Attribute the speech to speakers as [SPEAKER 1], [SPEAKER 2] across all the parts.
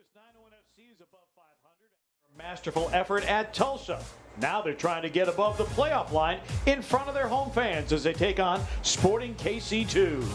[SPEAKER 1] Memphis 901 FC is above 500 after a masterful effort at Tulsa. Now they're trying to get above the playoff line in front of their home fans as they take on Sporting KC2.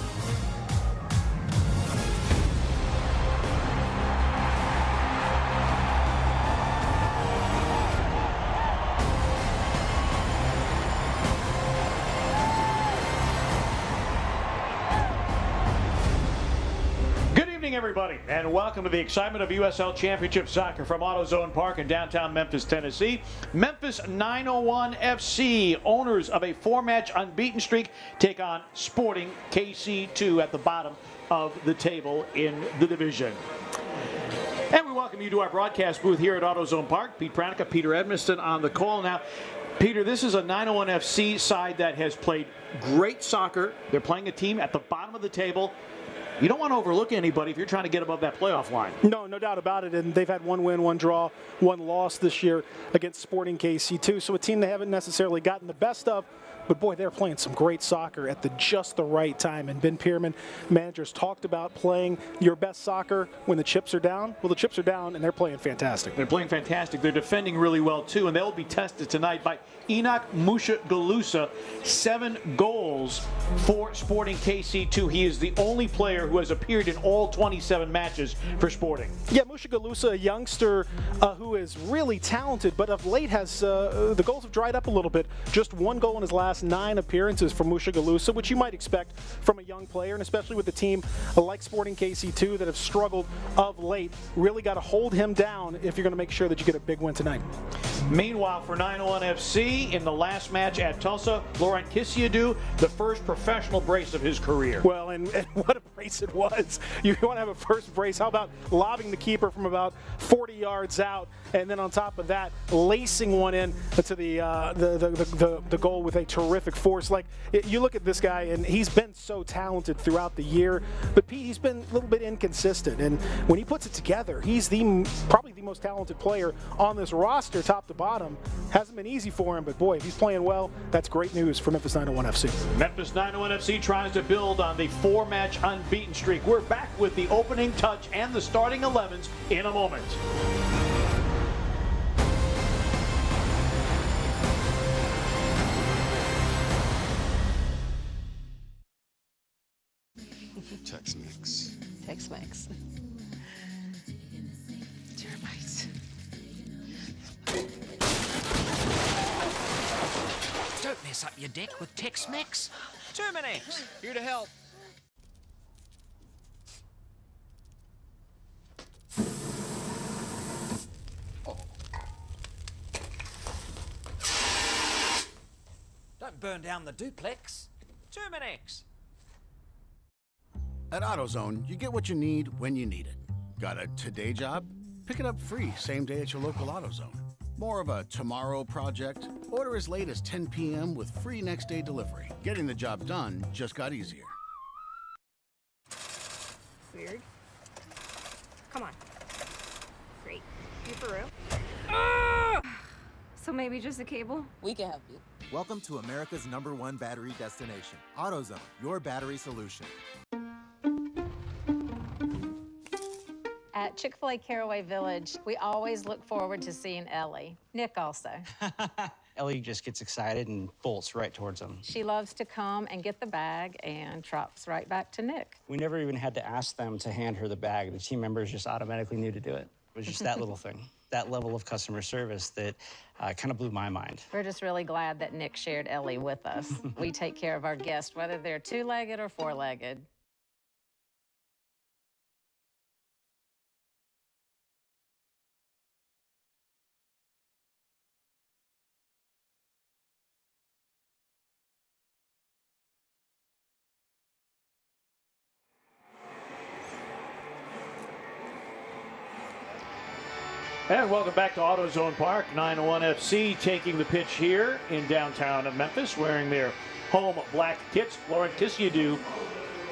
[SPEAKER 1] Everybody, and welcome to the excitement of USL Championship Soccer from AutoZone Park in downtown Memphis, Tennessee. Memphis 901 FC, owners of a 4-match unbeaten streak, take on Sporting KC2 at the bottom of the table in the division. And we welcome you to our broadcast booth here at AutoZone Park. Pete Pranica, Peter Edmiston on the call. Now, Peter, this is a 901 FC side that has played great soccer. They're playing a team at the bottom of the table. You don't want to overlook anybody if you're trying to get above that playoff line.
[SPEAKER 2] No doubt about it. And they've had one win, one draw, one loss this year against Sporting KC2. So a team they haven't necessarily gotten the best of. But, boy, they're playing some great soccer at just the right time. And Ben Pierman, managers, talked about playing your best soccer when the chips are down. Well, the chips are down, and they're playing fantastic.
[SPEAKER 1] They're playing fantastic. They're defending really well, too. And they'll be tested tonight by Enoch Mushagalusa. 7 goals for Sporting KC2. He is the only player who has appeared in all 27 matches for Sporting.
[SPEAKER 2] Yeah, Mushagalusa, a youngster who is really talented, but of late has the goals have dried up a little bit. Just 1 goal in his last 9 appearances from Mushagalusa, which you might expect from a young player, and especially with a team like Sporting KC2 that have struggled of late. Really got to hold him down if you're going to make sure that you get a big win tonight.
[SPEAKER 1] Meanwhile, for 901 FC, in the last match at Tulsa, Laurent Kisiadou, the first professional brace of his career.
[SPEAKER 2] Well, and what a brace it was. You want to have a first brace. How about lobbing the keeper from about 40 yards out, and then on top of that, lacing one in to the goal with a terrific force. Like, you look at this guy, and he's been so talented throughout the year, but Pete, he's been a little bit inconsistent, and when he puts it together, he's probably the most talented player on this roster, top to bottom. Hasn't been easy for him, but boy, if he's playing well, that's great news for Memphis 901 FC.
[SPEAKER 1] Memphis 901 FC tries to build on the 4-match unbeaten streak. We're back with the opening touch and the starting 11s in a moment.
[SPEAKER 3] Tex-Mex.
[SPEAKER 4] Tex-Mex. Termites.
[SPEAKER 5] Don't mess up your deck with Tex-Mex. Terminex, here to help. Don't burn down the duplex. Terminex.
[SPEAKER 3] At AutoZone, you get what you need when you need it. Got a today job? Pick it up free same day at your local AutoZone. More of a tomorrow project? Order as late as 10 p.m. with free next day delivery. Getting the job done just got easier.
[SPEAKER 6] Weird. Come on. Great. You for real? So maybe just a cable?
[SPEAKER 4] We can help you.
[SPEAKER 7] Welcome to America's #1 battery destination. AutoZone, your battery solution.
[SPEAKER 8] At Chick-fil-A Caraway Village, we always look forward to seeing Ellie. Nick also.
[SPEAKER 9] Ellie just gets excited and bolts right towards them.
[SPEAKER 8] She loves to come and get the bag and trots right back to Nick.
[SPEAKER 9] We never even had to ask them to hand her the bag. The team members just automatically knew to do it. It was just that little thing, that level of customer service that kind of blew my mind.
[SPEAKER 8] We're just really glad that Nick shared Ellie with us. We take care of our guests, whether they're 2-legged or 4-legged.
[SPEAKER 1] And welcome back to AutoZone Park. 901 FC taking the pitch here in downtown Memphis, wearing their home black kits. Laurent Kisiadou,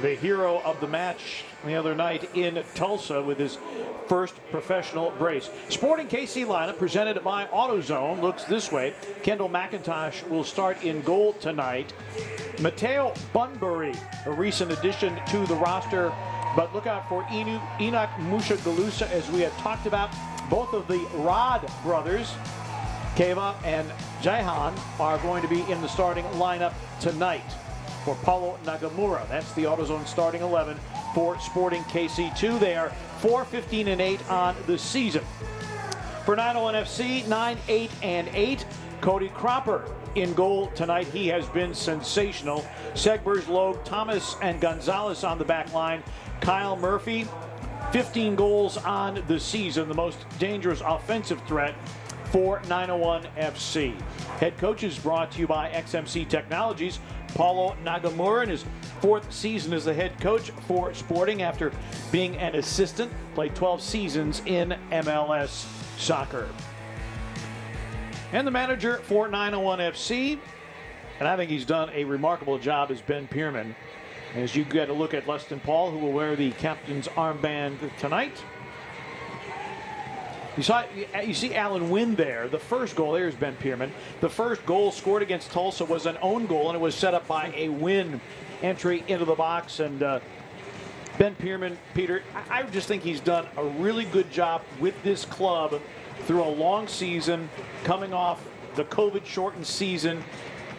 [SPEAKER 1] the hero of the match the other night in Tulsa with his first professional brace. Sporting KC lineup presented by AutoZone looks this way. Kendall McIntosh will start in goal tonight. Mateo Bunbury, a recent addition to the roster, But look out for Enoch Mushagalusa, as we had talked about. Both of the Rod brothers, Keva and Jaihan, are going to be in the starting lineup tonight for Paulo Nagamura. That's the AutoZone starting 11 for Sporting KC2. They are 4-15-8 on the season. For 901 FC, 9-8-8. Cody Cropper in goal tonight. He has been sensational. Segbers, Logue, Thomas, and Gonzalez on the back line. Kyle Murphy, 15 goals on the season, the most dangerous offensive threat for 901 FC. Head coach is brought to you by XMC Technologies. Paulo Nagamura in his 4th season as the head coach for Sporting after being an assistant, played 12 seasons in MLS soccer. And the manager for 901 FC, and I think he's done a remarkable job, is Ben Pierman. As you get a look at Leston Paul, who will wear the captain's armband tonight. You see Alan Wynn there. The first goal, there's Ben Pierman. The first goal scored against Tulsa was an own goal, and it was set up by a Wynn entry into the box. And Ben Pierman, Peter, I just think he's done a really good job with this club through a long season, coming off the COVID-shortened season,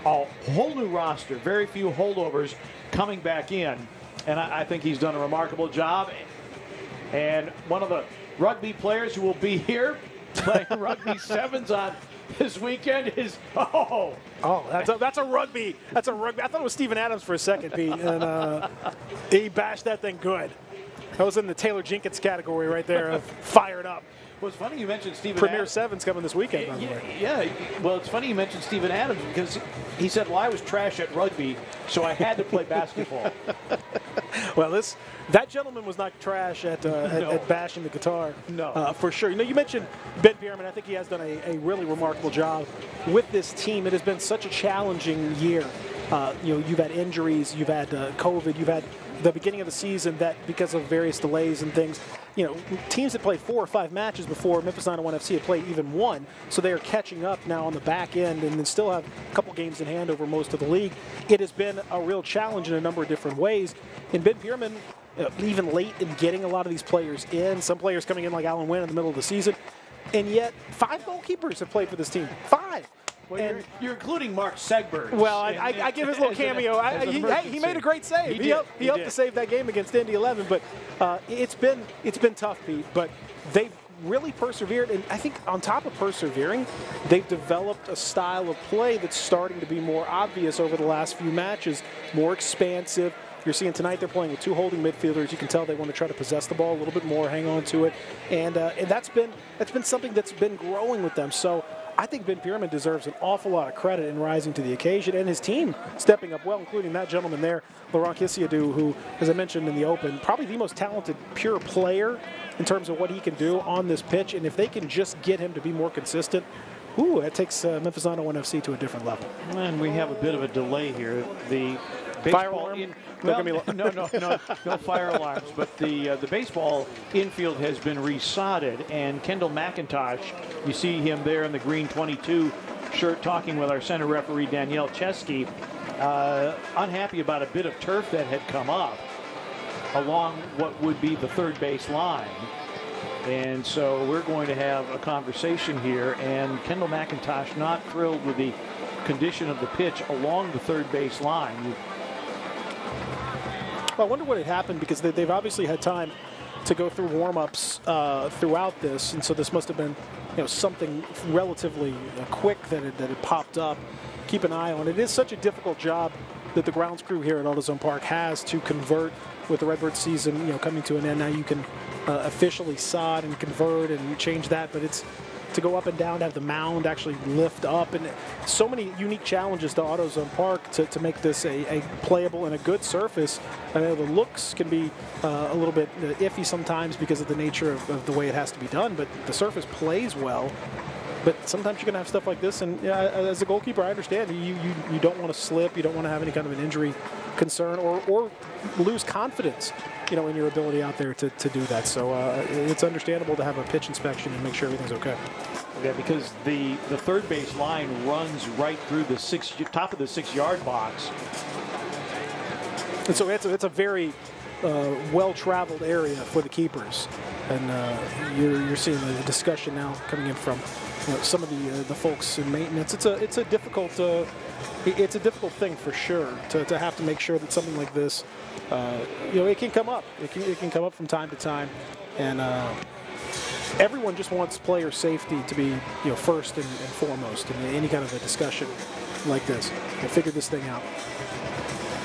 [SPEAKER 1] a whole new roster, very few holdovers coming back in. And I think he's done a remarkable job. And one of the rugby players who will be here playing rugby sevens on this weekend is
[SPEAKER 2] that's a rugby. I thought it was Steven Adams for a second, Pete, and he bashed that thing good. That was in the Taylor Jenkins category right there of fired up.
[SPEAKER 1] Well, it's funny you mentioned Steven
[SPEAKER 2] Premier
[SPEAKER 1] Adams.
[SPEAKER 2] Sevens coming this weekend, by the way.
[SPEAKER 1] Yeah, well, it's funny you mentioned Steven Adams because he said, well, I was trash at rugby, so I had to play basketball.
[SPEAKER 2] Well, that gentleman was not trash at bashing the guitar.
[SPEAKER 1] No.
[SPEAKER 2] For sure. You mentioned Ben Pierman. I think he has done a really remarkable job with this team. It has been such a challenging year. You've had injuries, you've had COVID, you've had the beginning of the season that because of various delays and things, teams that played 4 or 5 matches before Memphis 901 FC had played even 1, so they are catching up now on the back end and then still have a couple games in hand over most of the league. It has been a real challenge in a number of different ways. And Ben Pierman, even late in getting a lot of these players in, some players coming in like Alan Wynn in the middle of the season, and yet 5 goalkeepers have played for this team. 5.
[SPEAKER 1] Well, and you're including Mark Segberg.
[SPEAKER 2] Well, I give his little cameo. He made a great save. He helped to save that game against Indy 11. But it's been tough, Pete. But they've really persevered, and I think on top of persevering, they've developed a style of play that's starting to be more obvious over the last few matches, more expansive. You're seeing tonight they're playing with 2 holding midfielders. You can tell they want to try to possess the ball a little bit more, hang on to it, and that's been something that's been growing with them. So I think Ben Pierman deserves an awful lot of credit in rising to the occasion, and his team stepping up well, including that gentleman there, Laurent Kisiadou, who, as I mentioned in the open, probably the most talented pure player in terms of what he can do on this pitch. And if they can just get him to be more consistent, that takes Memphis 901 FC to a different level.
[SPEAKER 1] And we have a bit of a delay here. The
[SPEAKER 2] fire
[SPEAKER 1] baseball
[SPEAKER 2] alarm?
[SPEAKER 1] No fire alarms. But the baseball infield has been resodded, and Kendall McIntosh, you see him there in the green 22 shirt talking with our center referee Danielle Chesky, unhappy about a bit of turf that had come up along what would be the third base line. And so we're going to have a conversation here, and Kendall McIntosh not thrilled with the condition of the pitch along the third base line.
[SPEAKER 2] Well, I wonder what had happened, because they've obviously had time to go through warm-ups throughout this, and so this must have been something relatively quick that had popped up. Keep an eye on it. It is such a difficult job that the grounds crew here at AutoZone Park has to convert with the Redbird season coming to an end. Now you can officially sod and convert and change that, but it's to go up and down, to have the mound actually lift up, and so many unique challenges to AutoZone Park to make this a playable and a good surface. I know the looks can be a little bit iffy sometimes because of the nature of the way it has to be done, but the surface plays well. But sometimes you're going to have stuff like this, and as a goalkeeper, I understand you don't want to slip, you don't want to have any kind of an injury concern or lose confidence, in your ability out there to do that. So it's understandable to have a pitch inspection and make sure everything's okay.
[SPEAKER 1] Yeah, because the third base line runs right through the top of the 6-yard box.
[SPEAKER 2] And so it's a very well-traveled area for the keepers, and you're seeing the discussion now coming in from some of the folks in maintenance. It's a difficult thing for sure to have to make sure that something like this, it can come up. It can come up from time to time, and everyone just wants player safety to be first and foremost in any kind of a discussion like this. We'll figure this thing out.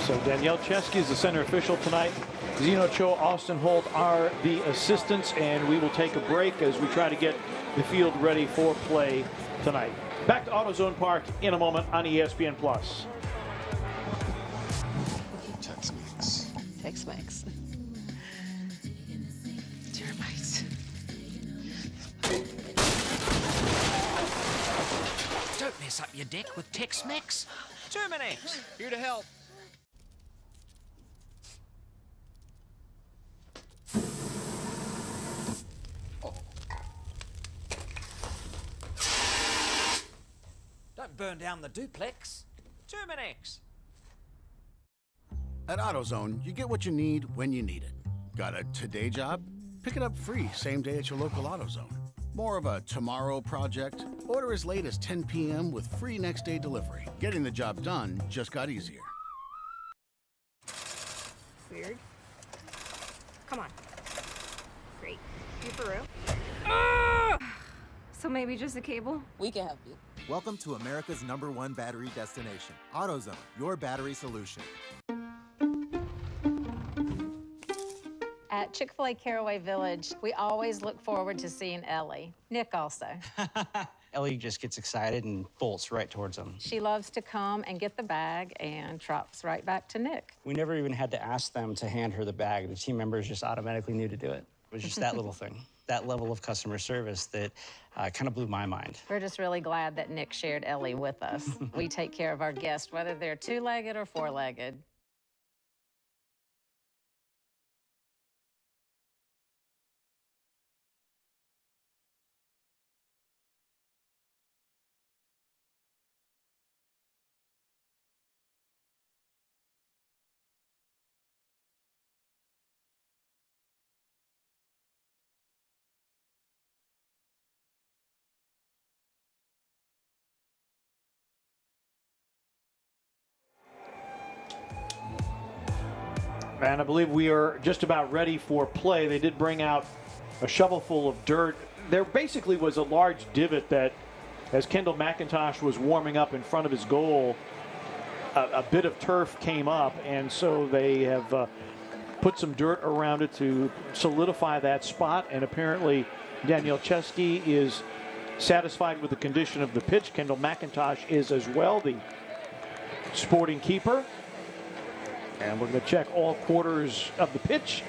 [SPEAKER 1] So Danielle Chesky is the center official tonight. Zeno Cho, Austin Holt are the assistants, and we will take a break as we try to get the field ready for play tonight. Back to AutoZone Park in a moment on ESPN+.
[SPEAKER 4] Tex-Mex. Termites.
[SPEAKER 5] Don't mess up your deck with Tex-Mex. Terminex.
[SPEAKER 10] Here to help.
[SPEAKER 5] Don't burn down the duplex. Terminex.
[SPEAKER 3] At AutoZone, you get what you need when you need it. Got a today job? Pick it up free same day at your local AutoZone. More of a tomorrow project? Order as late as 10 p.m. with free next day delivery. Getting the job done just got easier.
[SPEAKER 6] Weird. Come on. Great. You for real? So maybe just a cable?
[SPEAKER 4] We can help you.
[SPEAKER 7] Welcome to America's #1 battery destination, AutoZone, your battery solution.
[SPEAKER 8] At Chick-fil-A Caraway Village, we always look forward to seeing Ellie. Nick also.
[SPEAKER 9] Ellie just gets excited and bolts right towards him.
[SPEAKER 8] She loves to come and get the bag and trots right back to Nick.
[SPEAKER 9] We never even had to ask them to hand her the bag. The team members just automatically knew to do it. It was just that little thing, that level of customer service that kind of blew my mind.
[SPEAKER 8] We're just really glad that Nick shared Ellie with us. We take care of our guests, whether they're two-legged or four-legged.
[SPEAKER 1] And I believe we are just about ready for play. They did bring out a shovelful of dirt. There basically was a large divot that, as Kendall McIntosh was warming up in front of his goal, a bit of turf came up, and so they have put some dirt around it to solidify that spot. And apparently Danielle Chesky is satisfied with the condition of the pitch. Kendall McIntosh is as well, the sporting keeper. And we're going to check all quarters of the pitch.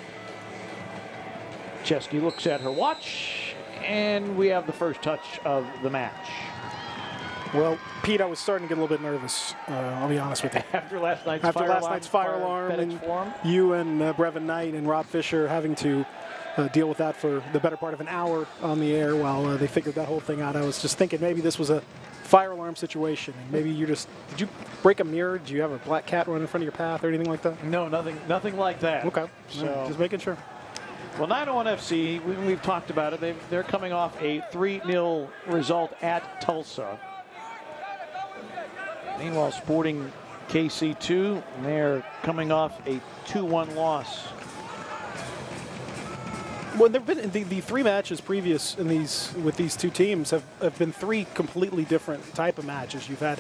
[SPEAKER 1] Chesky looks at her watch, and we have the first touch of the match.
[SPEAKER 2] Well, Pete, I was starting to get a little bit nervous. I'll be honest with you.
[SPEAKER 1] After last night's
[SPEAKER 2] fire alarm, and you and Brevin Knight and Rob Fisher having to deal with that for the better part of an hour on the air while they figured that whole thing out. I was just thinking maybe this was a fire alarm situation, and maybe did you break a mirror? Did you have a black cat run in front of your path or anything like that?
[SPEAKER 1] No, nothing like that.
[SPEAKER 2] Okay,
[SPEAKER 1] so
[SPEAKER 2] just making sure.
[SPEAKER 1] Well, 901 FC, we've talked about it. They're coming off a 3-0 result at Tulsa. Meanwhile, Sporting KC2, they're coming off a 2-1 loss.
[SPEAKER 2] Well, there've been the three matches previous with these two teams have been three completely different type of matches. You've had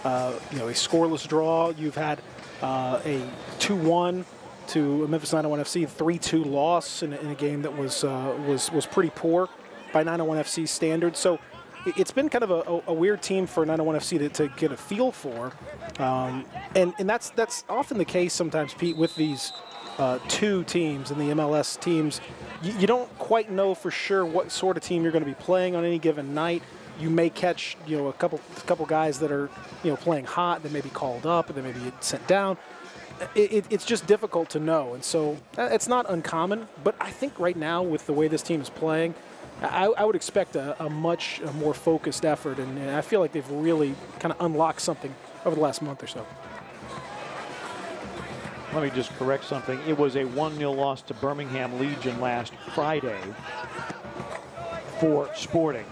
[SPEAKER 2] a scoreless draw. You've had a 2-1 to Memphis 901 FC, 3-2 loss in a game that was pretty poor by 901 FC standards. So it's been kind of a weird team for 901 FC to get a feel for, and that's often the case sometimes, Pete, with these two teams and the MLS teams. You don't quite know for sure what sort of team you're going to be playing on any given night. You may catch a couple guys that are playing hot, that may be called up, and they may be sent down. It's just difficult to know, and so it's not uncommon. But I think right now, with the way this team is playing, I would expect a much more focused effort, and I feel like they've really kind of unlocked something over the last month or so.
[SPEAKER 1] Let me just correct something. It was a 1-0 loss to Birmingham Legion last Friday for Sporting.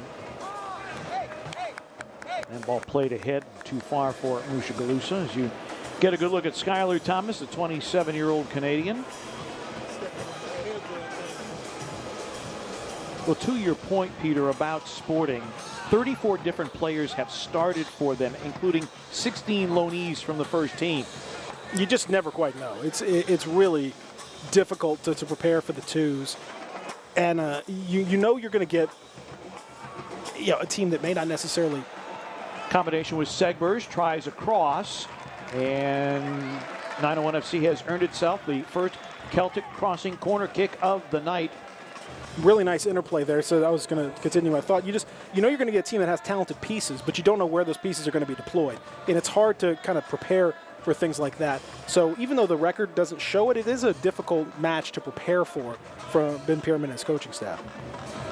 [SPEAKER 1] And ball played ahead, too far for Mushagalusa. As you get a good look at Skylar Thomas, the 27-year-old Canadian. Well, to your point, Peter, about Sporting, 34 different players have started for them, including 16 loanees from the first team.
[SPEAKER 2] You just never quite know. It's really difficult to prepare for the twos. And you know you're going to get a team that may not necessarily.
[SPEAKER 1] Combination with Segbers, tries across, and 901 FC has earned itself the first Celtic crossing corner kick of the night.
[SPEAKER 2] Really nice interplay there. So I was going to continue my thought. You know you're going to get a team that has talented pieces, but you don't know where those pieces are going to be deployed. And it's hard to kind of prepare for things like that. So even though the record doesn't show it, it is a difficult match to prepare for Ben Pierman and his coaching staff.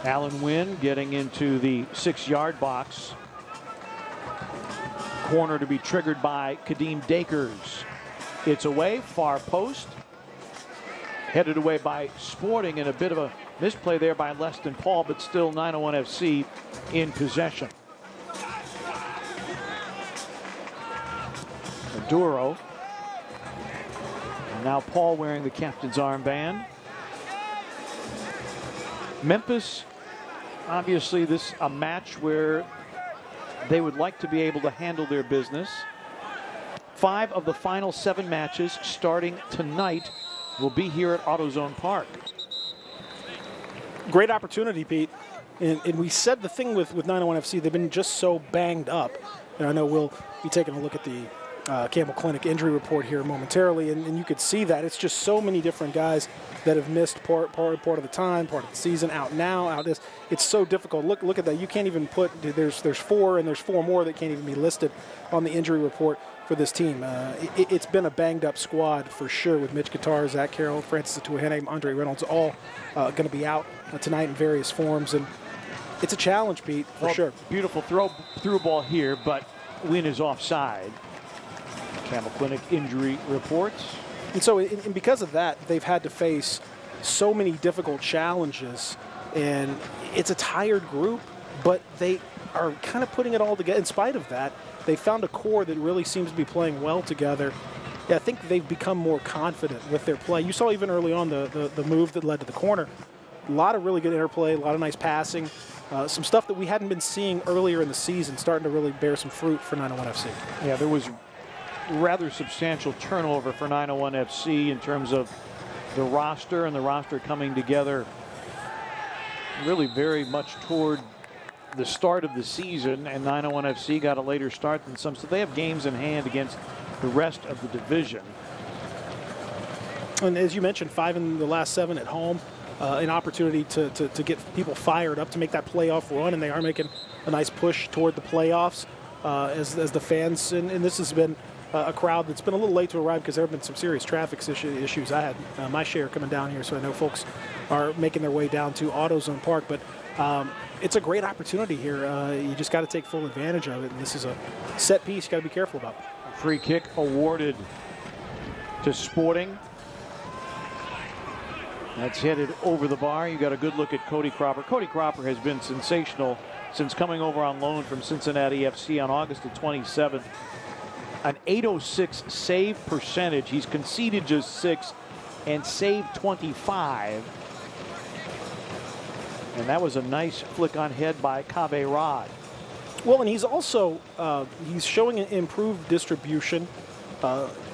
[SPEAKER 1] Alan Wynn getting into the 6-yard box. Corner to be triggered by Kadeem Dakers. It's away, far post. Headed away by Sporting, and a bit of a misplay there by Leston Paul, but still 901 FC in possession. Maduro. And now Paul wearing the captain's armband. Memphis, obviously this a match where they would like to be able to handle their business. 5 of the final 7 matches starting tonight will be here at AutoZone Park.
[SPEAKER 2] Great opportunity, Pete. And we said the thing with 901 FC, they've been just so banged up. And I know we'll be taking a look at the Campbell Clinic injury report here momentarily, and you could see that. It's just so many different guys that have missed part of the time, part of the season, out now, out this. It's so difficult. Look at that. You can't even put, there's 4, and there's 4 more that can't even be listed on the injury report for this team. It's been a banged-up squad for sure, with Mitch Guitar, Zach Carroll, Francis Atuahene, Andre Reynolds, all going to be out tonight in various forms. And it's a challenge, Pete, for sure.
[SPEAKER 1] Beautiful through ball here, but Wynn is offside. Campbell Clinic injury reports.
[SPEAKER 2] And so, and because of that, they've had to face so many difficult challenges. And it's a tired group, but they are kind of putting it all together. In spite of that, they found a core that really seems to be playing well together. Yeah, I think they've become more confident with their play. You saw even early on the move that led to the corner. A lot of really good interplay, a lot of nice passing. Some stuff that we hadn't been seeing earlier in the season starting to really bear some fruit for 901 FC.
[SPEAKER 1] Yeah, there was rather substantial turnover for 901 FC in terms of the roster, and the roster coming together really very much toward the start of the season, and 901 FC got a later start than some, so they have games in hand against the rest of the division.
[SPEAKER 2] And as you mentioned, 5 in the last 7 at home, an opportunity to get people fired up to make that playoff run, and they are making a nice push toward the playoffs as the fans, and this has been a crowd that's been a little late to arrive because there have been some serious traffic issues. I had my share coming down here, so I know folks are making their way down to AutoZone Park, but it's a great opportunity here. You just got to take full advantage of it, and this is a set piece you got to be careful about.
[SPEAKER 1] Free kick awarded to Sporting. That's headed over the bar. You got a good look at Cody Cropper. Cody Cropper has been sensational since coming over on loan from Cincinnati FC on August the 27th. An .806 save percentage. He's conceded just 6 and saved 25. And that was a nice flick on head by Kave Rod.
[SPEAKER 2] Well, and he's also he's showing an improved distribution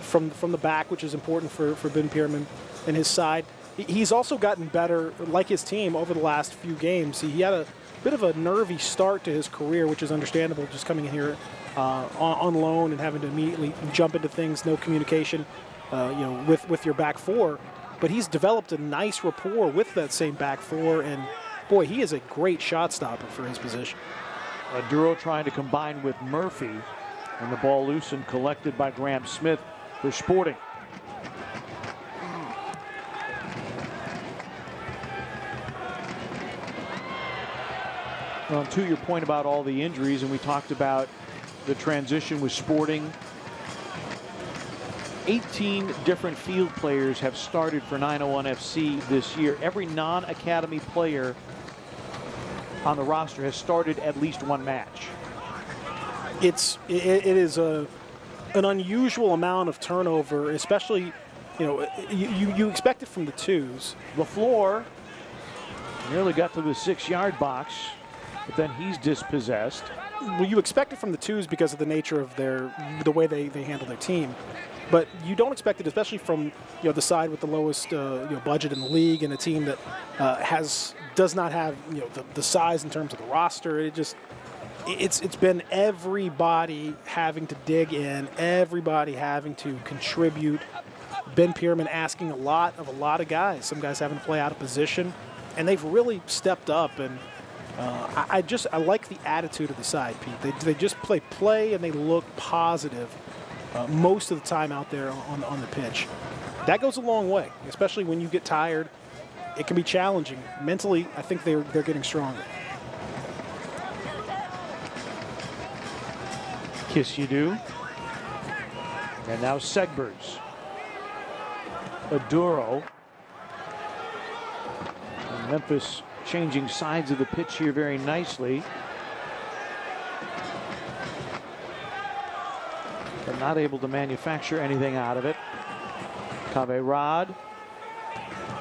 [SPEAKER 2] from the back, which is important for Ben Pierman and his side. He's also gotten better, like his team, over the last few games. He had a bit of a nervy start to his career, which is understandable, just coming in here on loan and having to immediately jump into things, no communication, with your back four. But he's developed a nice rapport with that same back four, and boy, he is a great shot stopper for his position.
[SPEAKER 1] Duro trying to combine with Murphy, and the ball loose and collected by Graham Smith for Sporting. Well, to your point about all the injuries, and we talked about the transition with Sporting 18 different field players have started for 901 FC this year. Every non-academy player on the roster has started at least one match.
[SPEAKER 2] It is an unusual amount of turnover, especially, you expect it from the twos.
[SPEAKER 1] LaFleur nearly got to the 6-yard box, but then he's dispossessed.
[SPEAKER 2] Well, you expect it from the twos because of the nature of the way they handle their team. But you don't expect it, especially from the side with the lowest budget in the league and a team that does not have the size in terms of the roster. It's been everybody having to dig in, everybody having to contribute. Ben Pierman asking a lot of guys. Some guys having to play out of position, and they've really stepped up. And I like the attitude of the side, Pete. They just play and they look positive. Most of the time out there on the pitch. That goes a long way, especially when you get tired. It can be challenging. Mentally, I think they're getting stronger.
[SPEAKER 1] Kiss you do. And now Segbers. Aduro. And Memphis changing sides of the pitch here very nicely. But not able to manufacture anything out of it. Cave Rod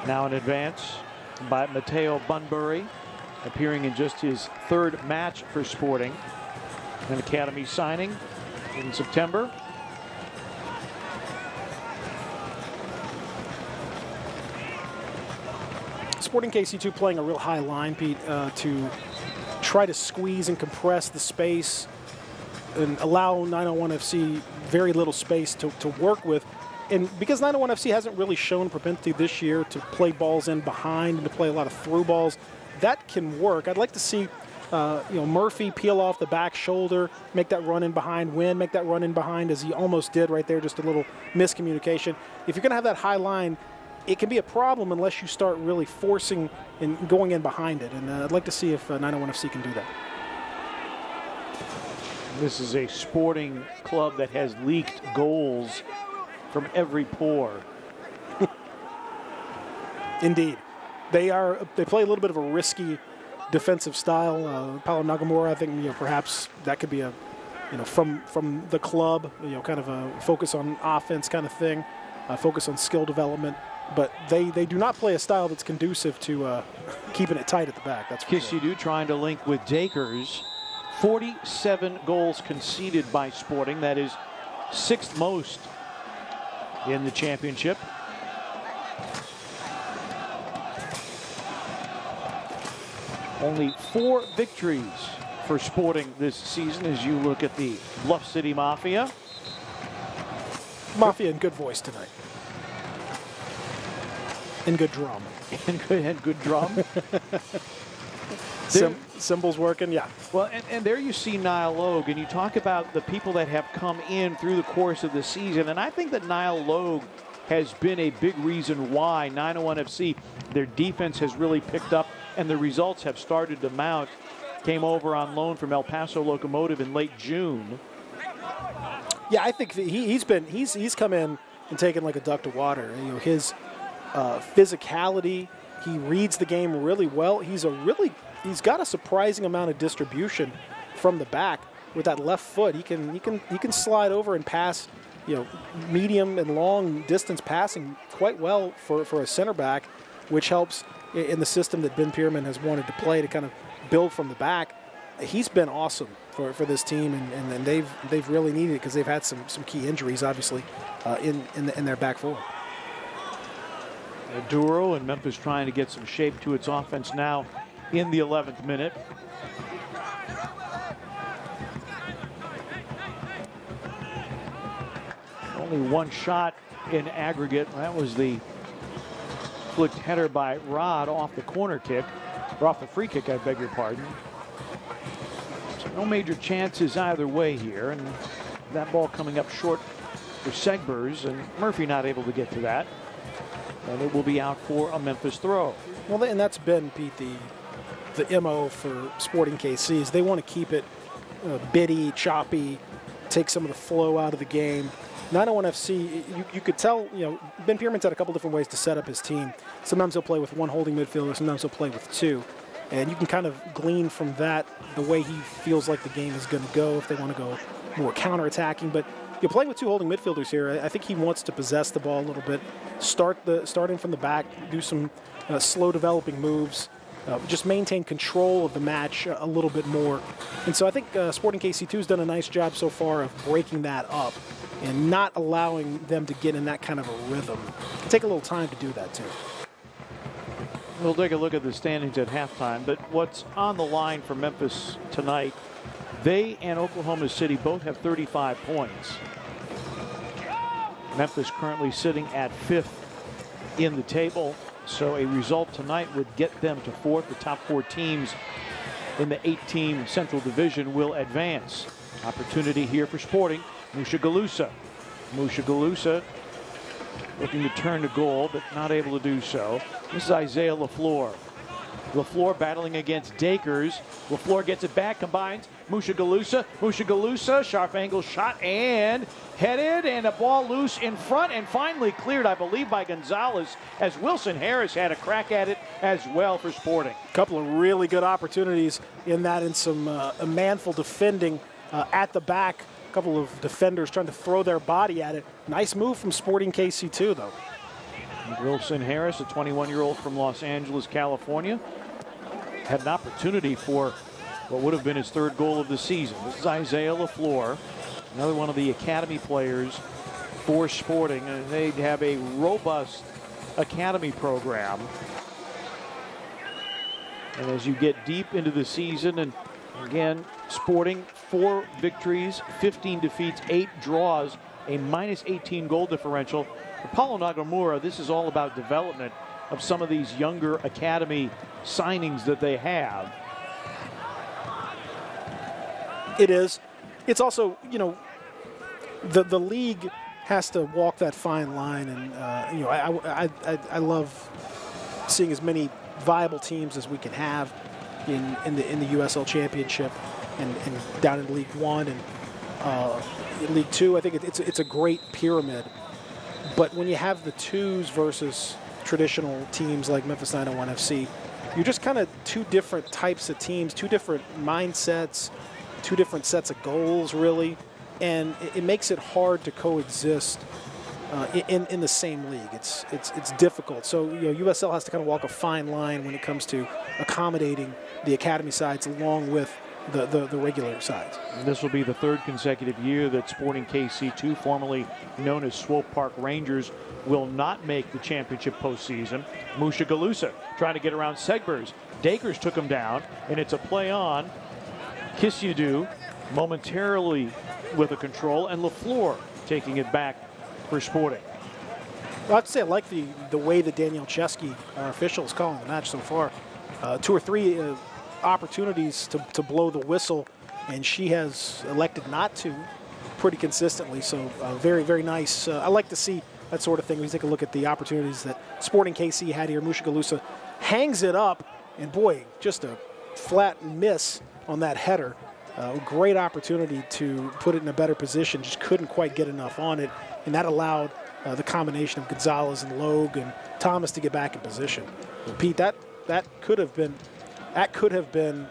[SPEAKER 1] now in advance by Mateo Bunbury, appearing in just his 3rd match for Sporting. An academy signing in September.
[SPEAKER 2] Sporting KC2 playing a real high line, Pete, to try to squeeze and compress the space and allow 901 FC very little space to work with. And because 901 FC hasn't really shown propensity this year to play balls in behind and to play a lot of through balls, that can work. I'd like to see Murphy peel off the back shoulder, make that run in behind, make that run in behind as he almost did right there, just a little miscommunication. If you're going to have that high line, it can be a problem unless you start really forcing and going in behind it. And I'd like to see if 901 FC can do that.
[SPEAKER 1] This is a Sporting club that has leaked goals from every pore.
[SPEAKER 2] Indeed. They play a little bit of a risky defensive style. Paulo Nagamura, I think perhaps that could be a from the club, kind of a focus on offense kind of thing, focus on skill development. But they do not play a style that's conducive to keeping it tight at the back. That's for
[SPEAKER 1] Kiss
[SPEAKER 2] sure.
[SPEAKER 1] you do trying to link with Dakers. 47 goals conceded by Sporting. That is 6th most in the championship. Only 4 victories for Sporting this season as you look at the Bluff City Mafia.
[SPEAKER 2] Mafia in good voice tonight. And good drum.
[SPEAKER 1] and good drum.
[SPEAKER 2] Cymbals working, yeah.
[SPEAKER 1] Well, and there you see Niall Logue, and you talk about the people that have come in through the course of the season, and I think that Niall Logue has been a big reason why 901 FC, their defense has really picked up, and the results have started to mount. Came over on loan from El Paso Locomotive in late June.
[SPEAKER 2] Yeah, I think he's come in and taken like a duck to water. His physicality, he reads the game really well. He's got a surprising amount of distribution from the back with that left foot. He can slide over and pass, medium and long distance passing quite well for a center back, which helps in the system that Ben Pierman has wanted to play to kind of build from the back. He's been awesome for this team, and they've really needed it because they've had some key injuries, obviously, in their back four.
[SPEAKER 1] Aduro and Memphis trying to get some shape to its offense now in the 11th minute. Only one shot in aggregate. That was the flicked header by Rod off the corner kick, or off the free kick, I beg your pardon. So no major chances either way here, and that ball coming up short for Segbers, and Murphy not able to get to that. And it will be out for a Memphis throw.
[SPEAKER 2] Well, and that's been, Pete, the MO for Sporting KC is they want to keep it bitty, choppy, take some of the flow out of the game. 901 FC, you could tell, Ben Pierman's had a couple different ways to set up his team. Sometimes he'll play with one holding midfielder, sometimes he'll play with two. And you can kind of glean from that the way he feels like the game is going to go, if they want to go more counterattacking. But you're playing with two holding midfielders here. I think he wants to possess the ball a little bit, starting from the back, do some slow developing moves, just maintain control of the match a little bit more. And so I think Sporting KC2 has done a nice job so far of breaking that up and not allowing them to get in that kind of a rhythm. It'll take a little time to do that too.
[SPEAKER 1] We'll take a look at the standings at halftime, but what's on the line for Memphis tonight, they and Oklahoma City both have 35 points. Memphis currently sitting at 5th in the table, so a result tonight would get them to 4th. The top 4 teams in the 8-team Central Division will advance. Opportunity here for Sporting. Mushagalusa looking to turn to goal, but not able to do so. This is Isaiah LaFleur. LaFleur battling against Dakers. LaFleur gets it back, combines. Mushagalusa, sharp angle shot and headed, and a ball loose in front and finally cleared, I believe, by Gonzalez, as Wilson Harris had a crack at it as well for Sporting.
[SPEAKER 2] A couple of really good opportunities in that, and some manful defending at the back. A couple of defenders trying to throw their body at it. Nice move from Sporting KC2, though.
[SPEAKER 1] Wilson Harris, a 21-year-old from Los Angeles, California, had an opportunity for what would have been his 3rd goal of the season. This is Isaiah LaFleur, another one of the academy players for Sporting, and they have a robust academy program. And as you get deep into the season, and again, Sporting 4 victories, 15 defeats, 8 draws, a -18 goal differential. For Paulo Nagamura, this is all about development of some of these younger academy signings that they have.
[SPEAKER 2] It is. It's also, the league has to walk that fine line, and I love seeing as many viable teams as we can have in the USL Championship and down in League One and League Two. I think it's a great pyramid. But when you have the twos versus traditional teams like Memphis 901 FC, you're just kind of two different types of teams, two different mindsets, two different sets of goals, really. And it makes it hard to coexist in the same league. It's difficult. So USL has to kind of walk a fine line when it comes to accommodating the academy sides along with the regular sides.
[SPEAKER 1] And this will be the 3rd consecutive year that Sporting KC2, formerly known as Swope Park Rangers, will not make the championship postseason. Mushagalusa trying to get around Segbers. Dakers took him down, and it's a play on. Kisyadu momentarily with a control, and LaFleur taking it back for Sporting.
[SPEAKER 2] Well, I have to say, I like the way that Daniel Chesky, our official, is calling the match so far. 2 or 3 opportunities to blow the whistle, and she has elected not to pretty consistently. So very, very nice. I like to see that sort of thing. When you take a look at the opportunities that Sporting KC had here, Mushagalusa hangs it up, and boy, just a flat miss on that header. Great opportunity to put it in a better position, just couldn't quite get enough on it, and that allowed the combination of Gonzalez and Logue and Thomas to get back in position. Well, Pete, that could have been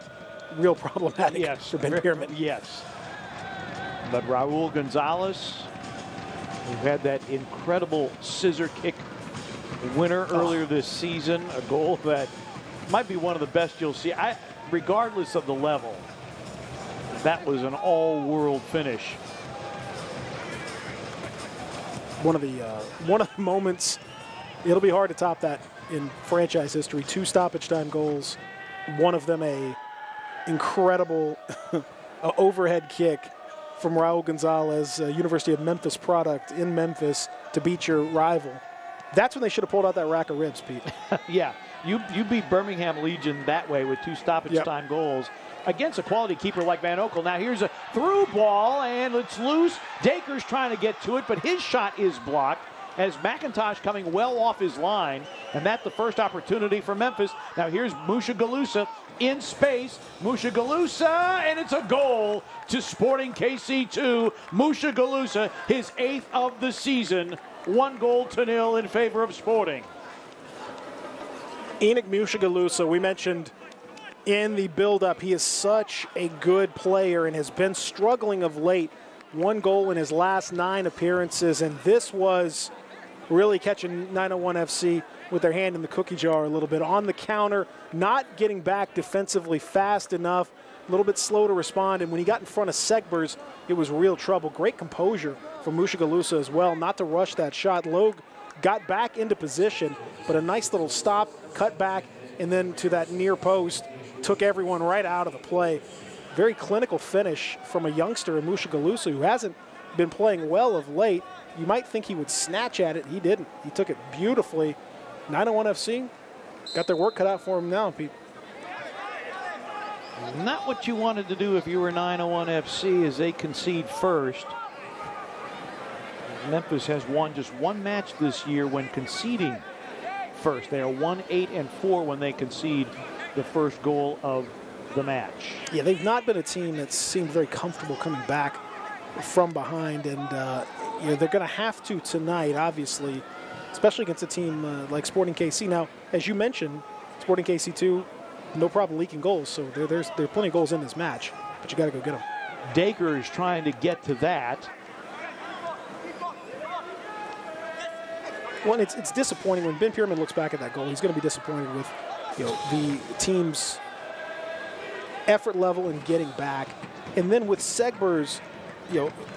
[SPEAKER 2] real problematic for Ben Pierman.
[SPEAKER 1] Yes. But Raul Gonzalez, who had that incredible scissor kick winner earlier this season, a goal that might be one of the best you'll see. Regardless of the level, that was an all-world finish.
[SPEAKER 2] One of the moments, it'll be hard to top that in franchise history. 2 stoppage time goals, one of them a incredible overhead kick from Raul Gonzalez, University of Memphis product in Memphis, to beat your rival. That's when they should have pulled out that rack of ribs, Pete.
[SPEAKER 1] Yeah, you beat Birmingham Legion that way with 2 stoppage time goals against a quality keeper like Van Oekel. Now here's a through ball, and it's loose. Dakers trying to get to it, but his shot is blocked as McIntosh coming well off his line, and that's the first opportunity for Memphis. Now here's Mushagalusa in space. Mushagalusa, and it's a goal to Sporting KC 2. Mushagalusa, his 8th of the season. 1-0 in favor of Sporting.
[SPEAKER 2] Enoch Mushagalusa, we mentioned in the build-up, he is such a good player and has been struggling of late. 1 goal in his last 9 appearances, and this was really catching 901 FC with their hand in the cookie jar a little bit. On the counter, not getting back defensively fast enough, a little bit slow to respond, and when he got in front of Segbers, it was real trouble. Great composure from Mushagalusa as well, not to rush that shot. Logue got back into position, but a nice little stop, cut back, and then to that near post, took everyone right out of the play. Very clinical finish from a youngster in Mushagalusa who hasn't been playing well of late. You might think he would snatch at it. He didn't. He took it beautifully. 901 FC got their work cut out for him now, Pete.
[SPEAKER 1] Not what you wanted to do if you were 901 FC, as they concede first. Memphis has won just 1 match this year when conceding first. They are 1-8-4 when they concede the first goal of the match.
[SPEAKER 2] Yeah, they've not been a team that seemed very comfortable coming back from behind, and they're going to have to tonight, obviously, especially against a team like Sporting KC. Now, as you mentioned, Sporting KC 2, no problem leaking goals, so there are plenty of goals in this match, but you got to go get them.
[SPEAKER 1] Dacre is trying to get to that.
[SPEAKER 2] Well, it's disappointing when Ben Pierman looks back at that goal. He's going to be disappointed with the team's effort level in getting back, and then with Segbers,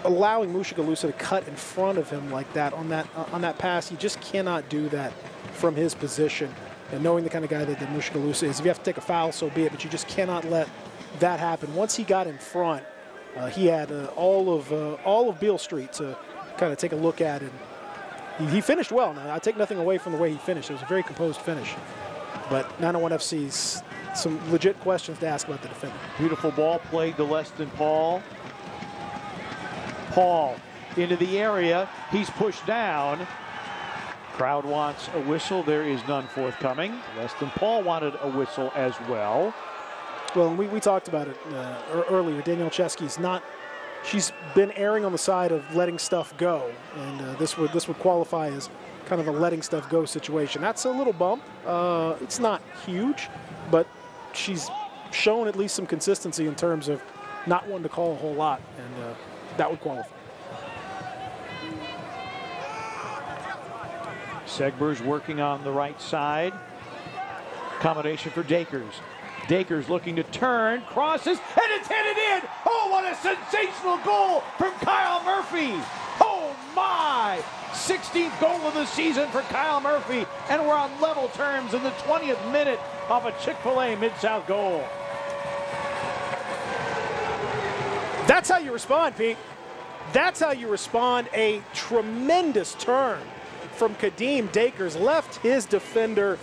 [SPEAKER 2] allowing Mushagalusa to cut in front of him like that on that pass. You just cannot do that from his position. And knowing the kind of guy that Mushagalusa is, if you have to take a foul, so be it. But you just cannot let that happen. Once he got in front, he had all of Beale Street to kind of take a look at, and he finished well. Now I take nothing away from the way he finished. It was a very composed finish. But 901 FC's some legit questions to ask about the defender.
[SPEAKER 1] Beautiful ball played to Leston Paul. Paul into the area. He's pushed down. Crowd wants a whistle. There is none forthcoming. Leston Paul wanted a whistle as well.
[SPEAKER 2] Well, we talked about it earlier. Danielle Chesky's not. She's been erring on the side of letting stuff go, and this would qualify as kind of a letting stuff go situation. That's a little bump. It's not huge, but she's shown at least some consistency in terms of not wanting to call a whole lot, and that would qualify.
[SPEAKER 1] Segbers working on the right side. Accommodation for Dacres. Dacres looking to turn, crosses, and it's headed in. Oh, what a sensational goal from Kyle Murphy. Oh, my. 16th goal of the season for Kyle Murphy, and we're on level terms in the 20th minute of a Chick-fil-A Mid-South goal.
[SPEAKER 2] That's how you respond, Pete. That's how you respond. A tremendous turn from Kadeem Dacres, left his defender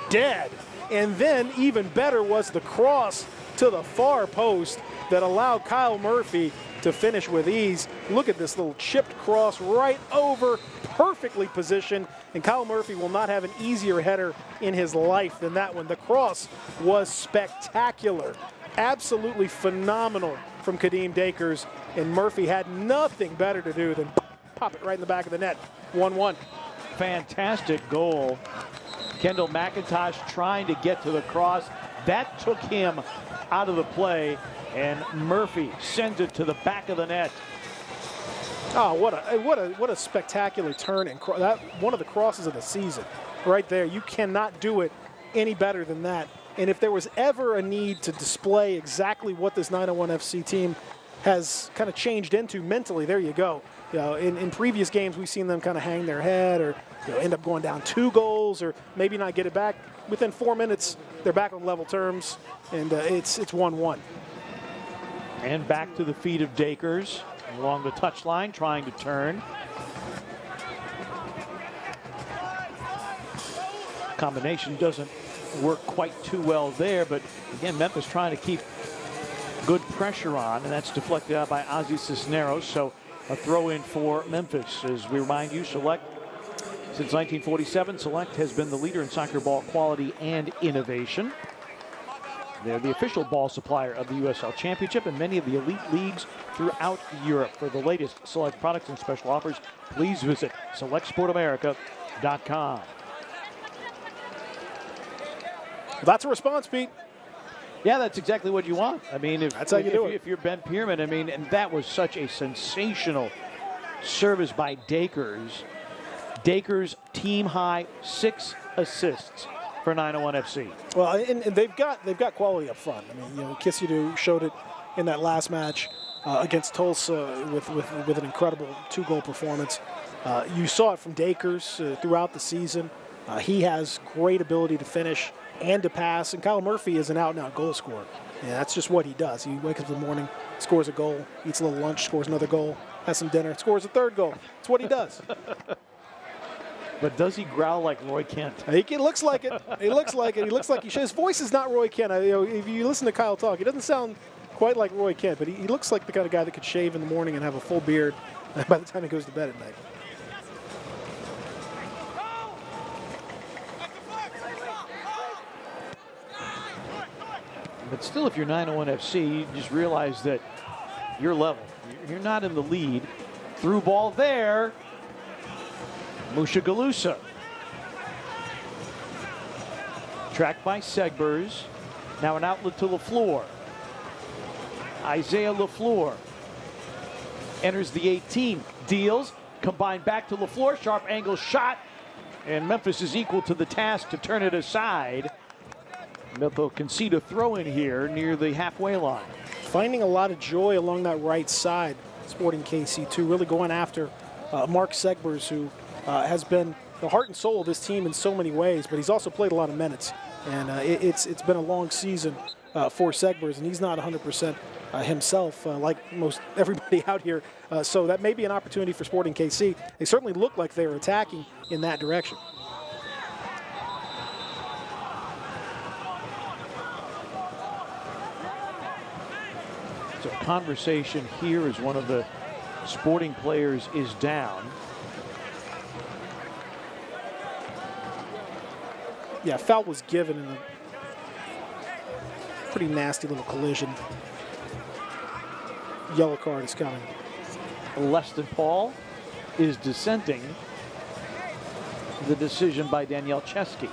[SPEAKER 2] dead. And then even better was the cross to the far post that allowed Kyle Murphy to finish with ease. Look at this little chipped cross right over, perfectly positioned, and Kyle Murphy will not have an easier header in his life than that one. The cross was spectacular, absolutely phenomenal from Kadeem Dacres, and Murphy had nothing better to do than pop it right in the back of the net. 1-1.
[SPEAKER 1] Fantastic goal. Kendall McIntosh trying to get to the cross. That took him out of the play, and Murphy sends it to the back of the net.
[SPEAKER 2] Oh, what a spectacular turn, and that one of the crosses of the season right there. You cannot do it any better than that. And if there was ever a need to display exactly what this 901 FC team has kind of changed into mentally, there you go. In previous games, we've seen them kind of hang their head or end up going down 2 goals or maybe not get it back. Within 4 minutes, they're back on level terms, and it's 1-1.
[SPEAKER 1] And back to the feet of Dacres along the touchline, trying to turn. Combination doesn't work quite too well there, but again, Memphis trying to keep good pressure on, and that's deflected out by Ozzy Cisneros. So a throw in for Memphis. As we remind you, Select, since 1947, Select has been the leader in soccer ball quality and innovation. They're the official ball supplier of the USL Championship and many of the elite leagues throughout Europe. For the latest select products and special offers, please visit selectsportamerica.com.
[SPEAKER 2] That's a response, Pete.
[SPEAKER 1] Yeah, that's exactly what you want. I mean,
[SPEAKER 2] That's how you do it.
[SPEAKER 1] If you're Ben Pierman, I mean, and that was such a sensational service by Dakers. Dakers team high 6 assists for 901 FC.
[SPEAKER 2] Well, and they've got quality up front. I mean, you know, Kisidu showed it in that last match against Tulsa with an incredible 2-goal performance. You saw it from Dakers throughout the season. He has great ability to finish and to pass, and Kyle Murphy is an out-and-out goal scorer. Yeah, that's just what he does. He wakes up in the morning, scores a goal, eats a little lunch, scores another goal, has some dinner, scores a third goal. That's what he does.
[SPEAKER 1] But does he growl like Roy Kent?
[SPEAKER 2] He looks like it. He looks like it. He looks like he should. His voice is not Roy Kent. You know, if you listen to Kyle talk, he doesn't sound quite like Roy Kent, but he looks like the kind of guy that could shave in the morning and have a full beard by the time he goes to bed at night.
[SPEAKER 1] But still, if you're 901 FC, you just realize that you're level. You're not in the lead. Through ball there. Musha Galusa. Tracked by Segbers. Now an outlet to LaFleur. Isaiah LaFleur enters the 18. Deals. Combined back to LaFleur. Sharp angle shot. And Memphis is equal to the task to turn it aside. They'll concede a throw in here near the halfway line.
[SPEAKER 2] Finding a lot of joy along that right side, Sporting KC2, really going after Mark Segbers, who has been the heart and soul of this team in so many ways, but he's also played a lot of minutes. And it's been a long season for Segbers, and he's not 100% himself like most everybody out here. So that may be an opportunity for Sporting KC. They certainly look like they're attacking in that direction.
[SPEAKER 1] So conversation here as one of the Sporting players is down.
[SPEAKER 2] Yeah, foul was given in a pretty nasty little collision. Yellow card is coming.
[SPEAKER 1] Leston Paul is dissenting the decision by Daniel Chesky.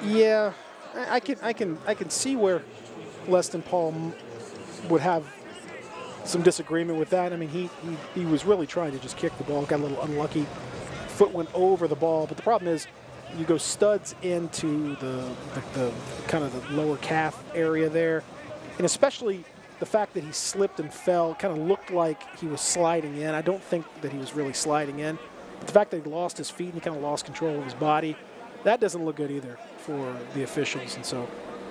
[SPEAKER 2] Yeah, I can see where Leston Paul would have some disagreement with that. I mean, he was really trying to just kick the ball, got a little unlucky. Foot went over the ball, but the problem is you go studs into the kind of the lower calf area there, and especially the fact that he slipped and fell kind of looked like he was sliding in. I don't think that he was really sliding in, but the fact that he lost his feet and he kind of lost control of his body, that doesn't look good either for the officials. And so,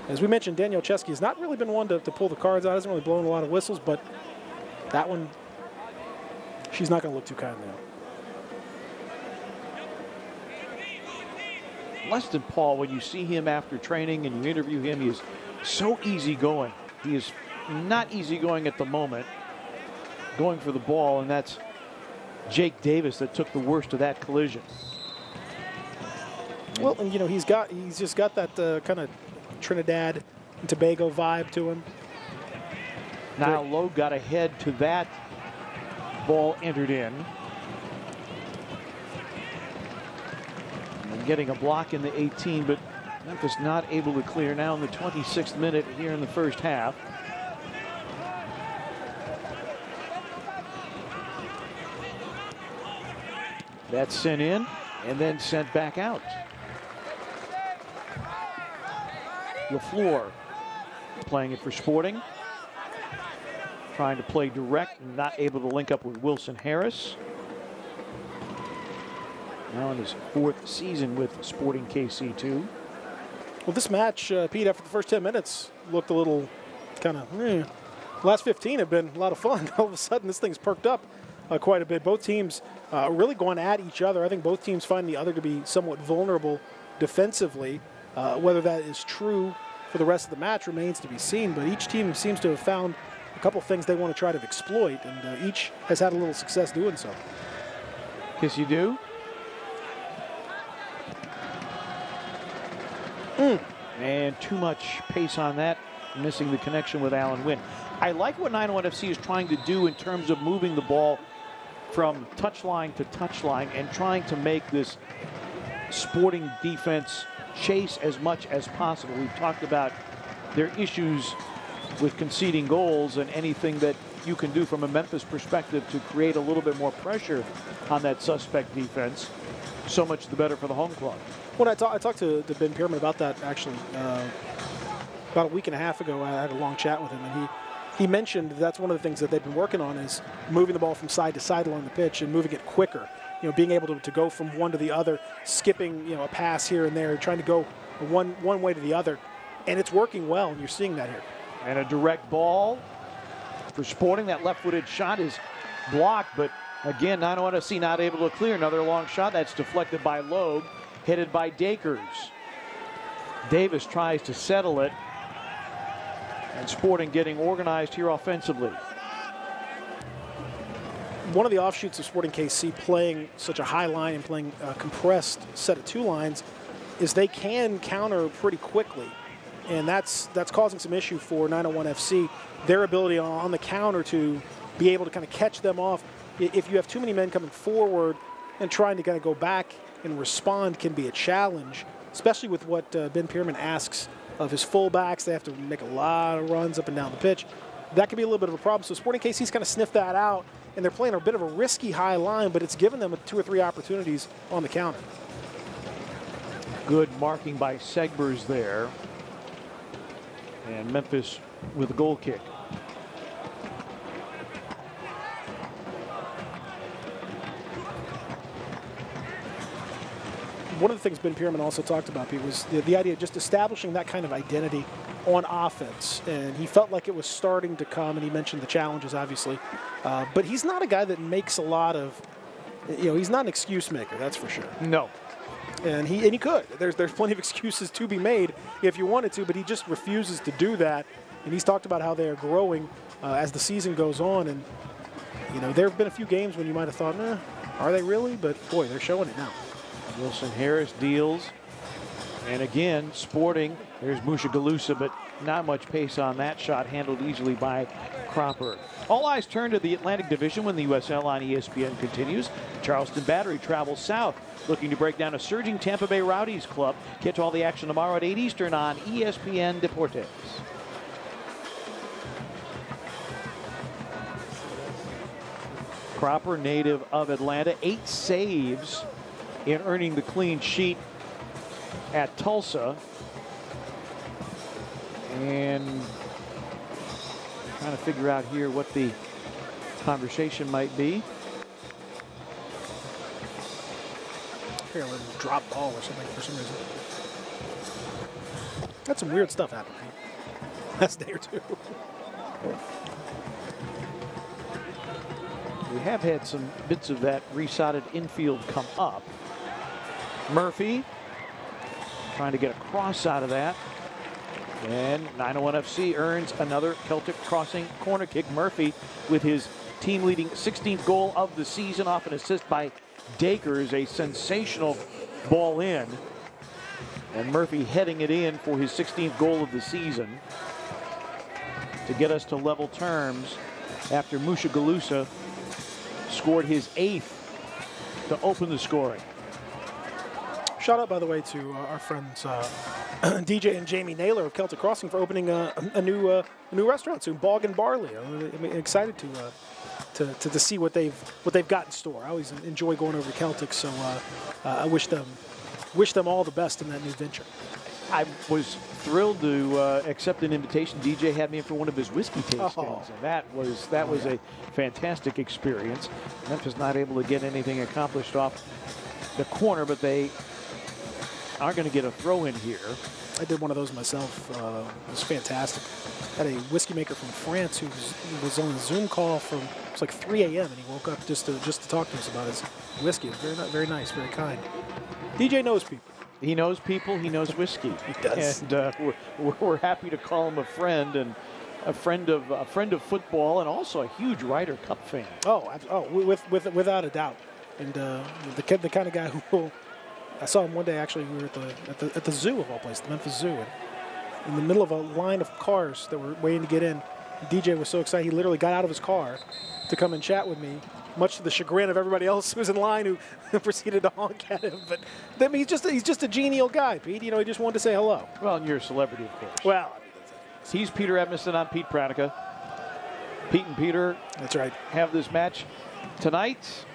[SPEAKER 2] as we mentioned, Daniel Chesky has not really been one to pull the cards out. Hasn't really blown a lot of whistles, but that one, she's not going to look too kind now.
[SPEAKER 1] Leston Paul, when you see him after training and you interview him, he is so easygoing. He is not easygoing at the moment, going for the ball, and that's Jake Davis that took the worst of that collision.
[SPEAKER 2] Well, and you know, he's just got that kind of Trinidad and Tobago vibe to him.
[SPEAKER 1] Niall Lowe got ahead to that ball entered in. And getting a block in the 18, but Memphis not able to clear now in the 26th minute here in the first half. That's sent in and then sent back out. LaFleur playing it for Sporting. Trying to play direct and not able to link up with Wilson Harris. Now in his 4th season with Sporting KC2.
[SPEAKER 2] Well, this match, Pete, after the first 10 minutes, looked a little kind of, The last 15 have been a lot of fun. All of a sudden, this thing's perked up quite a bit. Both teams really going at each other. I think both teams find the other to be somewhat vulnerable defensively. Whether that is true for the rest of the match remains to be seen, but each team seems to have found a couple things they want to try to exploit, and each has had a little success doing so.
[SPEAKER 1] Guess you do. And too much pace on that, missing the connection with Allen Wynn. I like what 901 FC is trying to do in terms of moving the ball from touchline to touchline and trying to make this Sporting defense chase as much as possible. We've talked about their issues with conceding goals, and anything that you can do from a Memphis perspective to create a little bit more pressure on that suspect defense, so much the better for the home club.
[SPEAKER 2] When I talked to Ben Pierman about that, actually, about a week and a half ago. I had a long chat with him, and he mentioned that's one of the things that they've been working on is moving the ball from side to side along the pitch and moving it quicker. You know, being able to go from one to the other, skipping, you know, a pass here and there, trying to go one way to the other. And it's working well, and you're seeing that here.
[SPEAKER 1] And a direct ball for Sporting. That left-footed shot is blocked, but again, 901 FC not able to clear. Another long shot that's deflected by Loeb, headed by Dakers. Davis tries to settle it, and Sporting getting organized here offensively.
[SPEAKER 2] One of the offshoots of Sporting KC playing such a high line and playing a compressed set of two lines is they can counter pretty quickly. And that's causing some issue for 901 FC. Their ability on the counter to be able to kind of catch them off. If you have too many men coming forward and trying to kind of go back and respond can be a challenge, especially with what Ben Pierman asks of his fullbacks. They have to make a lot of runs up and down the pitch. That could be a little bit of a problem. So Sporting KC's kind of sniffed that out, and they're playing a bit of a risky high line, but it's given them 2 or 3 opportunities on the counter.
[SPEAKER 1] Good marking by Segbers there. And Memphis with a goal kick.
[SPEAKER 2] One of the things Ben Pierman also talked about, Pete, was the idea of just establishing that kind of identity on offense. And he felt like it was starting to come, and he mentioned the challenges, obviously. But he's not a guy that makes a lot of, you know, he's not an excuse maker, that's for sure.
[SPEAKER 1] No.
[SPEAKER 2] And he could. There's plenty of excuses to be made if you wanted to, but he just refuses to do that. And he's talked about how they are growing as the season goes on. And, you know, there have been a few games when you might have thought, nah, are they really? But, boy, they're showing it now.
[SPEAKER 1] Wilson Harris deals. And again, Sporting, there's Musha Galusa, but not much pace on that shot, handled easily by Cropper. All eyes turn to the Atlantic Division when the USL on ESPN continues. Charleston Battery travels south, looking to break down a surging Tampa Bay Rowdies club. Get to all the action tomorrow at 8 Eastern on ESPN Deportes. Cropper, native of Atlanta, 8 saves in earning the clean sheet at Tulsa. And trying to figure out here what the conversation might be.
[SPEAKER 2] Here, let him drop ball or something for some reason. That's some weird stuff happening. Last day or two.
[SPEAKER 1] We have had some bits of that resodded infield come up. Murphy trying to get a cross out of that. And 901 FC earns another Celtic crossing corner kick. Murphy with his team-leading 16th goal of the season off an assist by Dakers. A sensational ball in. And Murphy heading it in for his 16th goal of the season to get us to level terms after Musha Galusa scored his 8th to open the scoring.
[SPEAKER 2] Shout out, by the way, to our friends DJ and Jamie Naylor of Celtic Crossing for opening a new restaurant soon, Bog and Barley. I'm excited to see what they've got in store. I always enjoy going over to Celtic, so I wish them all the best in that new venture.
[SPEAKER 1] I was thrilled to accept an invitation. DJ had me in for one of his whiskey tastings, and that was a fantastic experience. Memphis not able to get anything accomplished off the corner, but they are going to get a throw in here.
[SPEAKER 2] I did one of those myself. It was fantastic. Had a whiskey maker from France who was on a Zoom call from it was like 3 a.m. and he woke up just to talk to us about his whiskey. It was very nice, very kind. DJ knows people.
[SPEAKER 1] He knows people. He knows whiskey.
[SPEAKER 2] He does.
[SPEAKER 1] And we're happy to call him a friend, and a friend of football, and also a huge Ryder Cup fan.
[SPEAKER 2] Oh, without a doubt. and the kind of guy who will. I saw him one day actually. We were at the zoo of all places, the Memphis Zoo, and in the middle of a line of cars that were waiting to get in. DJ was so excited he literally got out of his car to come and chat with me, much to the chagrin of everybody else who was in line who proceeded to honk at him. But I mean, he's just a genial guy, Pete. You know, he just wanted to say hello.
[SPEAKER 1] Well, and you're a celebrity, of course.
[SPEAKER 2] Well,
[SPEAKER 1] he's Peter Edmiston. I'm Pete Pranica. Pete and Peter.
[SPEAKER 2] That's right.
[SPEAKER 1] Have this match tonight.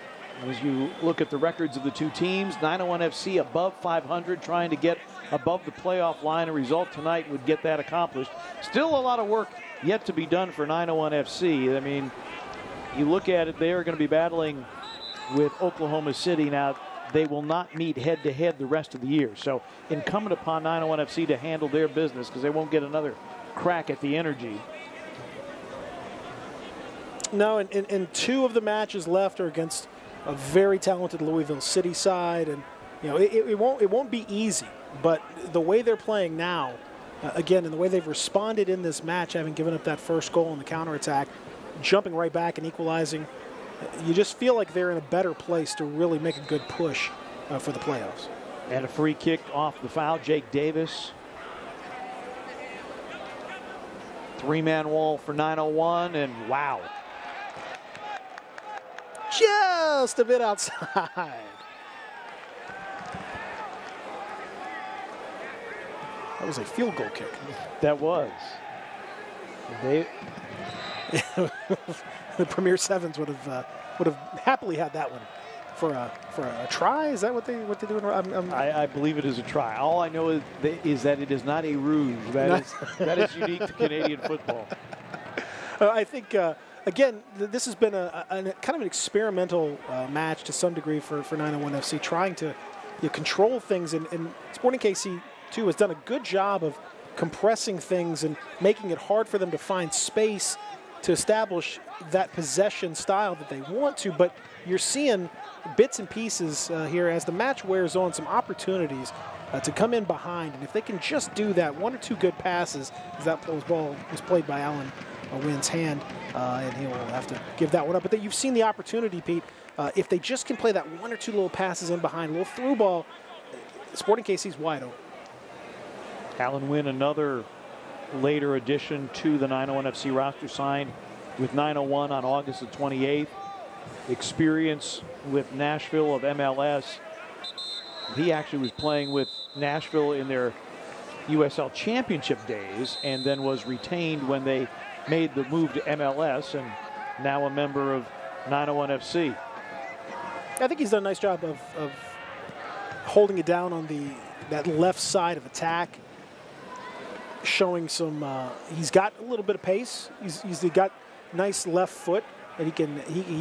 [SPEAKER 1] As you look at the records of the two teams, 901 FC above 500, trying to get above the playoff line. A result tonight would get that accomplished. Still a lot of work yet to be done for 901 FC. I mean, you look at it, they are going to be battling with Oklahoma City. Now, they will not meet head-to-head the rest of the year. So incumbent upon 901 FC to handle their business because they won't get another crack at the energy.
[SPEAKER 2] No, and two of the matches left are against a very talented Louisville City side, and you know it won't be easy. But the way they're playing now, again, and the way they've responded in this match, having given up that first goal in the counterattack, jumping right back and equalizing, you just feel like they're in a better place to really make a good push for the playoffs.
[SPEAKER 1] And a free kick off the foul, Jake Davis. Three-man wall for 901, and wow.
[SPEAKER 2] Just a bit outside. That was a field goal kick.
[SPEAKER 1] That was.
[SPEAKER 2] The Premier Sevens would have happily had that one for a try. Is that what they do?
[SPEAKER 1] I believe it is a try. All I know is that it is not a rouge. That is unique to Canadian football.
[SPEAKER 2] I think. Again, this has been a kind of an experimental match to some degree for 901 FC, trying to control things. And Sporting KC, too, has done a good job of compressing things and making it hard for them to find space to establish that possession style that they want to. But you're seeing bits and pieces here as the match wears on, some opportunities to come in behind. And if they can just do that, one or two good passes, as that ball was played by Alan Wynn's hand, and he'll have to give that one up. But you've seen the opportunity, Pete. If they just can play that one or two little passes in behind, a little through ball, Sporting KC's wide open.
[SPEAKER 1] Alan Wynn, another later addition to the 901 FC roster, signed with 901 on August the 28th. Experience with Nashville of MLS. He actually was playing with Nashville in their USL Championship days and then was retained when they made the move to MLS, and now a member of 901 FC.
[SPEAKER 2] I think he's done a nice job of holding it down on that left side of attack, showing some. He's got a little bit of pace. He's got nice left foot that he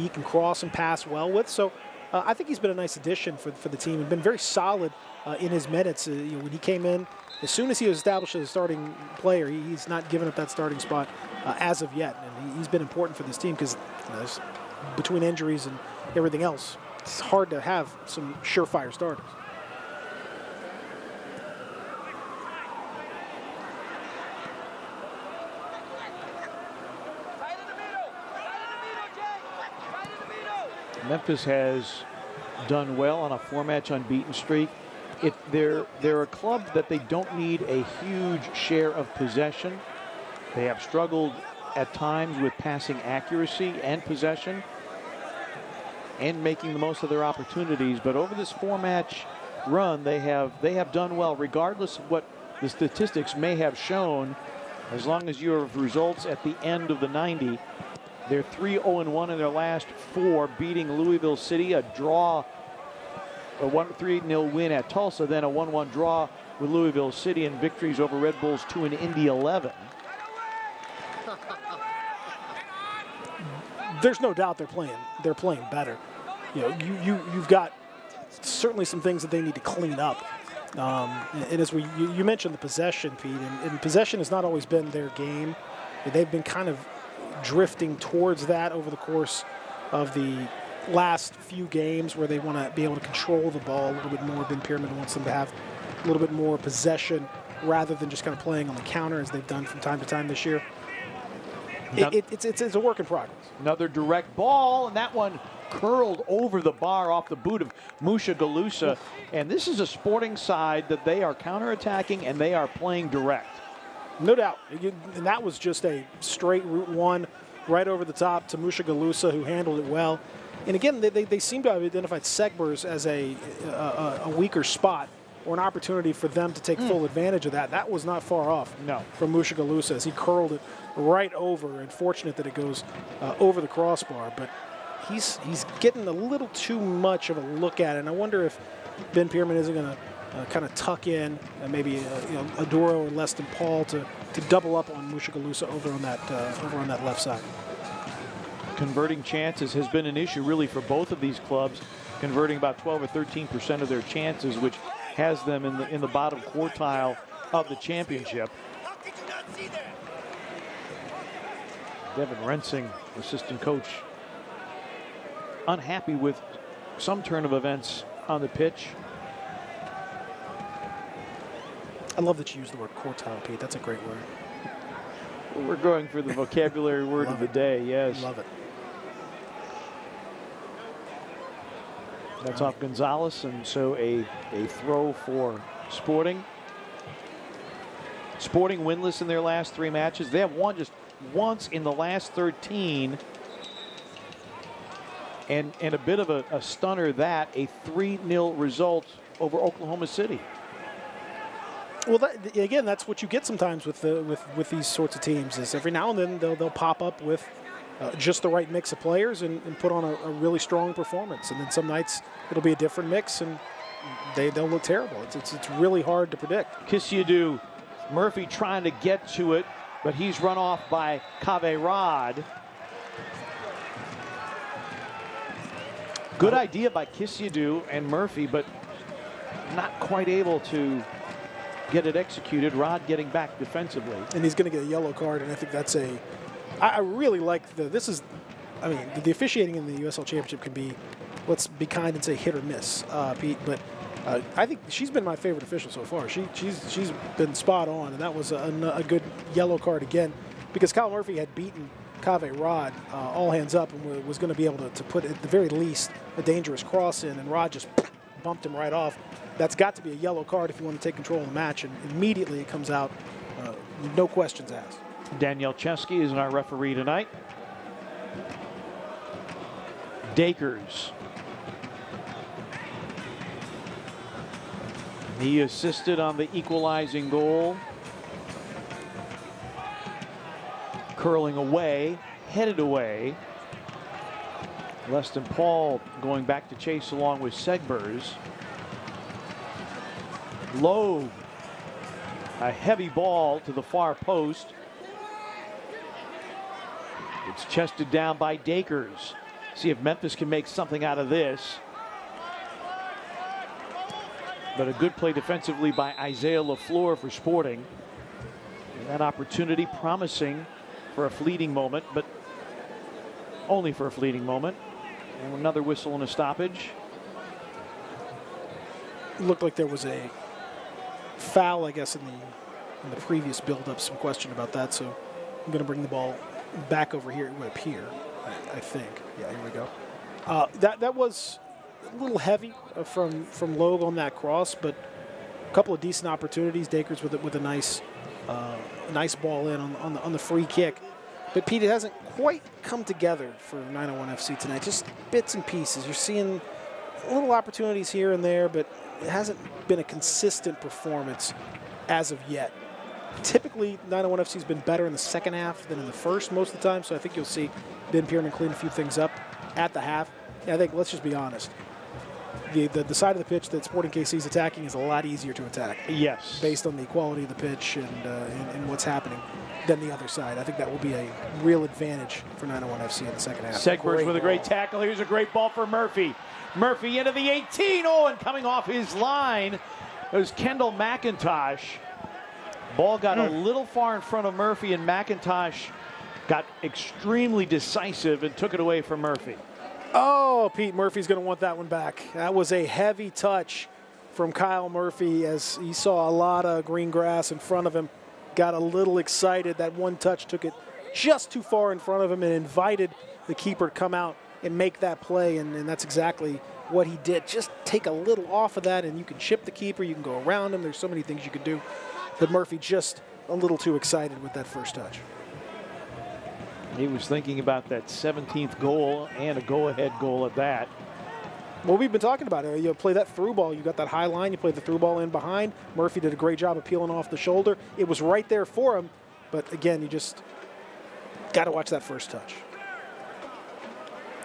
[SPEAKER 2] can cross and pass well with. So I think he's been a nice addition for the team and been very solid in his minutes. When he came in, as soon as he was established as a starting player, he's not given up that starting spot as of yet. And he's been important for this team because between injuries and everything else, it's hard to have some surefire starters.
[SPEAKER 1] Memphis has done well on a four-match unbeaten streak. They're a club that they don't need a huge share of possession. They have struggled at times with passing accuracy and possession and making the most of their opportunities. But over this four-match run, they have done well, regardless of what the statistics may have shown. As long as you have results at the end of the 90, they're 3-0-1 in their last four, beating Louisville City, a draw, a 3-0 win at Tulsa, then a 1-1 draw with Louisville City, and victories over Red Bulls 2 and Indy 11.
[SPEAKER 2] There's no doubt they're playing better. You've got certainly some things that they need to clean up. And as you mentioned the possession, Pete, and possession has not always been their game. They've been kind of drifting towards that over the course of the last few games, where they want to be able to control the ball a little bit more. Ben Pierman wants them to have a little bit more possession rather than just kind of playing on the counter as they've done from time to time this year. It's a work in progress.
[SPEAKER 1] Another direct ball, and that one curled over the bar off the boot of Musha Galusa. And this is a Sporting side that they are counterattacking and they are playing direct.
[SPEAKER 2] No doubt. And that was just a straight route one right over the top to Musha Galusa, who handled it well. And again, they seem to have identified Segbers as a weaker spot or an opportunity for them to take full advantage of that. That was not far off from Musha Galusa as he curled it right over. And fortunate that it goes over the crossbar. But he's getting a little too much of a look at it. And I wonder if Ben Pierman isn't going to kind of tuck in maybe Adoro and Leston Paul to double up on Musha Galusa over on that left side.
[SPEAKER 1] Converting chances has been an issue really for both of these clubs, converting about 12 or 13% of their chances, which has them in the bottom quartile of the championship. Devin Rensing, assistant coach, unhappy with some turn of events on the pitch.
[SPEAKER 2] I love that you use the word quartile, Pete. That's a great word.
[SPEAKER 1] We're going for the vocabulary word of the day, yes.
[SPEAKER 2] Love it.
[SPEAKER 1] That's off Gonzalez, and so a throw for Sporting. Sporting winless in their last 3 matches. They have won just once in the last 13. And a bit of a stunner that, a 3-0 result over Oklahoma City.
[SPEAKER 2] Well, again, that's what you get sometimes with these sorts of teams. Is every now and then they'll pop up with just the right mix of players and put on a really strong performance. And then some nights it'll be a different mix and they'll look terrible. It's really hard to predict.
[SPEAKER 1] Kisiadu, Murphy trying to get to it, but he's run off by Kave Rod. Good idea by Kisiadu and Murphy, but not quite able to get it executed. Rod getting back defensively.
[SPEAKER 2] And he's going to get a yellow card, and I think that's I really like the officiating in the USL Championship can be, let's be kind and say hit or miss, Pete, but I think she's been my favorite official so far. She's been spot on, and that was a good yellow card again, because Kyle Murphy had beaten Kave Rod all hands up and was going to be able to put at the very least a dangerous cross in, and Rod just bumped him right off. That's got to be a yellow card if you want to take control of the match, and immediately it comes out, no questions asked.
[SPEAKER 1] Danielle Chesky is our referee tonight. Dakers. He assisted on the equalizing goal. Curling away, headed away. Leston Paul going back to chase along with Segbers. Low, a heavy ball to the far post. It's chested down by Dakers. See if Memphis can make something out of this. But a good play defensively by Isaiah LaFleur for Sporting. And that opportunity promising for a fleeting moment, but only for a fleeting moment. And another whistle and a stoppage.
[SPEAKER 2] It looked like there was a foul, I guess, in the previous build-up. Some question about that, so I'm going to bring the ball back over here. It would appear, I think. Yeah, here we go. That was a little heavy from Logue on that cross, but a couple of decent opportunities. Dakers with a nice ball in on the free kick. But Pete, it hasn't quite come together for 901 FC tonight. Just bits and pieces. You're seeing little opportunities here and there, but it hasn't been a consistent performance as of yet. Typically, 901 FC has been better in the second half than in the first most of the time, so I think you'll see Ben Pierman clean a few things up at the half. Yeah, I think, let's just be honest, the side of the pitch that Sporting KC is attacking is a lot easier to attack.
[SPEAKER 1] Yes.
[SPEAKER 2] Based on the quality of the pitch and what's happening than the other side. I think that will be a real advantage for 901 FC in the second half.
[SPEAKER 1] Segbers with a great tackle. Here's a great ball for Murphy. Murphy into the 18. Oh, and coming off his line, it was Kendall McIntosh. Ball got a little far in front of Murphy, and McIntosh got extremely decisive and took it away from Murphy.
[SPEAKER 2] Oh, Pete Murphy's going to want that one back. That was a heavy touch from Kyle Murphy as he saw a lot of green grass in front of him. Got a little excited. That one touch took it just too far in front of him and invited the keeper to come out and make that play, and that's exactly what he did. Just take a little off of that, and you can chip the keeper, you can go around him. There's so many things you can do. But Murphy just a little too excited with that first touch.
[SPEAKER 1] He was thinking about that 17th goal and a go-ahead goal at that.
[SPEAKER 2] Well, we've been talking about it. You play that through ball. You got that high line. You play the through ball in behind. Murphy did a great job of peeling off the shoulder. It was right there for him. But, again, you just got to watch that first touch.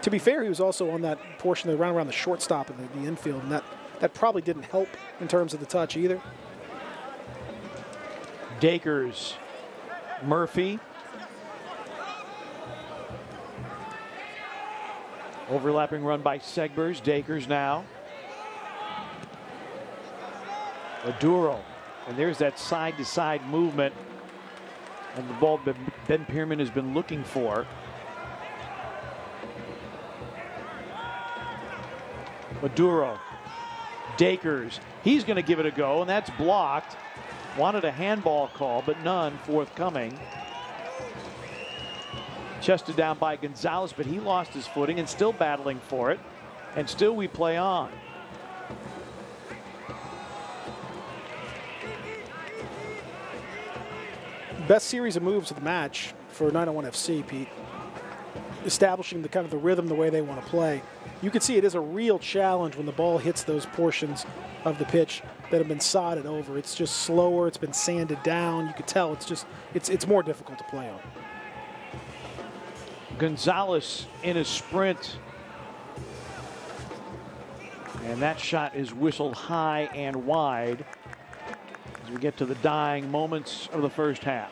[SPEAKER 2] To be fair, he was also on that portion of the round around the shortstop in the infield, and that probably didn't help in terms of the touch either.
[SPEAKER 1] Dakers, Murphy. Overlapping run by Segbers. Dakers now. Maduro. And there's that side-to-side movement. And the ball Ben Pierman has been looking for. Maduro. Dakers. He's going to give it a go, and that's blocked. Wanted a handball call, but none forthcoming. Chested down by Gonzalez, but he lost his footing and still battling for it. And still we play on.
[SPEAKER 2] Best series of moves of the match for 901 FC, Pete. Establishing the kind of the rhythm, the way they want to play. You can see it is a real challenge when the ball hits those portions of the pitch that have been sodded over. It's just slower. It's been sanded down. You can tell it's more difficult to play on.
[SPEAKER 1] Gonzalez in a sprint. And that shot is whistled high and wide as we get to the dying moments of the first half.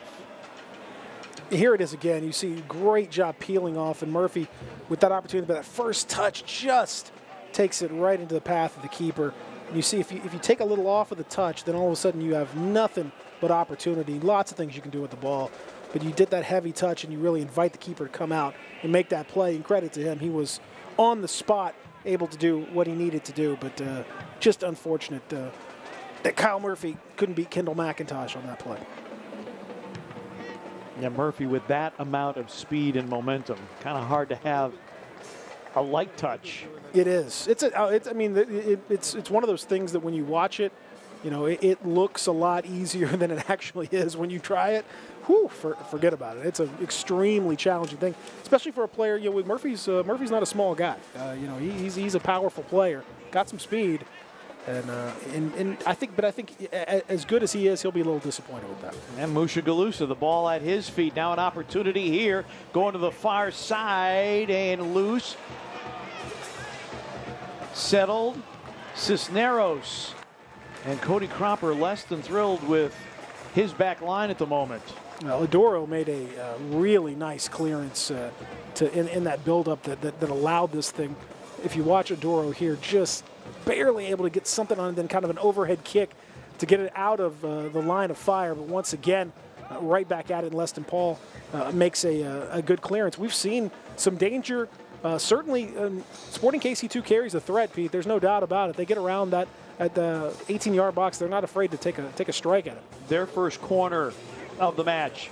[SPEAKER 2] Here it is again. You see great job peeling off, and Murphy with that opportunity, but that first touch just takes it right into the path of the keeper. And you see if you take a little off of the touch, then all of a sudden you have nothing but opportunity. Lots of things you can do with the ball. But you did that heavy touch, and you really invite the keeper to come out and make that play. And credit to him, he was on the spot, able to do what he needed to do. But just unfortunate that Kyle Murphy couldn't beat Kendall McIntosh on that play.
[SPEAKER 1] Yeah, Murphy with that amount of speed and momentum, kind of hard to have a light touch.
[SPEAKER 2] It is. It's one of those things that when you watch it, you know, it looks a lot easier than it actually is when you try it. Whew, forget about it. It's an extremely challenging thing, especially for a player. You know, with Murphy's not a small guy. You know, he's a powerful player, got some speed, and I think as good as he is, he'll be a little disappointed with that.
[SPEAKER 1] And Musha Galusa, the ball at his feet. Now an opportunity here, going to the far side and loose. Settled, Cisneros. And Cody Cropper less than thrilled with his back line at the moment.
[SPEAKER 2] Adoro made a really nice clearance in that buildup that allowed this thing. If you watch Adoro here, just barely able to get something on it, then kind of an overhead kick to get it out of the line of fire. But once again, right back at it, and Leston Paul makes a good clearance. We've seen some danger. Certainly, Sporting KC2 carries a threat, Pete. There's no doubt about it. They get around that at the 18-yard box. They're not afraid to take a strike at it.
[SPEAKER 1] Their first corner of the match.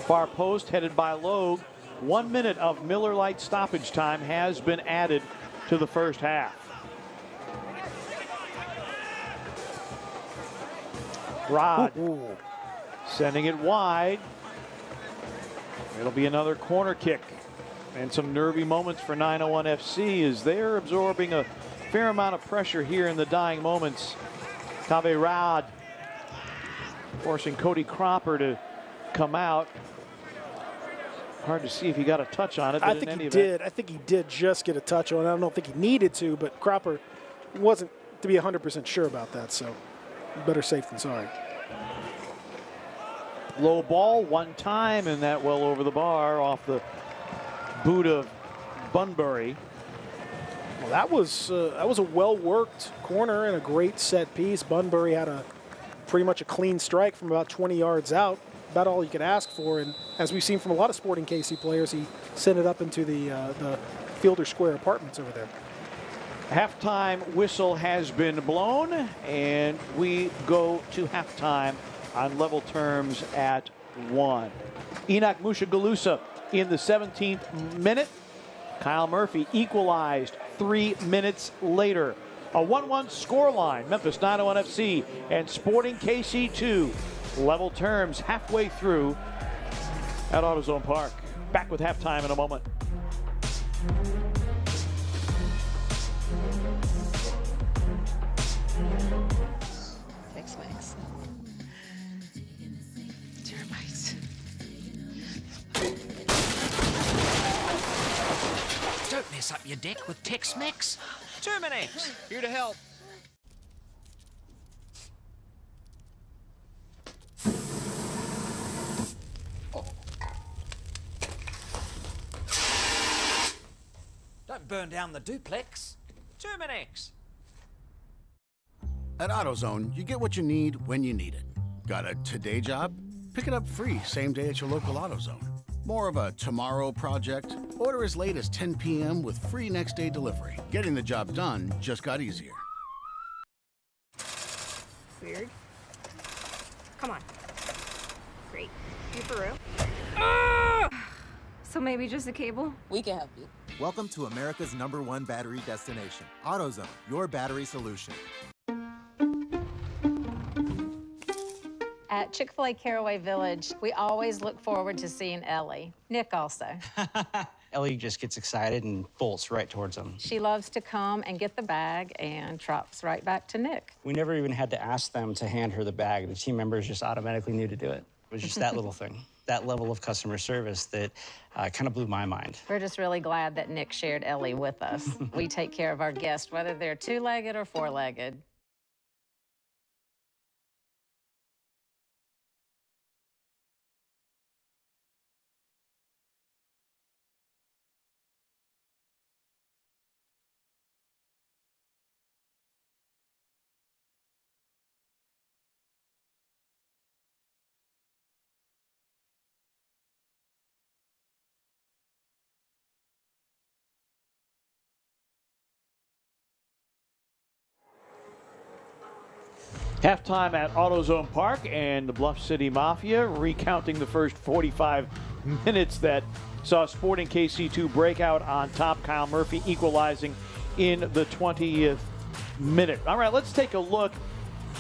[SPEAKER 1] Far post headed by Logue. 1 minute of Miller Lite stoppage time has been added to the first half. Rod sending it wide. It'll be another corner kick. And some nervy moments for 901 FC as they're absorbing a fair amount of pressure here in the dying moments. Kave Rod forcing Cody Cropper to come out. Hard to see if he got a touch on it.
[SPEAKER 2] I think he did. I think he did just get a touch on it. I don't think he needed to, but Cropper wasn't to be 100% sure about that, so better safe than sorry.
[SPEAKER 1] Low ball one time, and that well over the bar off the boot of Bunbury.
[SPEAKER 2] Well, that was a well-worked corner and a great set piece. Bunbury had pretty much a clean strike from about 20 yards out. About all you could ask for, and as we've seen from a lot of Sporting KC players, he sent it up into the Fielder Square apartments over there.
[SPEAKER 1] Halftime whistle has been blown, and we go to halftime on level terms at 1. Enoch Mushagalusa in the 17th minute. Kyle Murphy equalized 3 minutes later. A 1-1 scoreline. Memphis 901 FC and Sporting KC 2. Level terms halfway through at AutoZone Park. Back with halftime in a moment.
[SPEAKER 4] Tex-Mex. Termites.
[SPEAKER 5] Don't mess up your deck with Tex-Mex. Terminex, here to help. Don't burn down the duplex. Terminex.
[SPEAKER 3] At AutoZone, you get what you need when you need it. Got a today job? Pick it up free same day at your local AutoZone. More of a tomorrow project? Order as late as 10 p.m. with free next day delivery. Getting the job done just got easier.
[SPEAKER 6] Weird. Come on. Great. You for real? So maybe just a cable?
[SPEAKER 4] We can help you.
[SPEAKER 7] Welcome to America's #1 battery destination, AutoZone, your battery solution.
[SPEAKER 8] At Chick-fil-A Caraway Village, we always look forward to seeing Ellie. Nick also.
[SPEAKER 9] Ellie just gets excited and bolts right towards them.
[SPEAKER 8] She loves to come and get the bag and trots right back to Nick.
[SPEAKER 9] We never even had to ask them to hand her the bag. The team members just automatically knew to do it. It was just that little thing, that level of customer service that kind of blew my mind.
[SPEAKER 8] We're just really glad that Nick shared Ellie with us. We take care of our guests, whether they're two-legged or four-legged.
[SPEAKER 1] Halftime at AutoZone Park, and the Bluff City Mafia recounting the first 45 minutes that saw Sporting KC2 breakout on top. Kyle Murphy equalizing in the 20th minute. All right, let's take a look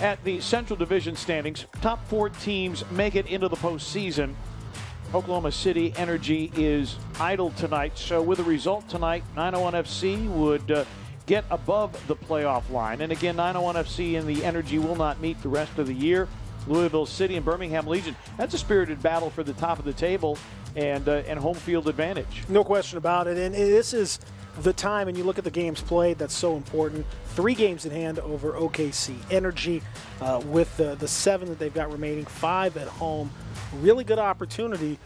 [SPEAKER 1] at the Central Division standings. Top 4 teams make it into the postseason. Oklahoma City Energy is idle tonight, so with a result tonight, 901 FC would get above the playoff line. And again, 901 FC and the Energy will not meet the rest of the year. Louisville City and Birmingham Legion, that's a spirited battle for the top of the table and home field advantage.
[SPEAKER 2] No question about it. And this is the time, and you look at the games played, that's so important. 3 games in hand over OKC Energy with the 7 that they've got remaining, 5 at home. Really good opportunity.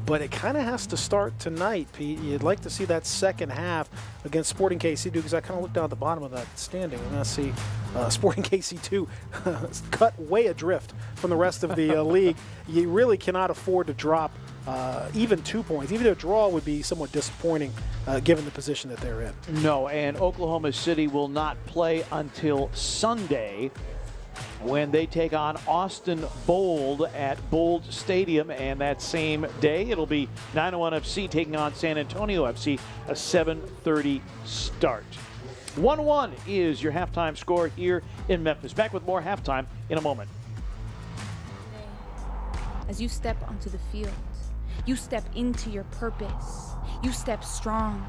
[SPEAKER 2] But it kind of has to start tonight, Pete. You'd like to see that second half against Sporting KC2, because I kind of looked down at the bottom of that standing and I see Sporting KC2 cut way adrift from the rest of the league. You really cannot afford to drop even 2 points. Even a draw would be somewhat disappointing given the position that they're in.
[SPEAKER 1] No, and Oklahoma City will not play until Sunday, when they take on Austin Bold at Bold Stadium, and that same day it'll be 901 FC taking on San Antonio FC, a 7:30 start. 1-1 is your halftime score here in Memphis. Back with more halftime in a moment.
[SPEAKER 10] As you step onto the field, you step into your purpose. You step strong.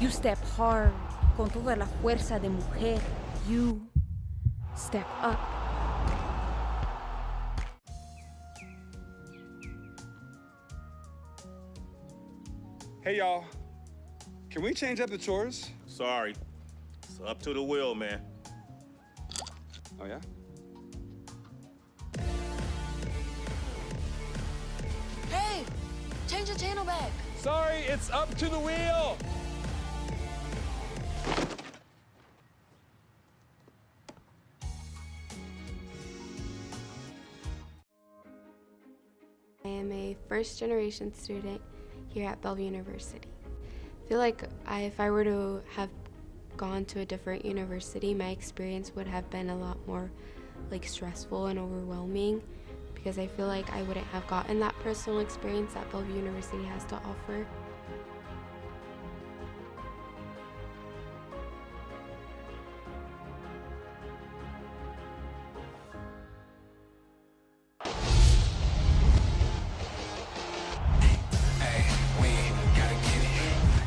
[SPEAKER 10] You step hard. Con toda la fuerza de mujer. You step up.
[SPEAKER 11] Hey, y'all. Can we change up the chores?
[SPEAKER 12] Sorry. It's up to the wheel, man.
[SPEAKER 11] Oh, yeah?
[SPEAKER 4] Hey, change the channel back.
[SPEAKER 11] Sorry, it's up to the wheel.
[SPEAKER 13] I am a first-generation student here at Bellevue University. I feel like if I were to have gone to a different university, my experience would have been a lot more stressful and overwhelming, because I feel like I wouldn't have gotten that personal experience that Bellevue University has to offer.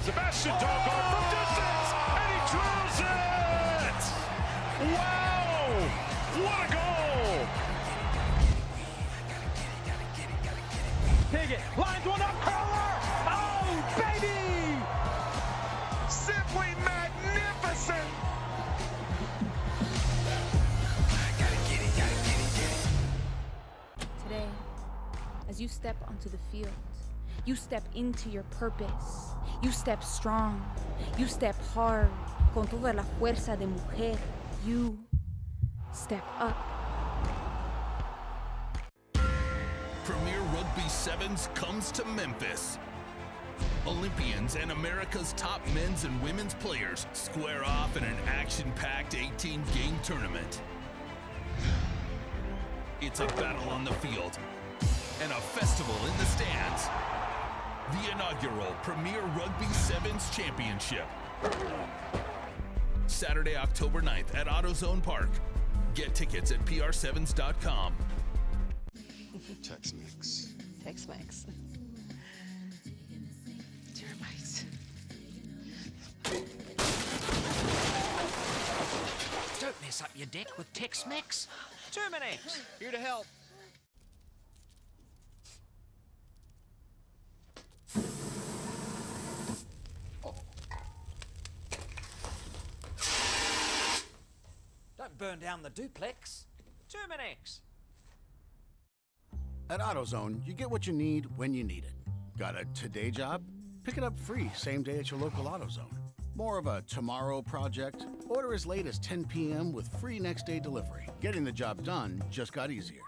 [SPEAKER 14] Sebastian Doggart from distance, and he drills it! Wow! What a goal! Piggott lines one up, Curler! Oh, baby! Simply magnificent!
[SPEAKER 10] Today, as you step onto the field, you step into your purpose. You step strong. You step hard. Con toda la fuerza de mujer. You step up.
[SPEAKER 15] Premier Rugby Sevens comes to Memphis. Olympians and America's top men's and women's players square off in an action-packed 18-game tournament. It's a battle on the field and a festival in the stands. The inaugural Premier Rugby Sevens Championship. Saturday, October 9th at AutoZone Park. Get tickets at pr7s.com.
[SPEAKER 7] Tex-Mex.
[SPEAKER 8] Tex-Mex.
[SPEAKER 5] Termites. Don't mess up your deck with Tex-Mex. Terminex.
[SPEAKER 16] Here to help.
[SPEAKER 5] Don't burn down the duplex. Terminex.
[SPEAKER 3] At AutoZone, you get what you need when you need it. Got a today job? Pick it up free same day at your local AutoZone. More of a tomorrow project? Order as late as 10 p.m. with free next day delivery. Getting the job done just got easier.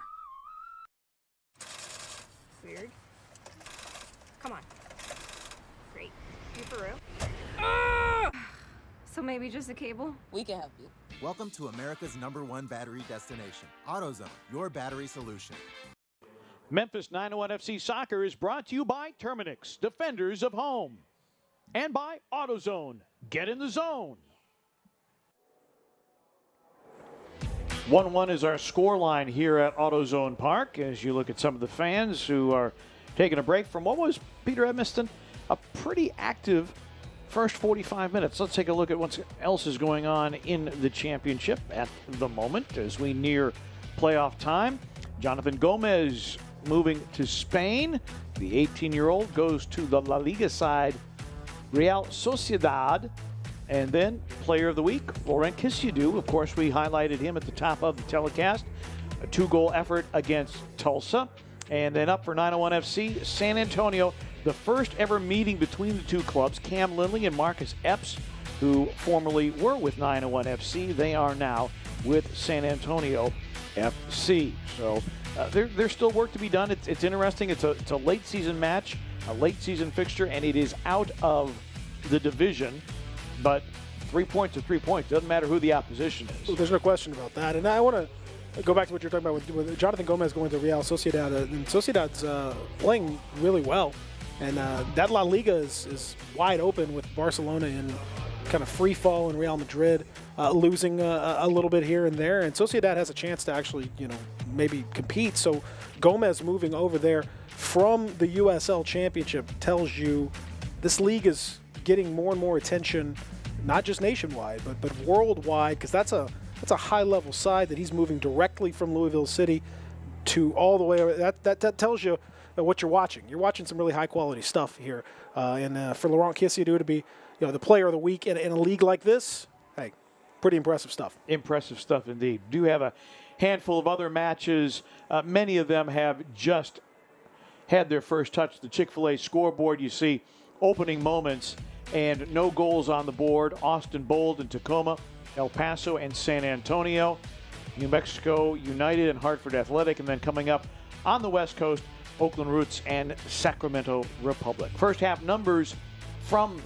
[SPEAKER 6] Weird. Come on. Great. You for real? So maybe just a cable?
[SPEAKER 4] We can help you.
[SPEAKER 7] Welcome to America's #1 battery destination. AutoZone, your battery solution.
[SPEAKER 1] Memphis 901 FC Soccer is brought to you by Terminix, defenders of home, and by AutoZone. Get in the zone. 1-1 is our score line here at AutoZone Park as you look at some of the fans who are taking a break from what was, Peter Edmiston, a pretty active first 45 minutes. Let's take a look at what else is going on in the championship at the moment as we near playoff time. Jonathan Gomez moving to Spain. The 18-year-old goes to the La Liga side, Real Sociedad. And then player of the week, Laurent Kisiudou. Of course, we highlighted him at the top of the telecast. A 2-goal effort against Tulsa. And then up for 901 FC, San Antonio. The first ever meeting between the two clubs, Cam Lindley and Marcus Epps, who formerly were with 901 FC. They are now with San Antonio FC. So there's still work to be done. It's interesting. It's a late season match, a late season fixture, and it is out of the division. But 3 points are 3 points. Doesn't matter who the opposition is.
[SPEAKER 2] There's no question about that. And I want to go back to what you're talking about with Jonathan Gomez going to Real Sociedad. And Sociedad's playing really well. And that La Liga is wide open with Barcelona in kind of free fall and Real Madrid losing a little bit here and there. And Sociedad has a chance to actually, maybe compete. So Gomez moving over there from the USL Championship tells you this league is getting more and more attention, not just nationwide, but worldwide, because that's a high-level side that he's moving directly from Louisville City to all the way over. That tells you what you're watching. You're watching some really high-quality stuff here. And for Laurent Kisiudou to be the player of the week in a league like this, hey, pretty impressive stuff.
[SPEAKER 1] Impressive stuff indeed. Do have a handful of other matches. Many of them have just had their first touch. The Chick-fil-A scoreboard, you see opening moments and no goals on the board. Austin Bold and Tacoma, El Paso and San Antonio, New Mexico United and Hartford Athletic, and then coming up on the West Coast, Oakland Roots and Sacramento Republic. First half numbers from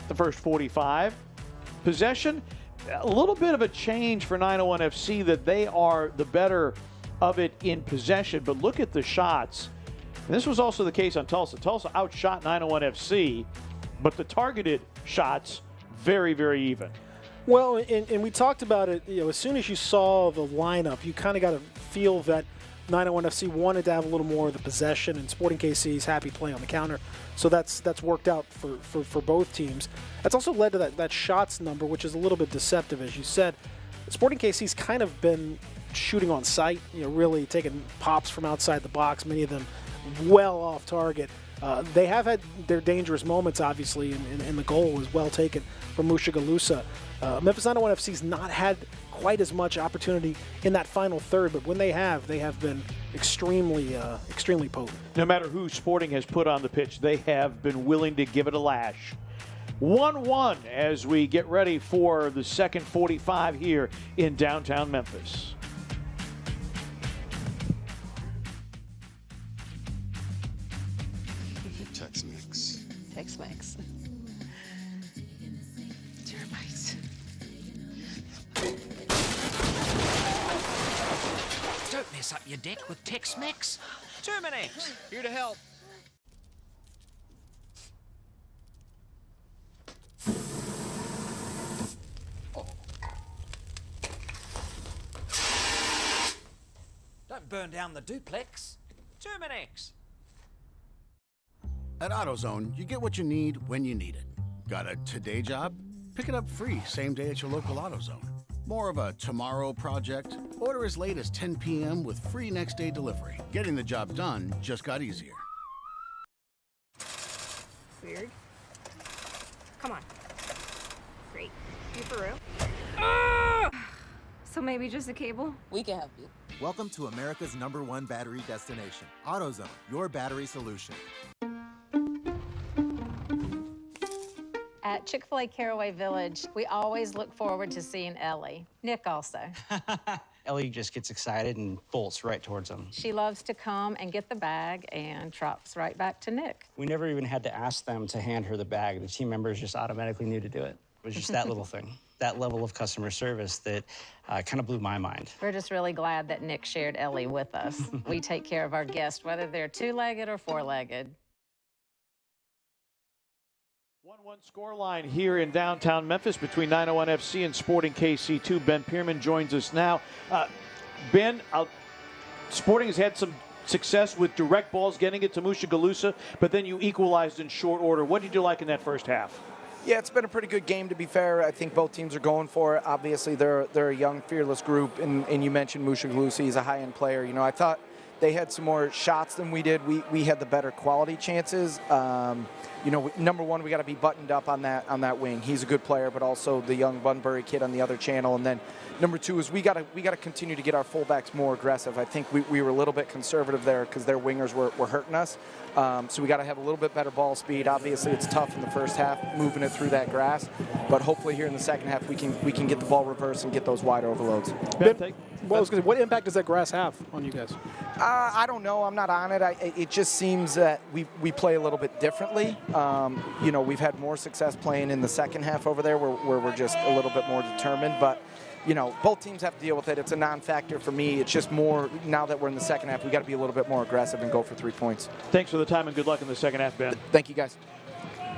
[SPEAKER 1] the first 45. Possession, a little bit of a change for 901 FC that they are the better of it in possession, but look at the shots. And this was also the case on Tulsa. Tulsa outshot 901 FC, but the targeted shots very, very even.
[SPEAKER 2] Well, and we talked about it, as soon as you saw the lineup, you kind of got to feel that 901 FC wanted to have a little more of the possession, and Sporting KC is happy playing on the counter. So that's worked out for both teams. That's also led to that shots number, which is a little bit deceptive, as you said. Sporting KC's kind of been shooting on sight, really taking pops from outside the box, many of them well off target. They have had their dangerous moments, obviously, and the goal was well taken from Musha Galusa. Memphis 901 FC's not had quite as much opportunity in that final third, but when they have been extremely potent.
[SPEAKER 1] No matter who Sporting has put on the pitch, they have been willing to give it a lash. 1-1 as we get ready for the second 45 here in downtown Memphis.
[SPEAKER 4] Tex-Mex.
[SPEAKER 8] Tex-Mex.
[SPEAKER 4] Termites.
[SPEAKER 5] Don't mess up your deck with Tex-Mex. Terminex.
[SPEAKER 16] Here to help.
[SPEAKER 5] Don't burn down the duplex. Terminex.
[SPEAKER 3] At AutoZone, you get what you need when you need it. Got a today job? Pick it up free same day at your local AutoZone. More of a tomorrow project? Order as late as 10 p.m. with free next day delivery. Getting the job done just got easier.
[SPEAKER 6] Weird. Come on. Great. You for real? So maybe just a cable?
[SPEAKER 4] We can help you.
[SPEAKER 7] Welcome to America's #1 battery destination, AutoZone, your battery solution.
[SPEAKER 8] At Chick-fil-A Caraway Village, we always look forward to seeing Ellie. Nick also.
[SPEAKER 9] Ellie just gets excited and bolts right towards them.
[SPEAKER 8] She loves to come and get the bag and trots right back to Nick.
[SPEAKER 9] We never even had to ask them to hand her the bag. The team members just automatically knew to do it. It was just that little thing, that level of customer service that kind of blew my mind.
[SPEAKER 8] We're just really glad that Nick shared Ellie with us. We take care of our guests, whether they're two-legged or four-legged.
[SPEAKER 1] 1-1 scoreline here in downtown Memphis between 901 FC and Sporting KC2. Ben Pierman joins us now. Ben, Sporting has had some success with direct balls, getting it to Musha Galusa, but then you equalized in short order. What did you like in that first half?
[SPEAKER 17] Yeah, it's been a pretty good game, to be fair. I think both teams are going for it. Obviously, they're a young, fearless group, and you mentioned Musha Galusa. He's a high-end player. I thought they had some more shots than we did. We had the better quality chances. Number one, we got to be buttoned up on that wing. He's a good player, but also the young Bunbury kid on the other channel. And then number two is we got to continue to get our fullbacks more aggressive. I think we were a little bit conservative there because their wingers were hurting us. So we got to have a little bit better ball speed. Obviously, it's tough in the first half moving it through that grass, but hopefully here in the second half we can get the ball reversed and get those wide overloads.
[SPEAKER 2] What impact does that grass have on you guys?
[SPEAKER 17] I don't know. I'm not on it. It just seems that we play a little bit differently. We've had more success playing in the second half over there where we're just a little bit more determined. But, both teams have to deal with it. It's a non-factor for me. It's just more now that we're in the second half, we got to be a little bit more aggressive and go for 3 points.
[SPEAKER 1] Thanks for the time and good luck in the second half, Ben.
[SPEAKER 17] Thank you, guys.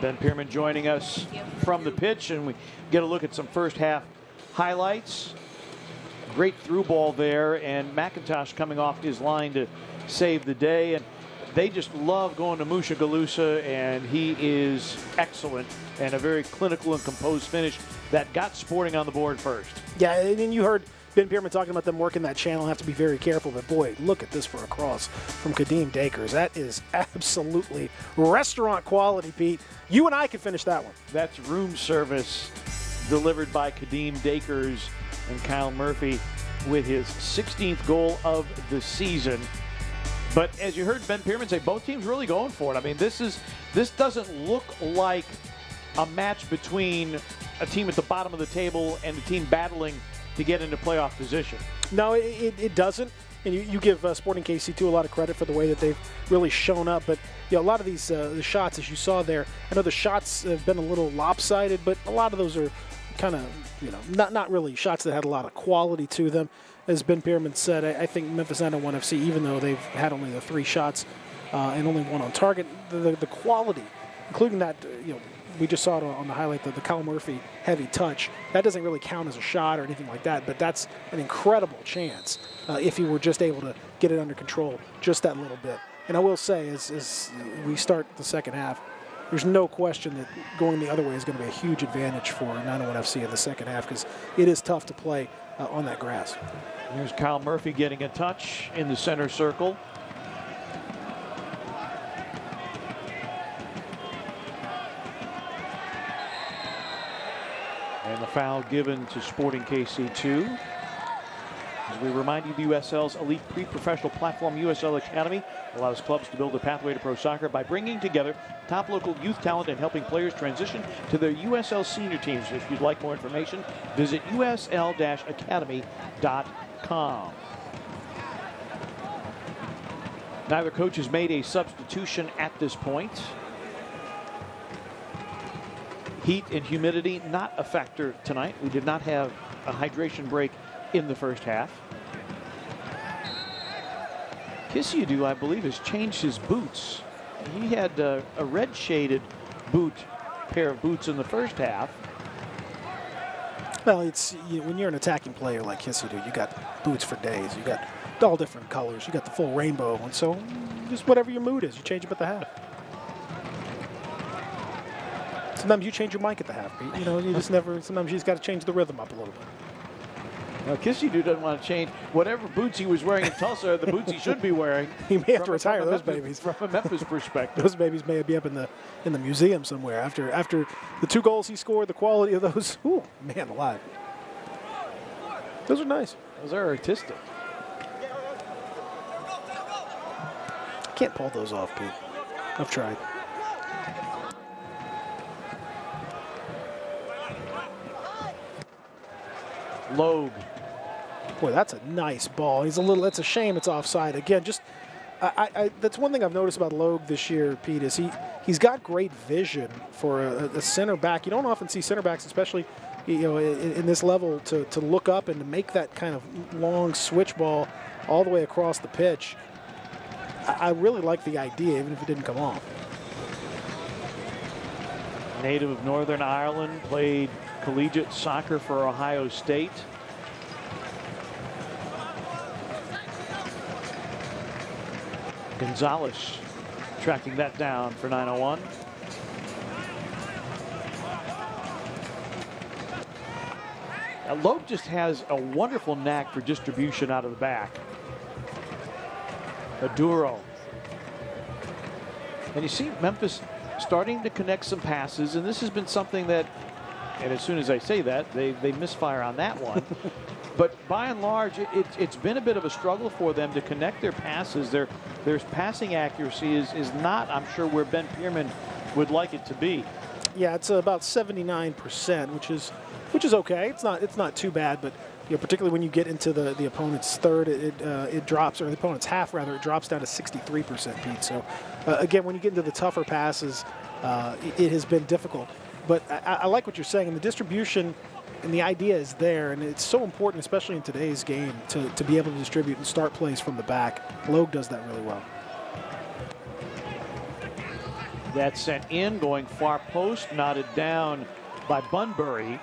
[SPEAKER 1] Ben Pierman joining us from the pitch, and we get a look at some first half highlights. Great through ball there, and McIntosh coming off his line to save the day. And they just love going to Musha Galusa, and he is excellent and a very clinical and composed finish that got Sporting on the board first.
[SPEAKER 2] Yeah, and then you heard Ben Pierman talking about them working that channel. Have to be very careful, but boy, look at this for a cross from Kadeem Dakers. That is absolutely restaurant quality, Pete. You and I could finish that one.
[SPEAKER 1] That's room service delivered by Kadeem Dakers, and Kyle Murphy with his 16th goal of the season. But as you heard Ben Pierman say, both teams really going for it. I mean, this doesn't look like a match between a team at the bottom of the table and a team battling to get into playoff position.
[SPEAKER 2] No, it doesn't. And you give Sporting KC2 a lot of credit for the way that they've really shown up. But a lot of these the shots, as you saw there, I know the shots have been a little lopsided, but a lot of those are kind of, not really shots that had a lot of quality to them. as Ben Pierman said, I think Memphis 901 FC, even though they've had only the 3 shots and only 1 on target, the quality, including that, we just saw it on the highlight, the Kyle Murphy heavy touch. That doesn't really count as a shot or anything like that, but that's an incredible chance if he were just able to get it under control just that little bit. And I will say, as we start the second half, there's no question that going the other way is going to be a huge advantage for 901 FC in the second half because it is tough to play on that grass.
[SPEAKER 1] Here's Kyle Murphy getting a touch in the center circle. And the foul given to Sporting KC2. As we remind you, the USL's elite pre-professional platform, USL Academy, allows clubs to build a pathway to pro soccer by bringing together top local youth talent and helping players transition to their USL senior teams. If you'd like more information, visit usl-academy.com. Neither coach has made a substitution at this point. Heat and humidity not a factor tonight. We did not have a hydration break in the first half. Kisiadu, I believe, has changed his boots. He had a red shaded pair of boots in the first half.
[SPEAKER 2] Well, it's when you're an attacking player like Kisiadu, you got boots for days. You got all different colors. You got the full rainbow, and so just whatever your mood is, you change them at the half. Sometimes you change your mic at the half, Pete. You just never. Sometimes you just got to change the rhythm up a little bit.
[SPEAKER 1] Now, Kisiadu doesn't want to change whatever boots he was wearing in Tulsa, the boots he should be wearing.
[SPEAKER 2] He may have to retire those babies.
[SPEAKER 1] From a Memphis perspective.
[SPEAKER 2] Those babies may be up in the museum somewhere after the 2 goals he scored. The quality of those, ooh, man alive. Those are nice.
[SPEAKER 1] Those are artistic.
[SPEAKER 2] Can't pull those off, Pete. I've tried.
[SPEAKER 1] Logue.
[SPEAKER 2] Boy, that's a nice ball. It's a shame it's offside. Again, that's one thing I've noticed about Logue this year, Pete, is he's got great vision for a center back. You don't often see center backs, especially in this level, to look up and to make that kind of long switch ball all the way across the pitch. I really like the idea, even if it didn't come off.
[SPEAKER 1] Native of Northern Ireland, played collegiate soccer for Ohio State. Gonzalez tracking that down for 901. Loeb just has a wonderful knack for distribution out of the back. Maduro. And you see Memphis starting to connect some passes, and this has been something that, and as soon as I say that, they misfire on that one. But by and large, it's been a bit of a struggle for them to connect their passes. Their passing accuracy is not, I'm sure, where Ben Pierman would like it to be.
[SPEAKER 2] Yeah, it's about 79%, which is okay. It's not too bad, but particularly when you get into the opponent's third, it drops, or the opponent's half rather, it drops down to 63%, Pete. So again, when you get into the tougher passes, it has been difficult. But I like what you're saying, and the distribution and the idea is there, and it's so important, especially in today's game, to be able to distribute and start plays from the back. Logue does that really well.
[SPEAKER 1] That's sent in, going far post, knotted down by Bunbury.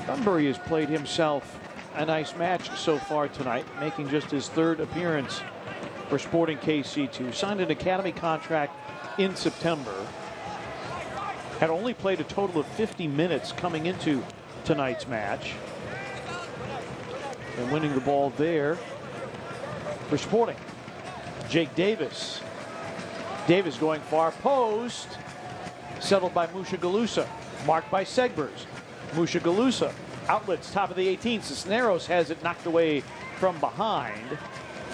[SPEAKER 1] Bunbury has played himself a nice match so far tonight, making just his 3rd appearance for Sporting KC2. Signed an academy contract in September. Had only played a total of 50 minutes coming into tonight's match. And winning the ball there for Sporting. Jake Davis. Davis going far post. Settled by Musha Galusa. Marked by Segbers. Musha Galusa. Outlets, top of the 18. Cisneros has it knocked away from behind.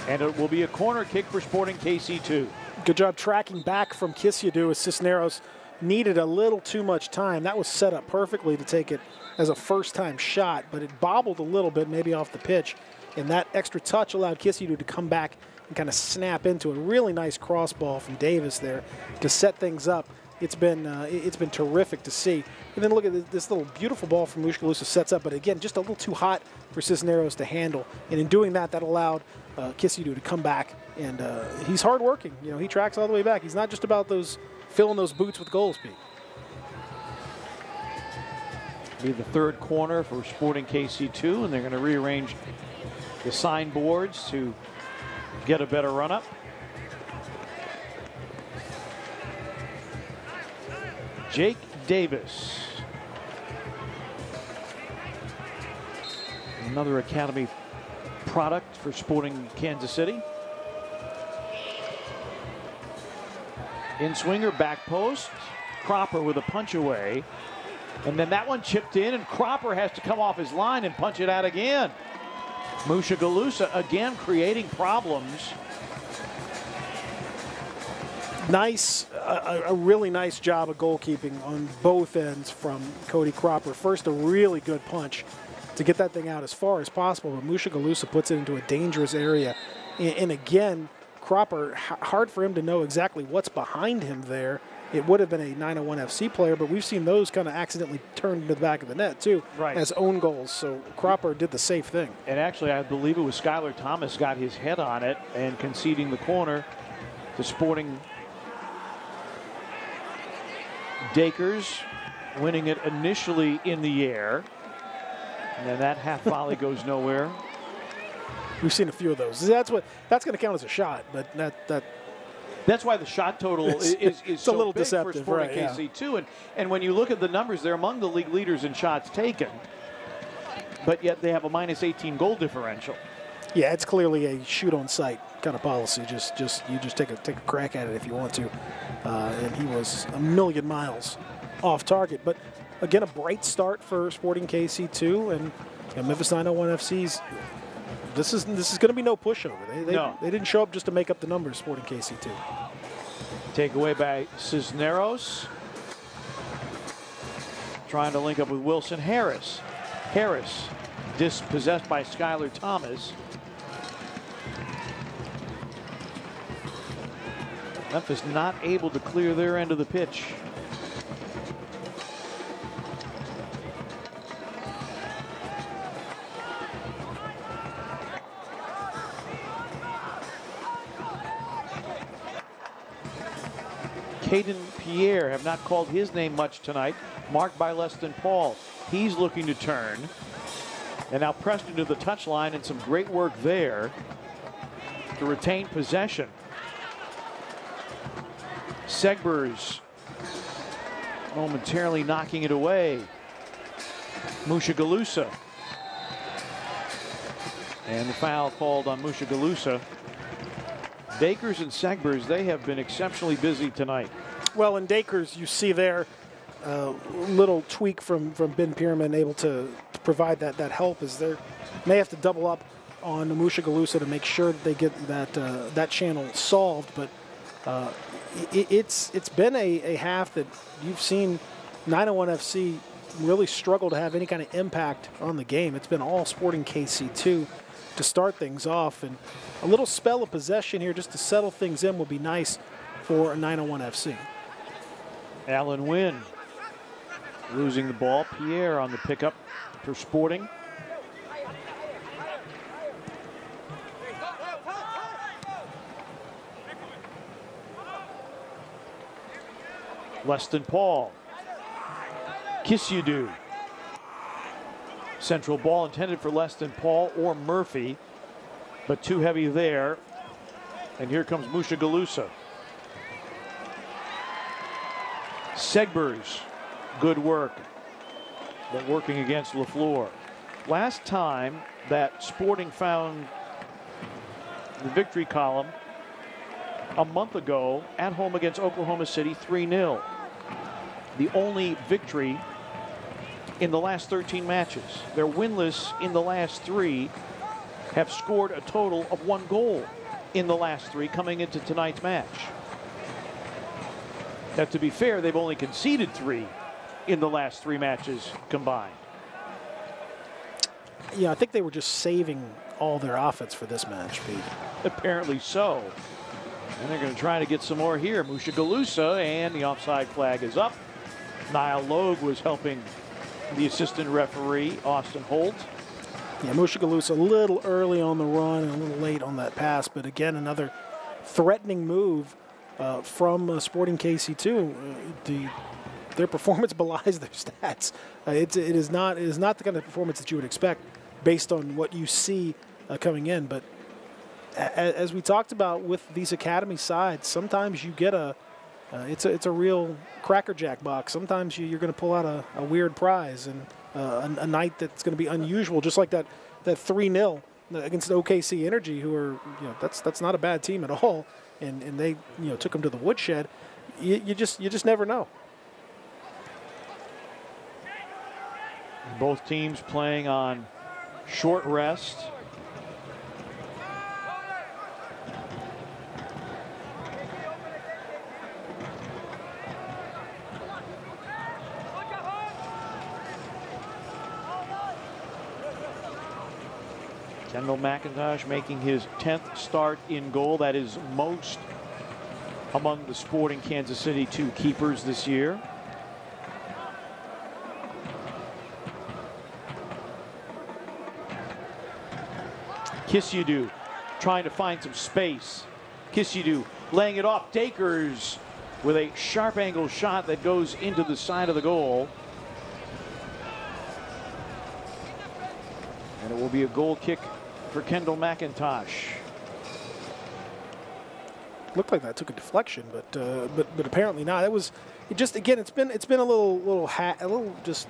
[SPEAKER 1] And it will be a corner kick for Sporting KC2.
[SPEAKER 2] Good job tracking back from Kisiadu as Cisneros needed a little too much time. That was set up perfectly to take it as a first-time shot, but it bobbled a little bit, maybe off the pitch. And that extra touch allowed Kisiadu to come back and kind of snap into a really nice cross ball from Davis there to set things up. it's been terrific to see. And then look at this little beautiful ball from Mushagalusa sets up, but again, just a little too hot for Cisneros to handle. And in doing that, that allowed Kisidu to come back. And he's hardworking. You know, he tracks all the way back. He's not just about filling those boots with goals, Pete.
[SPEAKER 1] Be the third corner for Sporting KC2, and they're going to rearrange the signboards to get a better run-up. Jake Davis. Another academy product for Sporting Kansas City. In-swinger, back post. Cropper with a punch away. And then that one chipped in, and Cropper has to come off his line and punch it out again. Mushagalusa again creating problems.
[SPEAKER 2] Nice, a really nice job of goalkeeping on both ends from Cody Cropper. First, a really good punch to get that thing out as far as possible, but Mushagalusa puts it into a dangerous area. And again, Cropper, hard for him to know exactly what's behind him there. It would have been a 901 FC player, but we've seen those kind of accidentally turned into the back of the net, too, as own goals. So Cropper did the safe thing.
[SPEAKER 1] And actually, I believe it was Skylar Thomas got his head on it and conceding the corner to Sporting. Dakers winning it initially in the air. And then that half volley goes nowhere.
[SPEAKER 2] We've seen a few of those. That's going to count as a shot, but
[SPEAKER 1] that's why the shot total is so
[SPEAKER 2] a little
[SPEAKER 1] big
[SPEAKER 2] deceptive,
[SPEAKER 1] for Sporting
[SPEAKER 2] right?
[SPEAKER 1] KC2. And when you look at the numbers, they're among the league leaders in shots taken, but yet they have a minus 18 goal differential.
[SPEAKER 2] Yeah, it's clearly a shoot on sight kind of policy. You just take a crack at it if you want to. And he was a million miles off target. But again, a bright start for Sporting KC2 and Memphis 901 FC's. This is going to be no pushover. They didn't show up just to make up the numbers. Sporting KC2.
[SPEAKER 1] Takeaway by Cisneros. Trying to link up with Wilson Harris. Harris dispossessed by Skylar Thomas. Memphis not able to clear their end of the pitch. Caden Pierre, have not called his name much tonight, marked by Leston Paul. He's looking to turn. And now Preston to the touchline, and some great work there to retain possession. Segbers momentarily knocking it away. Mushagalusa. And the foul called on Mushagalusa. Dakers and Segbers, they have been exceptionally busy tonight.
[SPEAKER 2] Well, in Dakers, you see there little tweak from Ben Pierman, able to provide that help, as they may have to double up on Mushagalusa to make sure that they get that channel solved. But it's been a half that you've seen 901 FC really struggle to have any kind of impact on the game. It's been all Sporting KC2 to start things off, and a little spell of possession here just to settle things in will be nice for a 901 FC.
[SPEAKER 1] Alan Wynn losing the ball. Pierre on the pickup for Sporting. Leston Paul. Kisidu. Central ball intended for Leston Paul or Murphy, but too heavy there. And here comes Mushagalusa. Segbers, good work, but working against LaFleur. Last time that Sporting found the victory column a month ago at home against Oklahoma City, 3-0. The only victory in the last 13 matches. They're winless in the last 3, have scored a total of 1 goal in the last 3 coming into tonight's match. Now, to be fair, they've only conceded 3 in the last 3 matches combined.
[SPEAKER 2] Yeah, I think they were just saving all their offense for this match, Pete.
[SPEAKER 1] Apparently so. And they're going to try to get some more here. Mushagalusa, and the offside flag is up. Niall Logue was helping the assistant referee, Austin Holt.
[SPEAKER 2] Yeah, Mushagalusa a little early on the run and a little late on that pass, but again, another threatening move from Sporting KC2. Their performance belies their stats. It is not the kind of performance that you would expect based on what you see coming in. But as we talked about with these academy sides, sometimes you get it's a real crackerjack box. Sometimes you're going to pull out a weird prize and a night that's going to be unusual, just like that 3-0 against OKC Energy, who are that's not a bad team at all, and they took them to the woodshed. You just never know.
[SPEAKER 1] Both teams playing on short rest. Kendall McIntosh making his 10th start in goal. That is most among the Sporting Kansas City 2 keepers this year. Kissyadu trying to find some space. Kissyadu laying it off. Dakers with a sharp angle shot that goes into the side of the goal. And it will be a goal kick for Kendall McIntosh.
[SPEAKER 2] Looked like that took a deflection, but apparently not. It's been a little just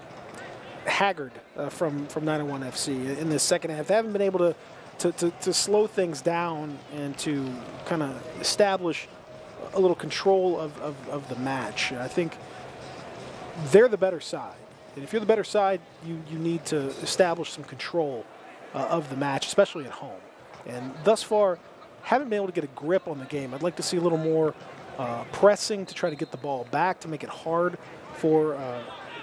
[SPEAKER 2] haggard from 901 FC in the second half. They haven't been able to slow things down and to kind of establish a little control of the match. I think they're the better side. And if you're the better side, you need to establish some control of the match, especially at home. And thus far, haven't been able to get a grip on the game. I'd like to see a little more pressing to try to get the ball back, to make it hard for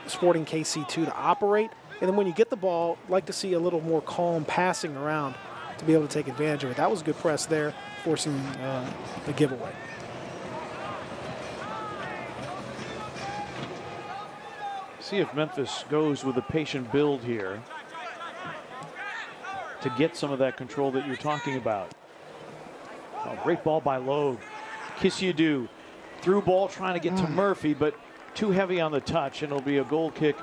[SPEAKER 2] Sporting KC2 to operate. And then when you get the ball, I'd like to see a little more calm passing around to be able to take advantage of it. That was a good press there, forcing the giveaway.
[SPEAKER 1] See if Memphis goes with a patient build here to get some of that control that you're talking about. Oh, great ball by Logue. Kissyadu through ball trying to get to Murphy, but too heavy on the touch, and it'll be a goal kick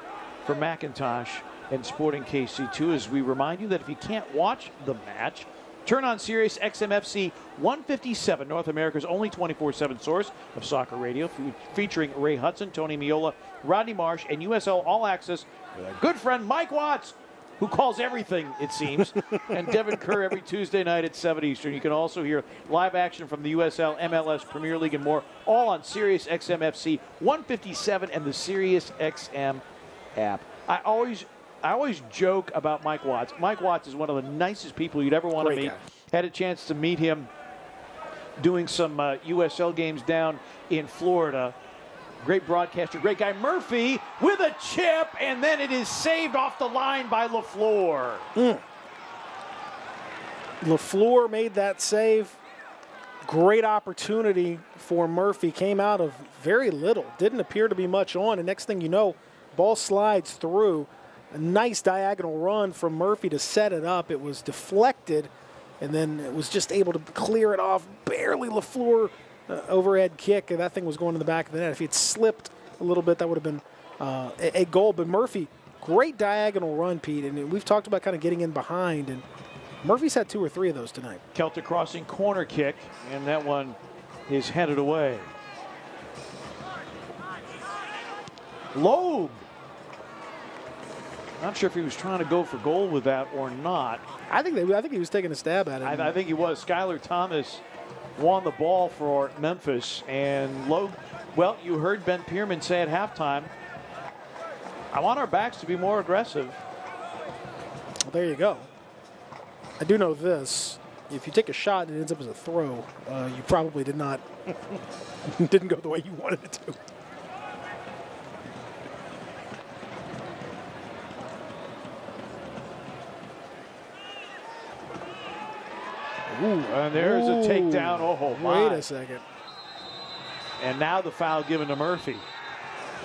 [SPEAKER 1] for McIntosh and Sporting KC2. As we remind you that if you can't watch the match, turn on Sirius XMFC 157, North America's only 24/7 source of soccer radio, featuring Ray Hudson, Tony Miola, Rodney Marsh, and USL All Access with our good friend Mike Watts, who calls everything, it seems, and Devin Kerr every Tuesday night at 7 Eastern. You can also hear live action from the USL, MLS, Premier League, and more, all on Sirius XMFC 157 and the Sirius XM app. I always joke about Mike Watts. Mike Watts is one of the nicest people you'd ever want to meet. Had a chance to meet him doing some USL games down in Florida. Great broadcaster, great guy. Murphy with a chip, and then it is saved off the line by LaFleur.
[SPEAKER 2] LaFleur made that save. Great opportunity for Murphy. Came out of very little. Didn't appear to be much on, and next thing you know, ball slides through. A nice diagonal run from Murphy to set it up. It was deflected, and then it was just able to clear it off. Barely LaFleur overhead kick, and that thing was going to the back of the net. If he had slipped a little bit, that would have been a goal. But Murphy, great diagonal run, Pete, and we've talked about kind of getting in behind, and Murphy's had 2 or 3 of those tonight.
[SPEAKER 1] Celtic crossing corner kick, and that one is headed away. Logue. Not sure if he was trying to go for goal with that or not.
[SPEAKER 2] I think he was taking a stab at it.
[SPEAKER 1] I think he was. Skylar Thomas won the ball for Memphis, and Logue, well, you heard Ben Pierman say at halftime, I want our backs to be more aggressive.
[SPEAKER 2] Well, there you go. I do know this. If you take a shot and it ends up as a throw, you probably didn't go the way you wanted it to. Ooh.
[SPEAKER 1] And there's a takedown. Oh, my.
[SPEAKER 2] Wait a second.
[SPEAKER 1] And now the foul given to Murphy.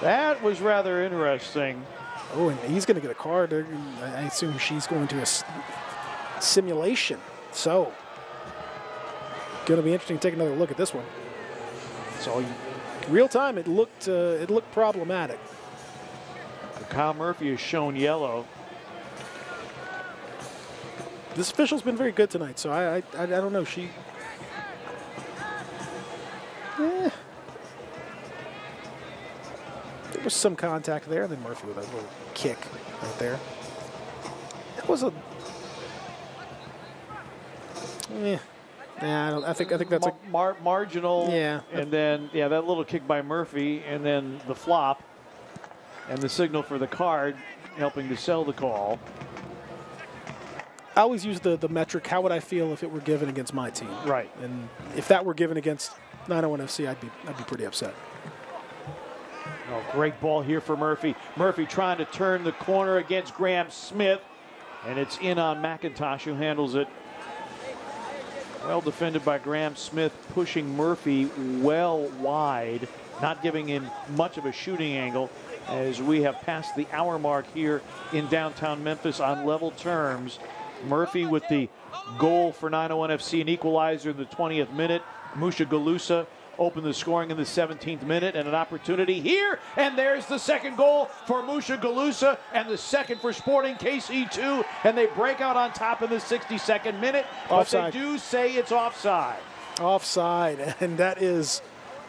[SPEAKER 1] That was rather interesting.
[SPEAKER 2] Oh, and he's going to get a card. I assume she's going to a simulation. So, going to be interesting to take another look at this one. So, real time, it looked problematic.
[SPEAKER 1] Kyle Murphy has shown yellow.
[SPEAKER 2] This official's been very good tonight, so I don't know. There was some contact there, and then Murphy with a little kick right there. That was a. I think that's
[SPEAKER 1] marginal.
[SPEAKER 2] Yeah.
[SPEAKER 1] And then that little kick by Murphy, and then the flop, and the signal for the card, helping to sell the call.
[SPEAKER 2] I always use the metric, how would I feel if it were given against my team?
[SPEAKER 1] Right.
[SPEAKER 2] And if that were given against 901 FC, I'd be pretty upset.
[SPEAKER 1] Oh, great ball here for Murphy. Murphy trying to turn the corner against Graham Smith, and it's in on McIntosh, who handles it. Well defended by Graham Smith, pushing Murphy well wide, not giving him much of a shooting angle, as we have passed the hour mark here in downtown Memphis on level terms. Murphy with the goal for 901 FC, an equalizer in the 20th minute. Musha Galusa opened the scoring in the 17th minute, and an opportunity here, and there's the second goal for Musha Galusa, and the second for Sporting KC2, and they break out on top in the 62nd minute,
[SPEAKER 2] Offside.
[SPEAKER 1] But they do say it's offside.
[SPEAKER 2] Offside, and that is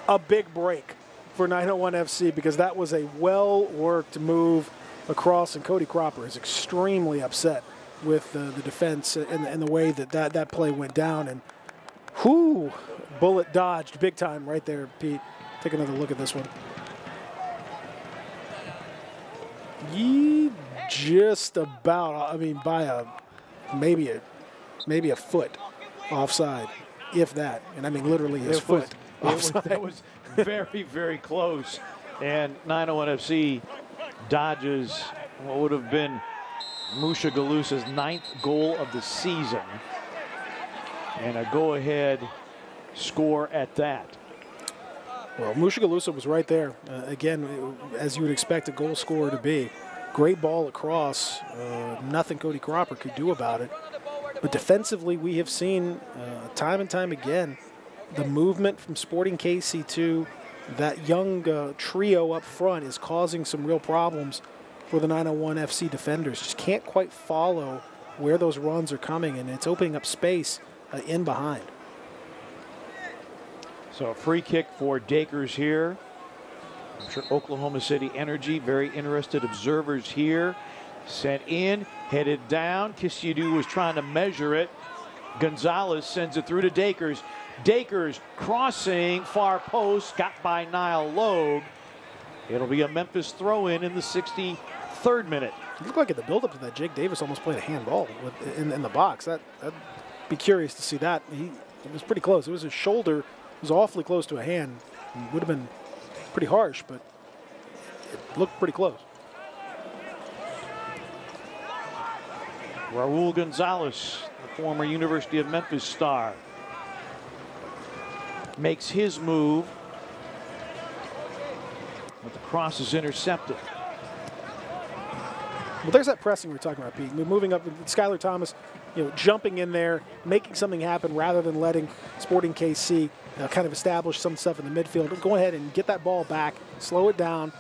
[SPEAKER 2] a big break for 901 FC, because that was a well-worked move across, and Cody Cropper is extremely upset with the defense and the way that play went down. And whoo, bullet dodged big time right there, Pete. Take another look at this one. Just about, by maybe a foot offside, if that. And I mean literally his foot offside.
[SPEAKER 1] That was very, very close. And 901 FC dodges what would have been Musha Galusa's 9th goal of the season, and a go-ahead score at that.
[SPEAKER 2] Well, Musha Galusa was right there. Again, as you would expect a goal scorer to be. Great ball across. Nothing Cody Cropper could do about it. But defensively, we have seen time and time again the movement from Sporting KC2. That young trio up front is causing some real problems for the 901 FC defenders. Just can't quite follow where those runs are coming, and it's opening up space in behind.
[SPEAKER 1] So a free kick for Dakers here. I'm sure Oklahoma City Energy, very interested observers here. Sent in, headed down. Kisidu was trying to measure it. Gonzalez sends it through to Dakers. Dakers crossing far post, got by Niall Logue. It'll be a Memphis throw-in the 63rd minute.
[SPEAKER 2] It looked like in the build-up to that, Jake Davis almost played a handball in the box. I'd be curious to see that. It was pretty close. It was his shoulder. It was awfully close to a hand. It would have been pretty harsh, but it looked pretty close.
[SPEAKER 1] Raul Gonzalez, the former University of Memphis star, makes his move, but the cross is intercepted.
[SPEAKER 2] Well, there's that pressing we're talking about, Pete. We're moving up, Skylar Thomas, jumping in there, making something happen rather than letting Sporting KC kind of establish some stuff in the midfield. Go ahead and get that ball back, slow it down,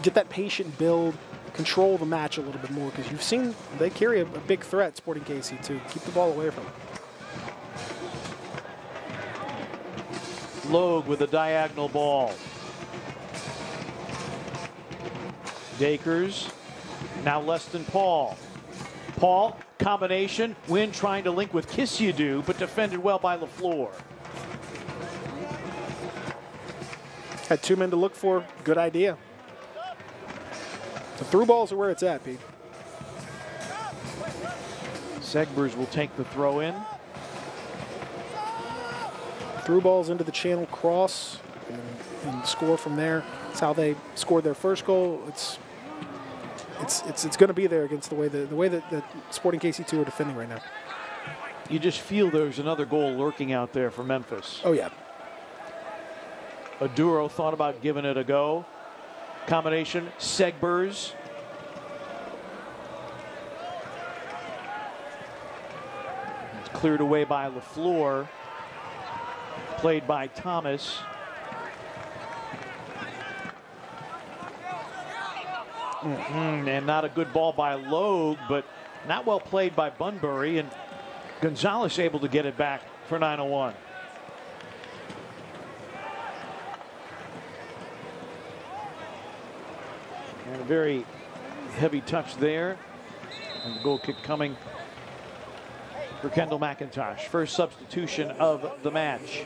[SPEAKER 2] get that patient build, control the match a little bit more, because you've seen they carry a big threat, Sporting KC, to keep the ball away from them.
[SPEAKER 1] Logue with a diagonal ball. Dakers, now less than Paul. Paul, combination, Wynn trying to link with Kisidu, but defended well by LaFleur.
[SPEAKER 2] Had two men to look for, good idea. The through balls are where it's at, Pete.
[SPEAKER 1] Segbers will take the throw in.
[SPEAKER 2] Through balls into the channel, cross, and score from there. That's how they scored their first goal. It's going to be there against the way that Sporting KC2 are defending right now.
[SPEAKER 1] you just feel there's another goal lurking out there for Memphis.
[SPEAKER 2] Oh, yeah.
[SPEAKER 1] Aduro thought about giving it a go. Combination, Segbers. It's cleared away by LaFleur. Played by Thomas. And not a good ball by Logue, but not well played by Bunbury, and Gonzalez able to get it back for 901. And a very heavy touch there. And the goal kick coming for Kendall McIntosh. First substitution of the match.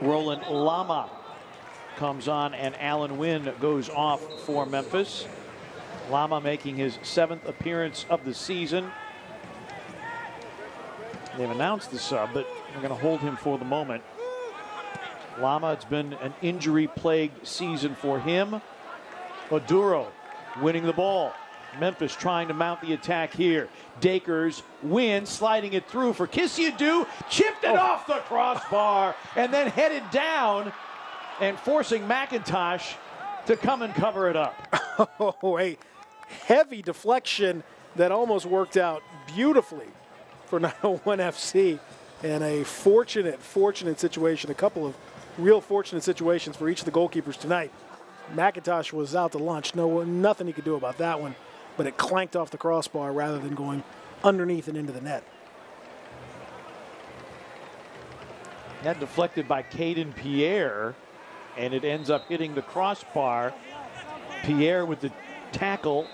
[SPEAKER 1] Roland Lama comes on, and Alan Wynn goes off for Memphis. Lama making his 7th appearance of the season. They've announced the sub, but we're going to hold him for the moment. Lama, it's been an injury-plagued season for him. Oduro winning the ball. Memphis trying to mount the attack here. Dakers wins, sliding it through for Kisiadu. Chipped it off the crossbar and then headed down and forcing McIntosh to come and cover it up.
[SPEAKER 2] Oh, a heavy deflection that almost worked out beautifully for 901 FC. And a fortunate situation, a couple of real fortunate situations for each of the goalkeepers tonight. McIntosh was out to lunch. Nothing he could do about that one, but it clanked off the crossbar rather than going underneath and into the net.
[SPEAKER 1] That deflected by Caden Pierre, and it ends up hitting the crossbar. Pierre with the tackle.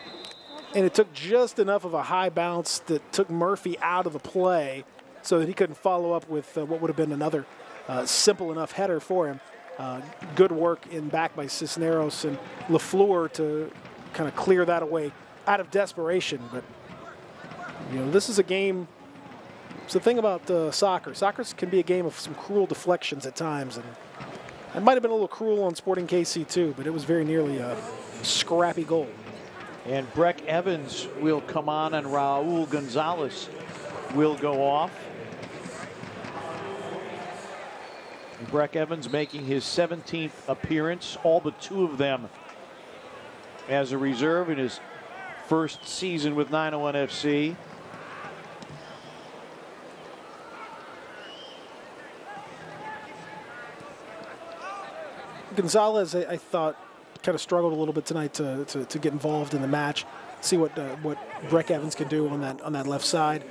[SPEAKER 2] And it took just enough of a high bounce that took Murphy out of the play so that he couldn't follow up with what would have been another simple enough header for him. Good work in back by Cisneros and LaFleur to kind of clear that away out of desperation. But, you know, this is a game. It's the thing about soccer. Soccer can be a game of some cruel deflections at times. And it might have been a little cruel on Sporting KC too, but it was very nearly a scrappy goal.
[SPEAKER 1] And Breck Evans will come on, and Raul Gonzalez will go off. Breck Evans making his 17th appearance, all but 2 of them as a reserve in his first season with 901 FC.
[SPEAKER 2] Gonzalez, I thought, kind of struggled a little bit tonight to get involved in the match. See what Breck Evans can do on that left side.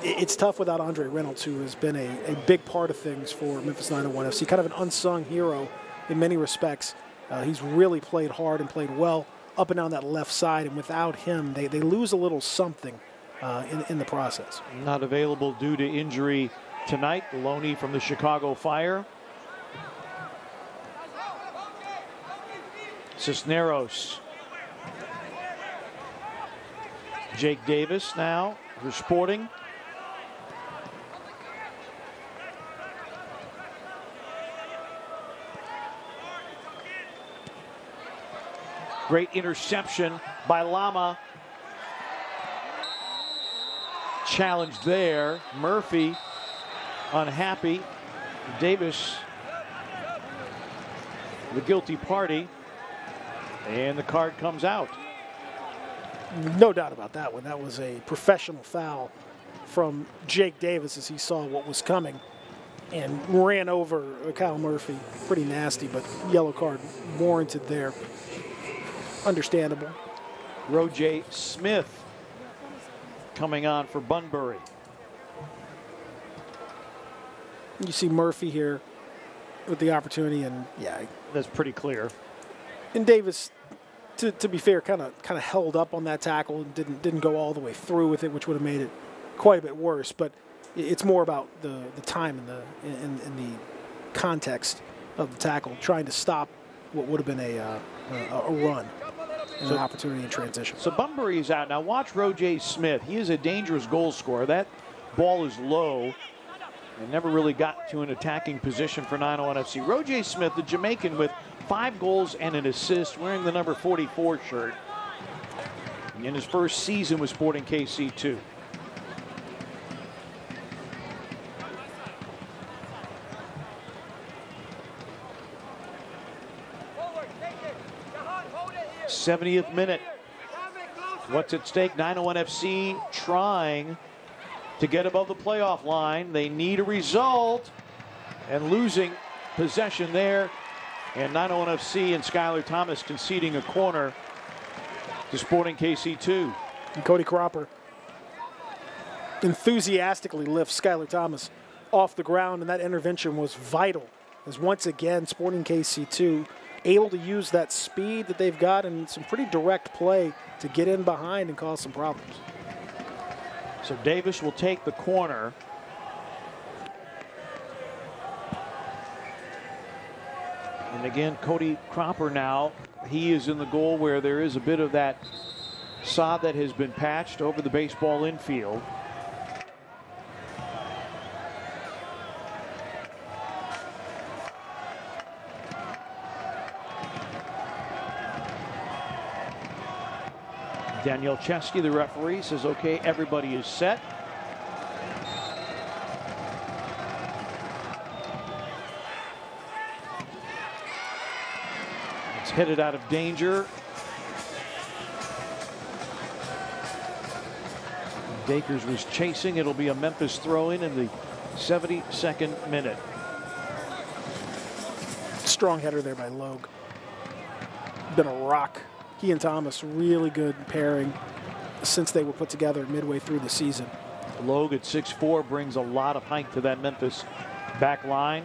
[SPEAKER 2] It's tough without Andre Reynolds, who has been a big part of things for Memphis 901 FC, kind of an unsung hero in many respects. He's really played hard and played well up and down that left side, and without him, they lose a little something in the process.
[SPEAKER 1] Not available due to injury tonight, the loanee from the Chicago Fire. Cisneros. Jake Davis now for Sporting. Great interception by Lama. Challenge there. Murphy unhappy. Davis, the guilty party. And the card comes out.
[SPEAKER 2] No doubt about that one. That was a professional foul from Jake Davis as he saw what was coming and ran over Kyle Murphy. Pretty nasty, but yellow card warranted there. Understandable.
[SPEAKER 1] Roger Smith coming on for Bunbury.
[SPEAKER 2] You see Murphy here with the opportunity, and yeah,
[SPEAKER 1] that's pretty clear.
[SPEAKER 2] And Davis, to be fair, kind of held up on that tackle and didn't go all the way through with it, which would have made it quite a bit worse. But it's more about the time and the context of the tackle, trying to stop what would have been a run and an opportunity in transition.
[SPEAKER 1] So Bunbury is out. Now watch Roger Smith. He is a dangerous goal scorer. That ball is low and never really got to an attacking position for 901 FC. Roger Smith, the Jamaican with 5 goals and an assist, wearing the number 44 shirt in his first season with Sporting KC 2. '70th minute. What's at stake? 901 FC trying to get above the playoff line. They need a result, and losing possession there. And 901 FC and Skylar Thomas conceding a corner to Sporting KC2.
[SPEAKER 2] And Cody Cropper enthusiastically lifts Skylar Thomas off the ground, and that intervention was vital, as once again Sporting KC2 able to use that speed that they've got and some pretty direct play to get in behind and cause some problems.
[SPEAKER 1] So Davis will take the corner. And again, Cody Cropper now, he is in the goal where there is a bit of that sod that has been patched over the baseball infield. Daniel Chesky, the referee, says, okay, everybody is set. It's headed out of danger. Dakers was chasing. It'll be a Memphis throw-in the 72nd minute.
[SPEAKER 2] Strong header there by Logue. Been a rock. He and Thomas, really good pairing since they were put together midway through the season.
[SPEAKER 1] Logue at 6'4" brings a lot of height to that Memphis back line.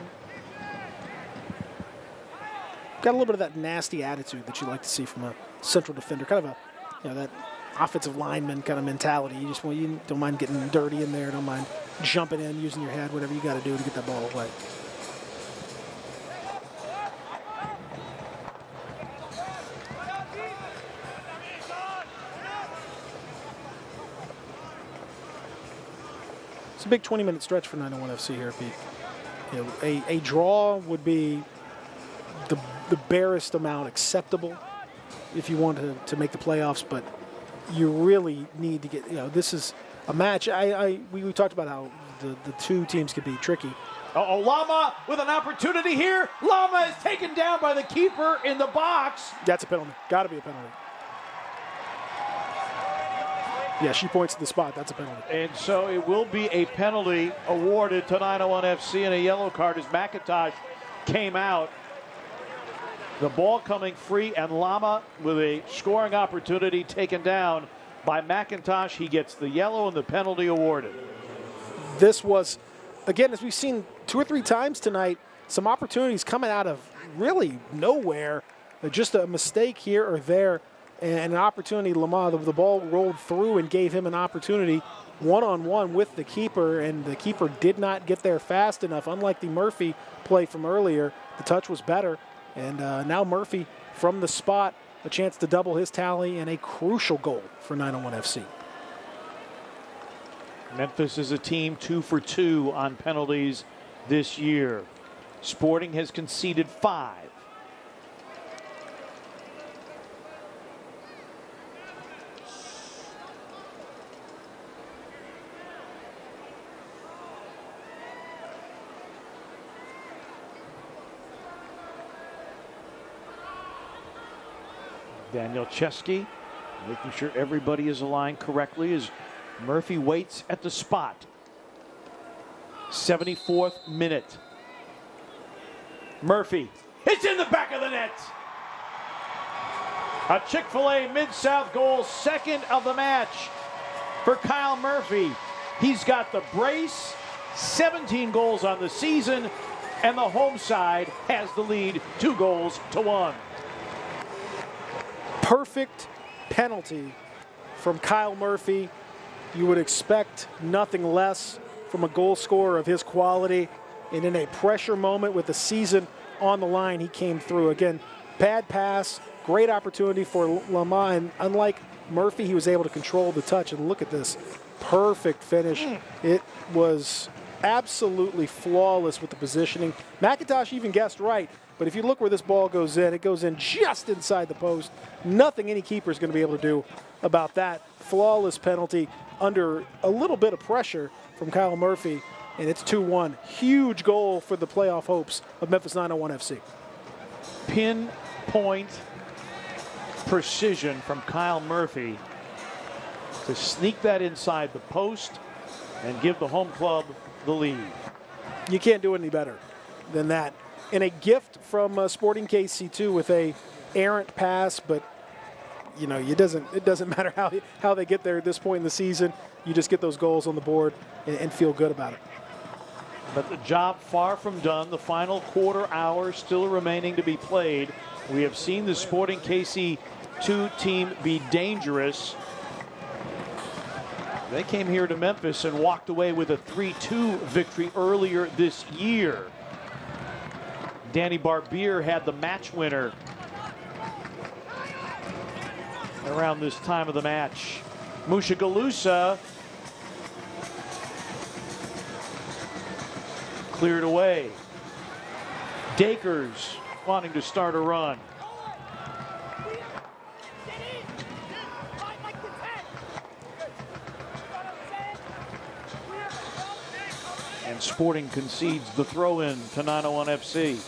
[SPEAKER 2] Got a little bit of that nasty attitude that you like to see from a central defender. Kind of a, that offensive lineman kind of mentality. You don't mind getting dirty in there. Don't mind jumping in, using your head, whatever you got to do to get that ball away. It's a big 20-minute stretch for 901 FC here, Pete. A draw would be the barest amount acceptable if you want to make the playoffs, but you really need to get, this is a match. We talked about how the two teams could be tricky.
[SPEAKER 1] Uh-oh, Lama with an opportunity here. Lama is taken down by the keeper in the box.
[SPEAKER 2] That's a penalty. Got to be a penalty. Yeah, she points to the spot. That's a penalty.
[SPEAKER 1] And so it will be a penalty awarded to 901 FC and a yellow card as McIntosh came out. The ball coming free, and Lama with a scoring opportunity taken down by McIntosh. He gets the yellow and the penalty awarded.
[SPEAKER 2] This was, again, as we've seen 2 or 3 times tonight, some opportunities coming out of really nowhere. Just a mistake here or there. And an opportunity, Lamar, the ball rolled through and gave him an opportunity one-on-one with the keeper, and the keeper did not get there fast enough. Unlike the Murphy play from earlier, the touch was better. And now Murphy, from the spot, a chance to double his tally and a crucial goal for 901 FC.
[SPEAKER 1] Memphis is a team 2 for 2 on penalties this year. Sporting has conceded 5. Daniel Chesky making sure everybody is aligned correctly as Murphy waits at the spot. 74th minute. Murphy, it's in the back of the net. A Chick-fil-A Mid-South goal, second of the match for Kyle Murphy. He's got the brace, 17 goals on the season, and the home side has the lead 2-1.
[SPEAKER 2] Perfect penalty from Kyle Murphy. You would expect nothing less from a goal scorer of his quality. And in a pressure moment with the season on the line, he came through. Again, bad pass, great opportunity for Lama. And unlike Murphy, he was able to control the touch. And look at this, perfect finish. It was absolutely flawless with the positioning. McIntosh even guessed right. But if you look where this ball goes in, it goes in just inside the post. Nothing any keeper is going to be able to do about that. Flawless penalty under a little bit of pressure from Kyle Murphy, and it's 2-1. Huge goal for the playoff hopes of Memphis 901 FC.
[SPEAKER 1] Pinpoint precision from Kyle Murphy to sneak that inside the post and give the home club the lead.
[SPEAKER 2] You can't do any better than that. And a gift from Sporting KC2 with a errant pass, but you know, it doesn't matter how they get there at this point in the season. You just get those goals on the board and feel good about it.
[SPEAKER 1] But the job far from done. The final quarter hour still remaining to be played. We have seen the Sporting KC2 team be dangerous. They came here to Memphis and walked away with a 3-2 victory earlier this year. Danny Barbier had the match winner around this time of the match. Mushagalusa cleared away. Dakers wanting to start a run. And Sporting concedes the throw-in to 901 FC.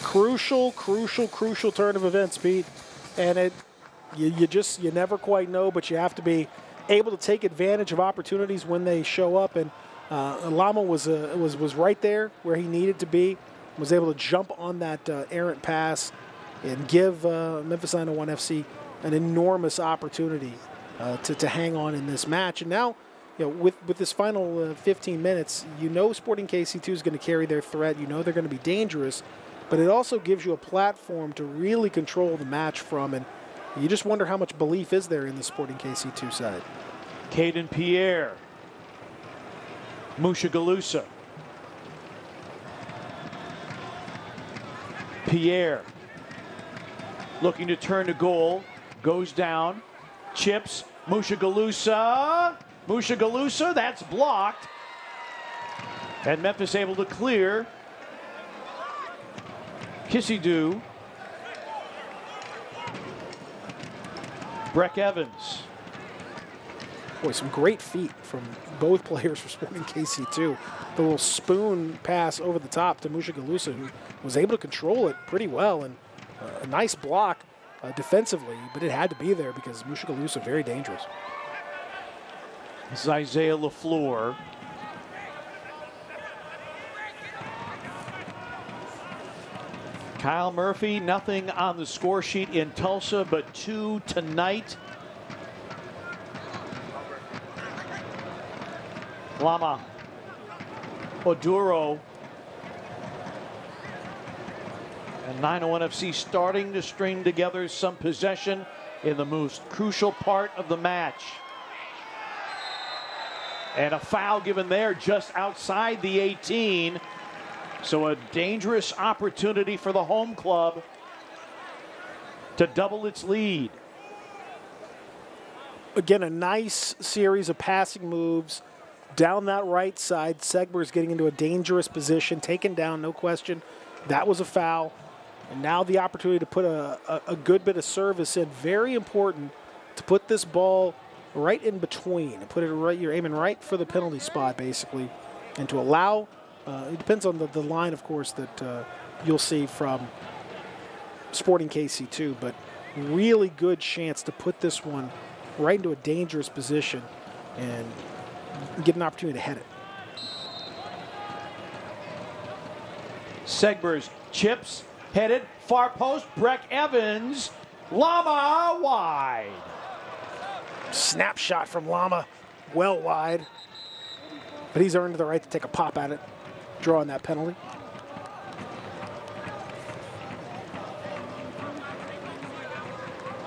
[SPEAKER 1] Crucial turn of events, Pete. And you never quite know, but you have to be able to take advantage of opportunities when they show up. And Lama was right there where he needed to be, was able to jump on that errant pass and give Memphis 901 FC an enormous opportunity to hang on in this match. And now, you know, with this final 15 minutes, you know Sporting KC2 is going to carry their threat. You know they're going to be dangerous, but it also gives you a platform to really control the match from, and you just wonder how much belief is there in the Sporting KC2 side. Caden Pierre. Mushagalusa. Pierre looking to turn to goal. Goes down. Chips. Mushagalusa. Mushagalusa. That's blocked. And Memphis able to clear. Kissidoo. Breck Evans.
[SPEAKER 2] Boy, some great feet from both players for Sporting KC2. The little spoon pass over the top to Mushagalusa, who was able to control it pretty well, and a nice block defensively, but it had to be there because Mushagalusa very dangerous.
[SPEAKER 1] This is Isaiah LaFleur. Kyle Murphy, nothing on the score sheet in Tulsa, but 2 tonight. Lama Oduro and 901 FC starting to string together some possession in the most crucial part of the match. And a foul given there just outside the 18. So a dangerous opportunity for the home club to double its lead.
[SPEAKER 2] Again, a nice series of passing moves down that right side. Segber's getting into a dangerous position, taken down, no question. That was a foul. And now the opportunity to put a good bit of service in. Very important to put this ball right in between. Put it right, you're aiming right for the penalty spot, basically. And to allow, it depends on the line, of course, that you'll see from Sporting KC2, but really good chance to put this one right into a dangerous position and get an opportunity to head it.
[SPEAKER 1] Segber's chips, headed, far post, Breck Evans, Lama wide.
[SPEAKER 2] Snapshot from Lama, well wide. But he's earned the right to take a pop at it, drawing that penalty.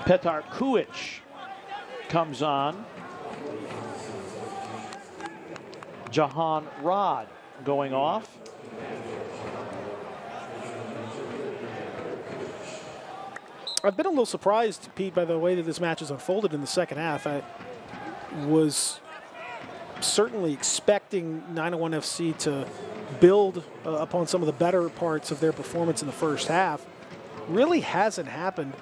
[SPEAKER 1] Petar Kuic comes on. Jahan Rod going off.
[SPEAKER 2] I've been a little surprised, Pete, by the way that this match has unfolded in the second half. I was certainly expecting 901 FC to build upon some of the better parts of their performance in the first half. Really hasn't happened.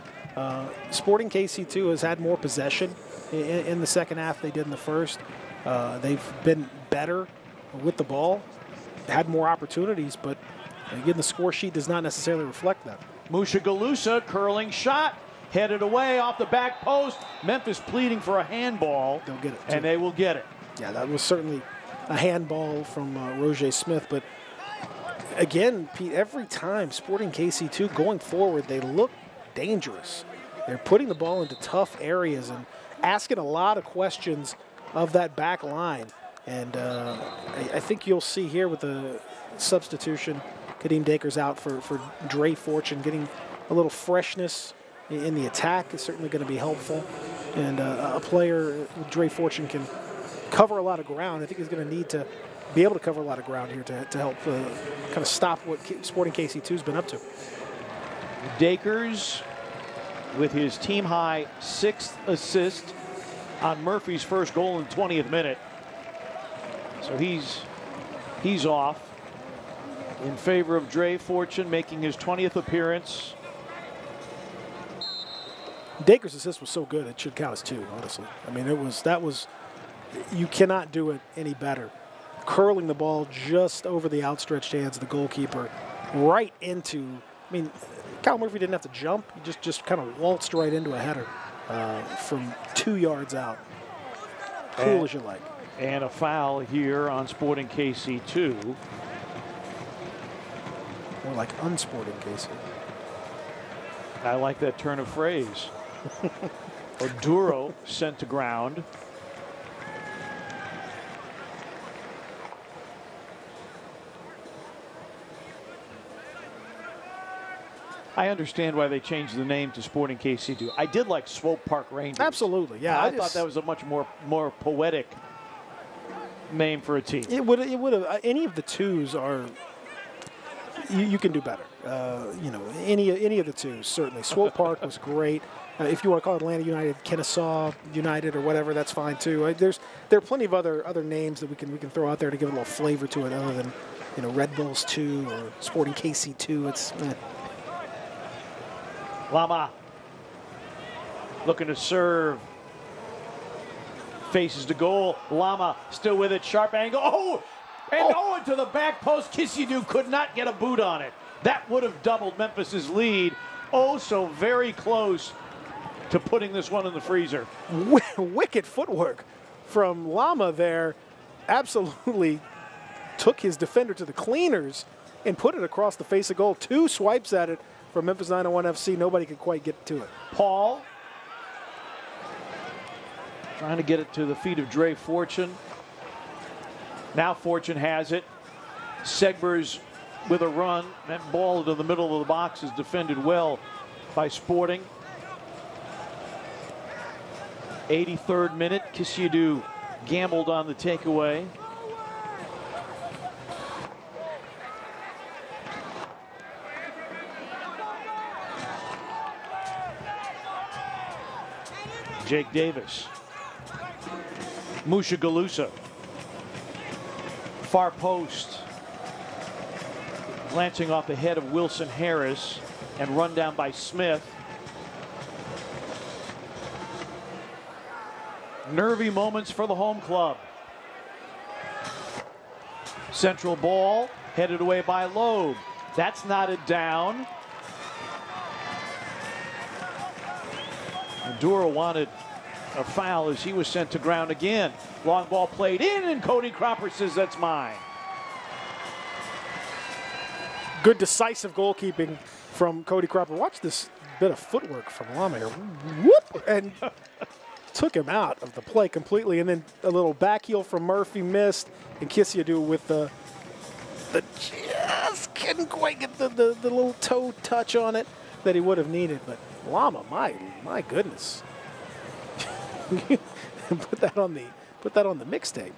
[SPEAKER 2] Sporting KC2 has had more possession in the second half than they did in the first. They've been better with the ball, had more opportunities, but again, the score sheet does not necessarily reflect that.
[SPEAKER 1] Mushagalusa, curling shot, headed away off the back post. Memphis pleading for a handball.
[SPEAKER 2] They'll get it,
[SPEAKER 1] and they will get it.
[SPEAKER 2] Yeah, that was certainly a handball from Roger Smith, but again, Pete, every time Sporting KC2 going forward, they look dangerous. They're putting the ball into tough areas and asking a lot of questions of that back line. And I think you'll see here with the substitution, Kadeem Daker's out for Dre Fortune, getting a little freshness in the attack is certainly going to be helpful. And a player with Dre Fortune can cover a lot of ground. I think he's going to need to be able to cover a lot of ground here to help kind of stop what Sporting KC2's been up to.
[SPEAKER 1] Dakers with his team-high 6th assist on Murphy's first goal in the 20th minute. So he's off in favor of Dre Fortune, making his 20th appearance.
[SPEAKER 2] Daker's assist was so good it should count as 2, honestly. I mean, that was you cannot do it any better. Curling the ball just over the outstretched hands of the goalkeeper, right into. I mean, Kyle Murphy didn't have to jump; he just kind of waltzed right into a header from 2 yards out. Cool as you like.
[SPEAKER 1] And a foul here on Sporting KC2.
[SPEAKER 2] More like unsporting KC.
[SPEAKER 1] I like that turn of phrase. Oduro sent to ground. I understand why they changed the name to Sporting KC2. I did like Swope Park Rangers.
[SPEAKER 2] Absolutely, yeah.
[SPEAKER 1] I thought that was a much more poetic name for a team.
[SPEAKER 2] It would have. Any of the twos are. You can do better. Any of the twos certainly. Swope Park was great. If you want to call it Atlanta United, Kennesaw United, or whatever, that's fine too. There are plenty of other names that we can throw out there to give a little flavor to it, other than Red Bulls 2 or Sporting KC2. It's.
[SPEAKER 1] Lama looking to serve. Faces to goal. Lama still with it. Sharp angle. Oh! And into the back post. Kisidu could not get a boot on it. That would have doubled Memphis's lead. Oh, so very close to putting this one in the freezer.
[SPEAKER 2] Wicked footwork from Lama there. Absolutely took his defender to the cleaners and put it across the face of goal. 2 swipes at it from Memphis 901 FC. Nobody could quite get to it.
[SPEAKER 1] Paul trying to get it to the feet of Dre Fortune. Now Fortune has it. Segbers with a run. That ball to the middle of the box is defended well by Sporting. 83rd minute. Kisidu gambled on the takeaway. Jake Davis. Mushagalusa. Far post. Glancing off the head of Wilson Harris and run down by Smith. Nervy moments for the home club. Central ball headed away by Loeb. That's knotted down. Dura wanted a foul as he was sent to ground again. Long ball played in, and Cody Cropper says that's mine.
[SPEAKER 2] Good decisive goalkeeping from Cody Cropper. Watch this bit of footwork from Lama here. Whoop! And took him out of the play completely. And then a little back heel from Murphy missed. And Kisiadu with the just couldn't quite get the little toe touch on it that he would have needed. But Lama, my goodness. Put that on the mixtape.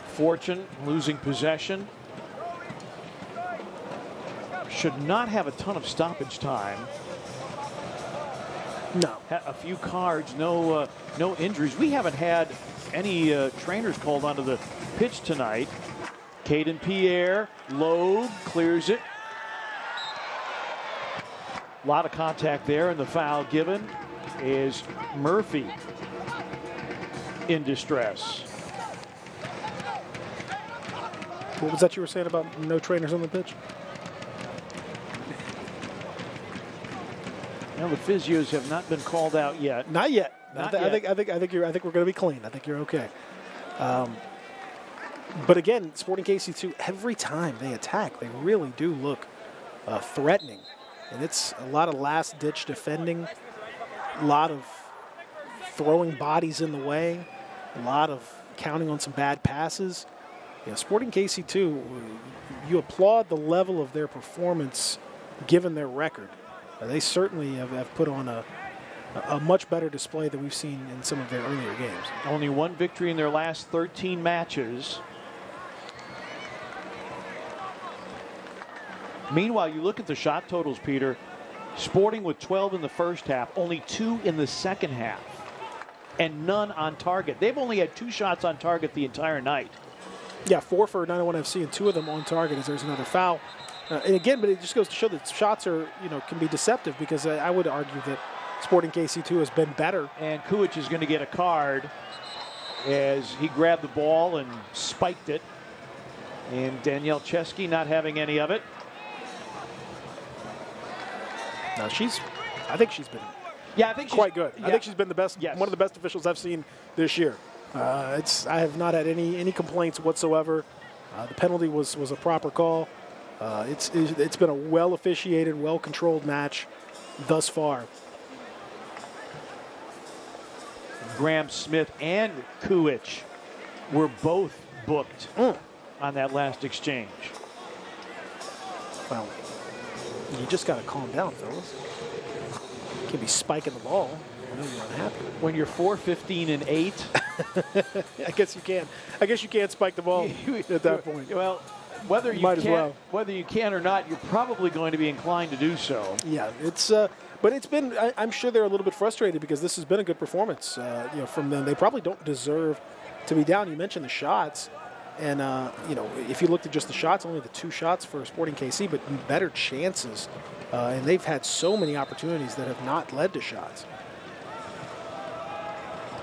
[SPEAKER 1] Fortune losing possession. Should not have a ton of stoppage time.
[SPEAKER 2] No.
[SPEAKER 1] A few cards, no injuries. We haven't had any trainers called onto the pitch tonight. Caden Pierre, Loeb clears it. A lot of contact there, and the foul given is Murphy in distress.
[SPEAKER 2] What was that you were saying about no trainers on the pitch?
[SPEAKER 1] Well, the physios have not been called out yet.
[SPEAKER 2] Not yet.
[SPEAKER 1] Not
[SPEAKER 2] I
[SPEAKER 1] yet.
[SPEAKER 2] think we're going to be clean. I think you're okay. But again, Sporting KC2, every time they attack, they really do look threatening. And it's a lot of last-ditch defending, a lot of throwing bodies in the way, a lot of counting on some bad passes. Sporting KC2, you applaud the level of their performance given their record. They certainly have put on a much better display than we've seen in some of their earlier games.
[SPEAKER 1] Only one victory in their last 13 matches. Meanwhile, you look at the shot totals, Peter. Sporting with 12 in the first half, only 2 in the second half, and none on target. They've only had 2 shots on target the entire night.
[SPEAKER 2] Yeah, 4 for 901 FC, and 2 of them on target as there's another foul. And again, but it just goes to show that shots are, can be deceptive, because I would argue that Sporting KC2 has been better.
[SPEAKER 1] And Kuich is going to get a card as he grabbed the ball and spiked it. And Danielle Chesky not having any of it.
[SPEAKER 2] No, I think she's been quite good.
[SPEAKER 1] Yeah.
[SPEAKER 2] I think she's been the best,
[SPEAKER 1] Yes.
[SPEAKER 2] one of the best officials I've seen this year. I have not had any complaints whatsoever. The penalty was a proper call. It's been a well officiated, well controlled match thus far.
[SPEAKER 1] Graham Smith and Kuich were both booked on that last exchange.
[SPEAKER 2] Well, you just got to calm down, fellas. You can't be spiking the ball when you're unhappy.
[SPEAKER 1] When you're 4-15 and 8,
[SPEAKER 2] I guess you can. I guess you can't spike the ball at that point.
[SPEAKER 1] Well, whether you can or not, you're probably going to be inclined to do so.
[SPEAKER 2] Yeah, but it's been. I'm sure they're a little bit frustrated because this has been a good performance, from them. They probably don't deserve to be down. You mentioned the shots, and if you looked at just the shots, only the 2 shots for Sporting KC, but better chances, and they've had so many opportunities that have not led to shots.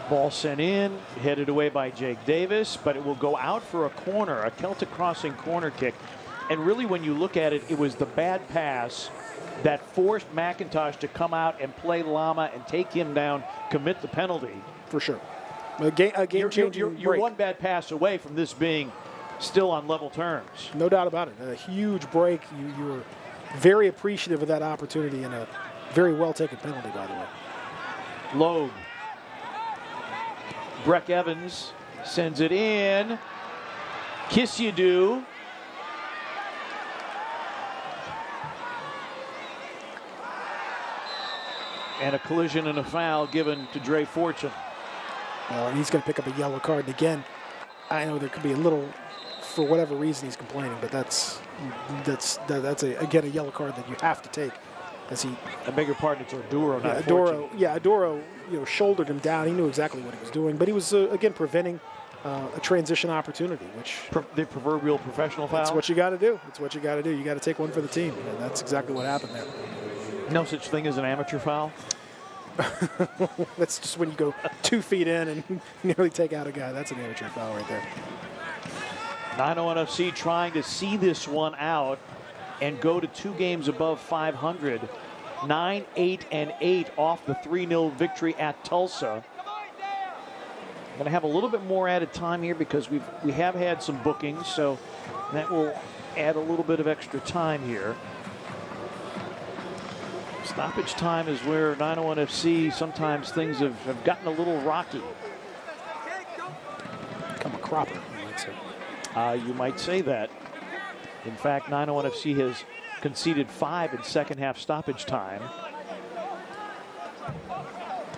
[SPEAKER 1] Ball sent in, headed away by Jake Davis, but it will go out for a corner, a Celtic crossing corner kick. And really, when you look at it, it was the bad pass that forced McIntosh to come out and play Lama and take him down, commit the penalty.
[SPEAKER 2] For sure. A game-changing
[SPEAKER 1] You're
[SPEAKER 2] break.
[SPEAKER 1] one bad pass away from this being still on level terms.
[SPEAKER 2] No doubt about it. A huge break. You were very appreciative of that opportunity, and a very well-taken penalty, by the way.
[SPEAKER 1] Loeb. Breck Evans sends it in. Kiss you do. And a collision and a foul given to Dre Fortune.
[SPEAKER 2] Well, he's going to pick up a yellow card. And again, I know there could be a little, for whatever reason he's complaining, but that's again a yellow card that you have to take. As he,
[SPEAKER 1] I beg your pardon, it's Oduro, not
[SPEAKER 2] Oduro. Yeah, Oduro, shouldered him down. He knew exactly what he was doing, but he was again preventing a transition opportunity, which
[SPEAKER 1] the proverbial professional foul.
[SPEAKER 2] That's what you got to do. It's what you got to do. You got to take one for the team, and that's exactly what happened there.
[SPEAKER 1] No such thing as an amateur foul.
[SPEAKER 2] That's just when you go 2 feet in and nearly take out a guy. That's an amateur foul right there.
[SPEAKER 1] 901 FC trying to see this one out and go to 2 games above 500. 9-8-8 off the 3-0 victory at Tulsa. Going to have a little bit more added time here because we have had some bookings, so that will add a little bit of extra time here. Stoppage time is where 901 FC, sometimes things have gotten a little rocky.
[SPEAKER 2] Become a cropper, you might say.
[SPEAKER 1] You might say that. In fact, 901 FC has conceded 5 in second half stoppage time.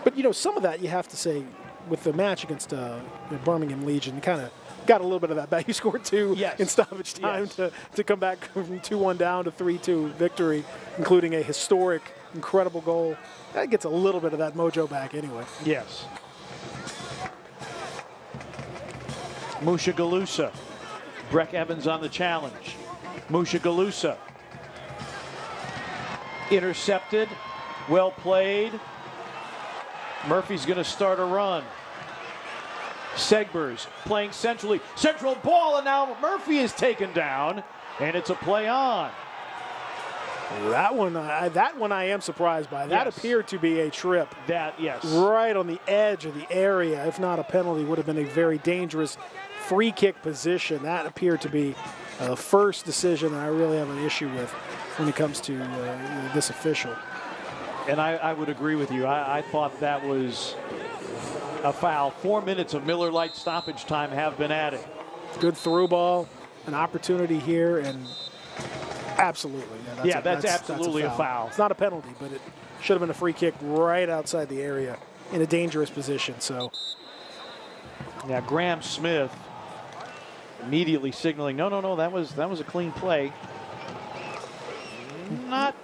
[SPEAKER 2] But, some of that you have to say with the match against the Birmingham Legion, kind of got a little bit of that back. You scored 2 in stoppage time to come back from 2-1 down to 3-2 victory, including a historic incredible goal. That gets a little bit of that mojo back anyway.
[SPEAKER 1] Yes. Musha Galusa. Breck Evans on the challenge. Musha Galusa. Intercepted. Well played. Murphy's going to start a run. Segbers playing centrally. Central ball, and now Murphy is taken down, and it's a play on.
[SPEAKER 2] That one I am surprised by. That appeared to be a trip.
[SPEAKER 1] Yes.
[SPEAKER 2] Right on the edge of the area. If not a penalty, would have been a very dangerous free kick position. That appeared to be the first decision that I really have an issue with when it comes to this official.
[SPEAKER 1] And I would agree with you. I thought that was a foul. 4 minutes of Miller Lite stoppage time have been added.
[SPEAKER 2] Good through ball, an opportunity here, and absolutely.
[SPEAKER 1] That's absolutely a foul.
[SPEAKER 2] It's not a penalty, but it should have been a free kick right outside the area in a dangerous position. So,
[SPEAKER 1] yeah, Graham Smith immediately signaling, no, that was a clean play.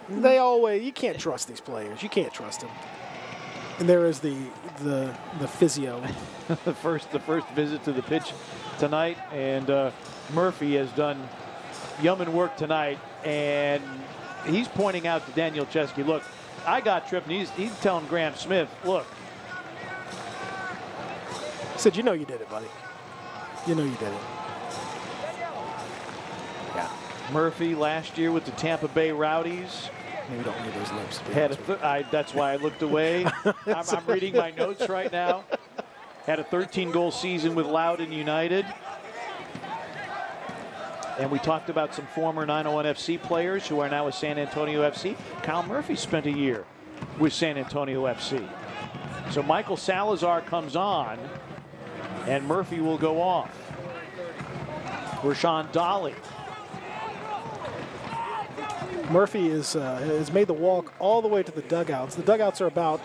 [SPEAKER 2] You can't trust these players. You can't trust them. And there is the physio.
[SPEAKER 1] the first visit to the pitch tonight, and Murphy has done yeoman work tonight, and he's pointing out to Daniel Chesky, look, I got tripped, and he's telling Graham Smith, look.
[SPEAKER 2] He said, you know you did it, buddy. You know you did it.
[SPEAKER 1] Yeah. Murphy last year with the Tampa Bay Rowdies.
[SPEAKER 2] Maybe don't read those lips.
[SPEAKER 1] That's why I looked away. I'm reading my notes right now. Had a 13-goal season with Loudoun United. And we talked about some former 901 FC players who are now with San Antonio FC. Kyle Murphy spent a year with San Antonio FC. So Michael Salazar comes on, and Murphy will go off. Rashawn Dolly.
[SPEAKER 2] Murphy has made the walk all the way to the dugouts. The dugouts are about,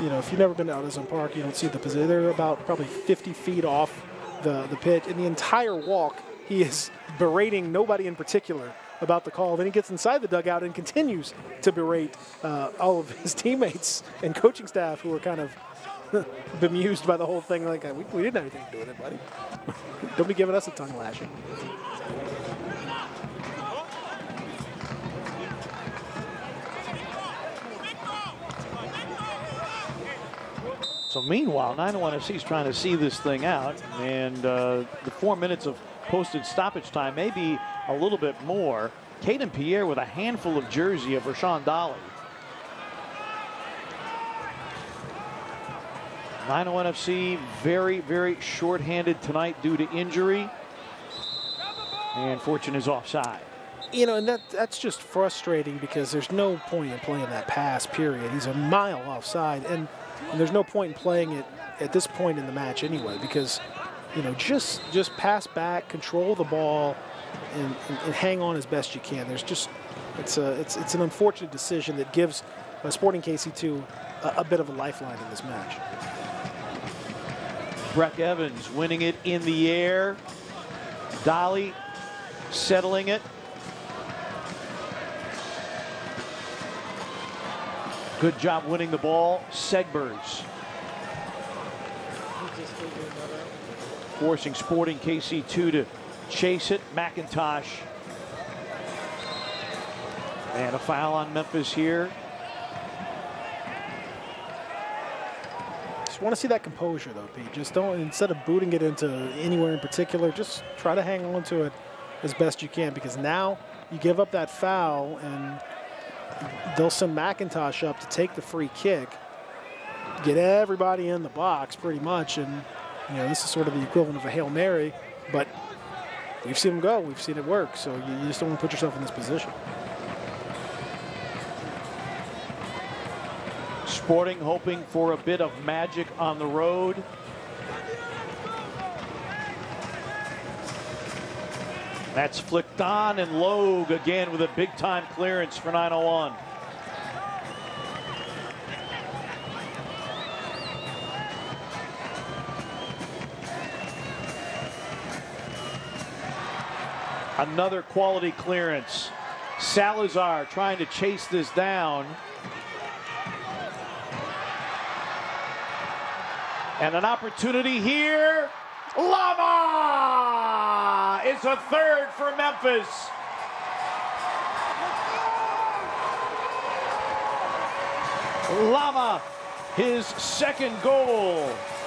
[SPEAKER 2] if you've never been to AutoZone Park, you don't see the position. They're about probably 50 feet off the pitch. In the entire walk, he is berating nobody in particular about the call. Then he gets inside the dugout and continues to berate all of his teammates and coaching staff who are kind of bemused by the whole thing. Like, we didn't have anything to do with it, buddy. Don't be giving us a tongue lashing.
[SPEAKER 1] So meanwhile, 901 FC is trying to see this thing out, and the 4 minutes of posted stoppage time, maybe a little bit more. Caden Pierre with a handful of jersey of Rashawn Dolly. 901 FC very, very short-handed tonight due to injury. And Fortune is offside.
[SPEAKER 2] And that's just frustrating because there's no point in playing that pass, period. He's a mile offside, and there's no point in playing it at this point in the match anyway because, just pass back, control the ball, and hang on as best you can. It's an unfortunate decision that gives Sporting KC2 a bit of a lifeline in this match.
[SPEAKER 1] Breck Evans winning it in the air. Dolly settling it. Good job winning the ball. Segbers forcing Sporting KC2 to chase it. McIntosh. And a foul on Memphis here.
[SPEAKER 2] Just want to see that composure, though, Pete. Just don't, instead of booting it into anywhere in particular, just try to hang on to it as best you can because now you give up that foul and they'll send McIntosh up to take the free kick, get everybody in the box pretty much, and this is sort of the equivalent of a Hail Mary, but we've seen them go, we've seen it work, so you just don't want to put yourself in this position.
[SPEAKER 1] Sporting hoping for a bit of magic on the road. That's flicked on, and Logue again with a big-time clearance for 901. Another quality clearance. Salazar trying to chase this down. And an opportunity here. Lama! It's a third for Memphis. Lama, his second goal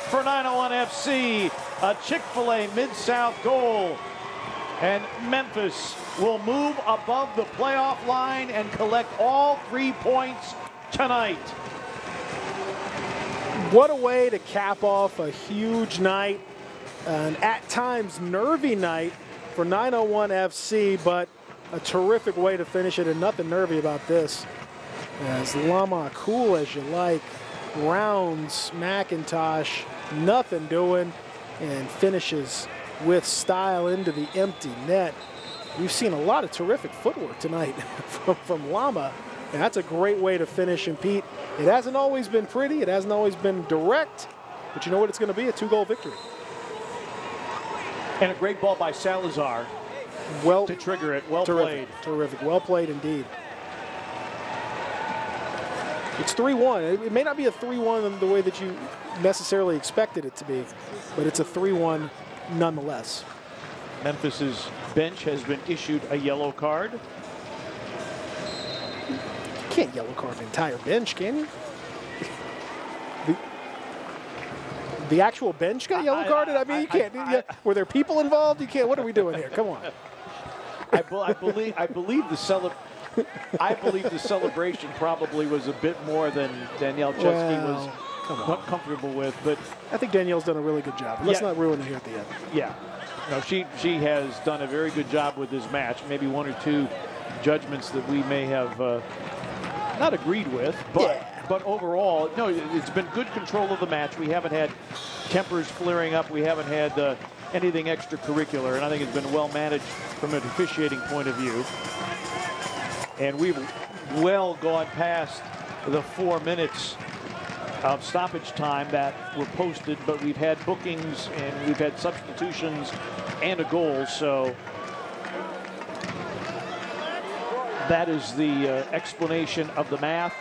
[SPEAKER 1] for 901 FC. A Chick-fil-A Mid-South goal. And Memphis will move above the playoff line and collect all 3 points tonight.
[SPEAKER 2] What a way to cap off a huge night, an at times nervy night for 901 FC, but a terrific way to finish it, and nothing nervy about this. As Lama, cool as you like, rounds McIntosh, nothing doing, and finishes with style into the empty net. We've seen a lot of terrific footwork tonight from Lama. And that's a great way to finish. And Pete, it hasn't always been pretty. It hasn't always been direct. But you know what it's going to be? A 2-goal victory.
[SPEAKER 1] And a great ball by Salazar to trigger it. Well played.
[SPEAKER 2] Terrific. Well played indeed. It's 3-1. It may not be a 3-1 in the way that you necessarily expected it to be, but it's a 3-1 nonetheless.
[SPEAKER 1] Memphis's bench has been issued a yellow card.
[SPEAKER 2] You can't yellow card an entire bench, can you? The actual bench got yellow carded? I mean, you can't. Were there people involved? You can't. What are we doing here? Come on.
[SPEAKER 1] I believe the celebration probably was a bit more than Danielle Chesky was comfortable with, but
[SPEAKER 2] I think Danielle's done a really good job. Let's not ruin it here at the end.
[SPEAKER 1] Yeah, no, she has done a very good job with this match. Maybe one or two judgments that we may have not agreed with, but overall, no, it's been good control of the match. We haven't had tempers flaring up. We haven't had anything extracurricular, and I think it's been well managed from an officiating point of view. And we've well gone past the 4 minutes of stoppage time that were posted, but we've had bookings and we've had substitutions and a goal, so that is the explanation of the math.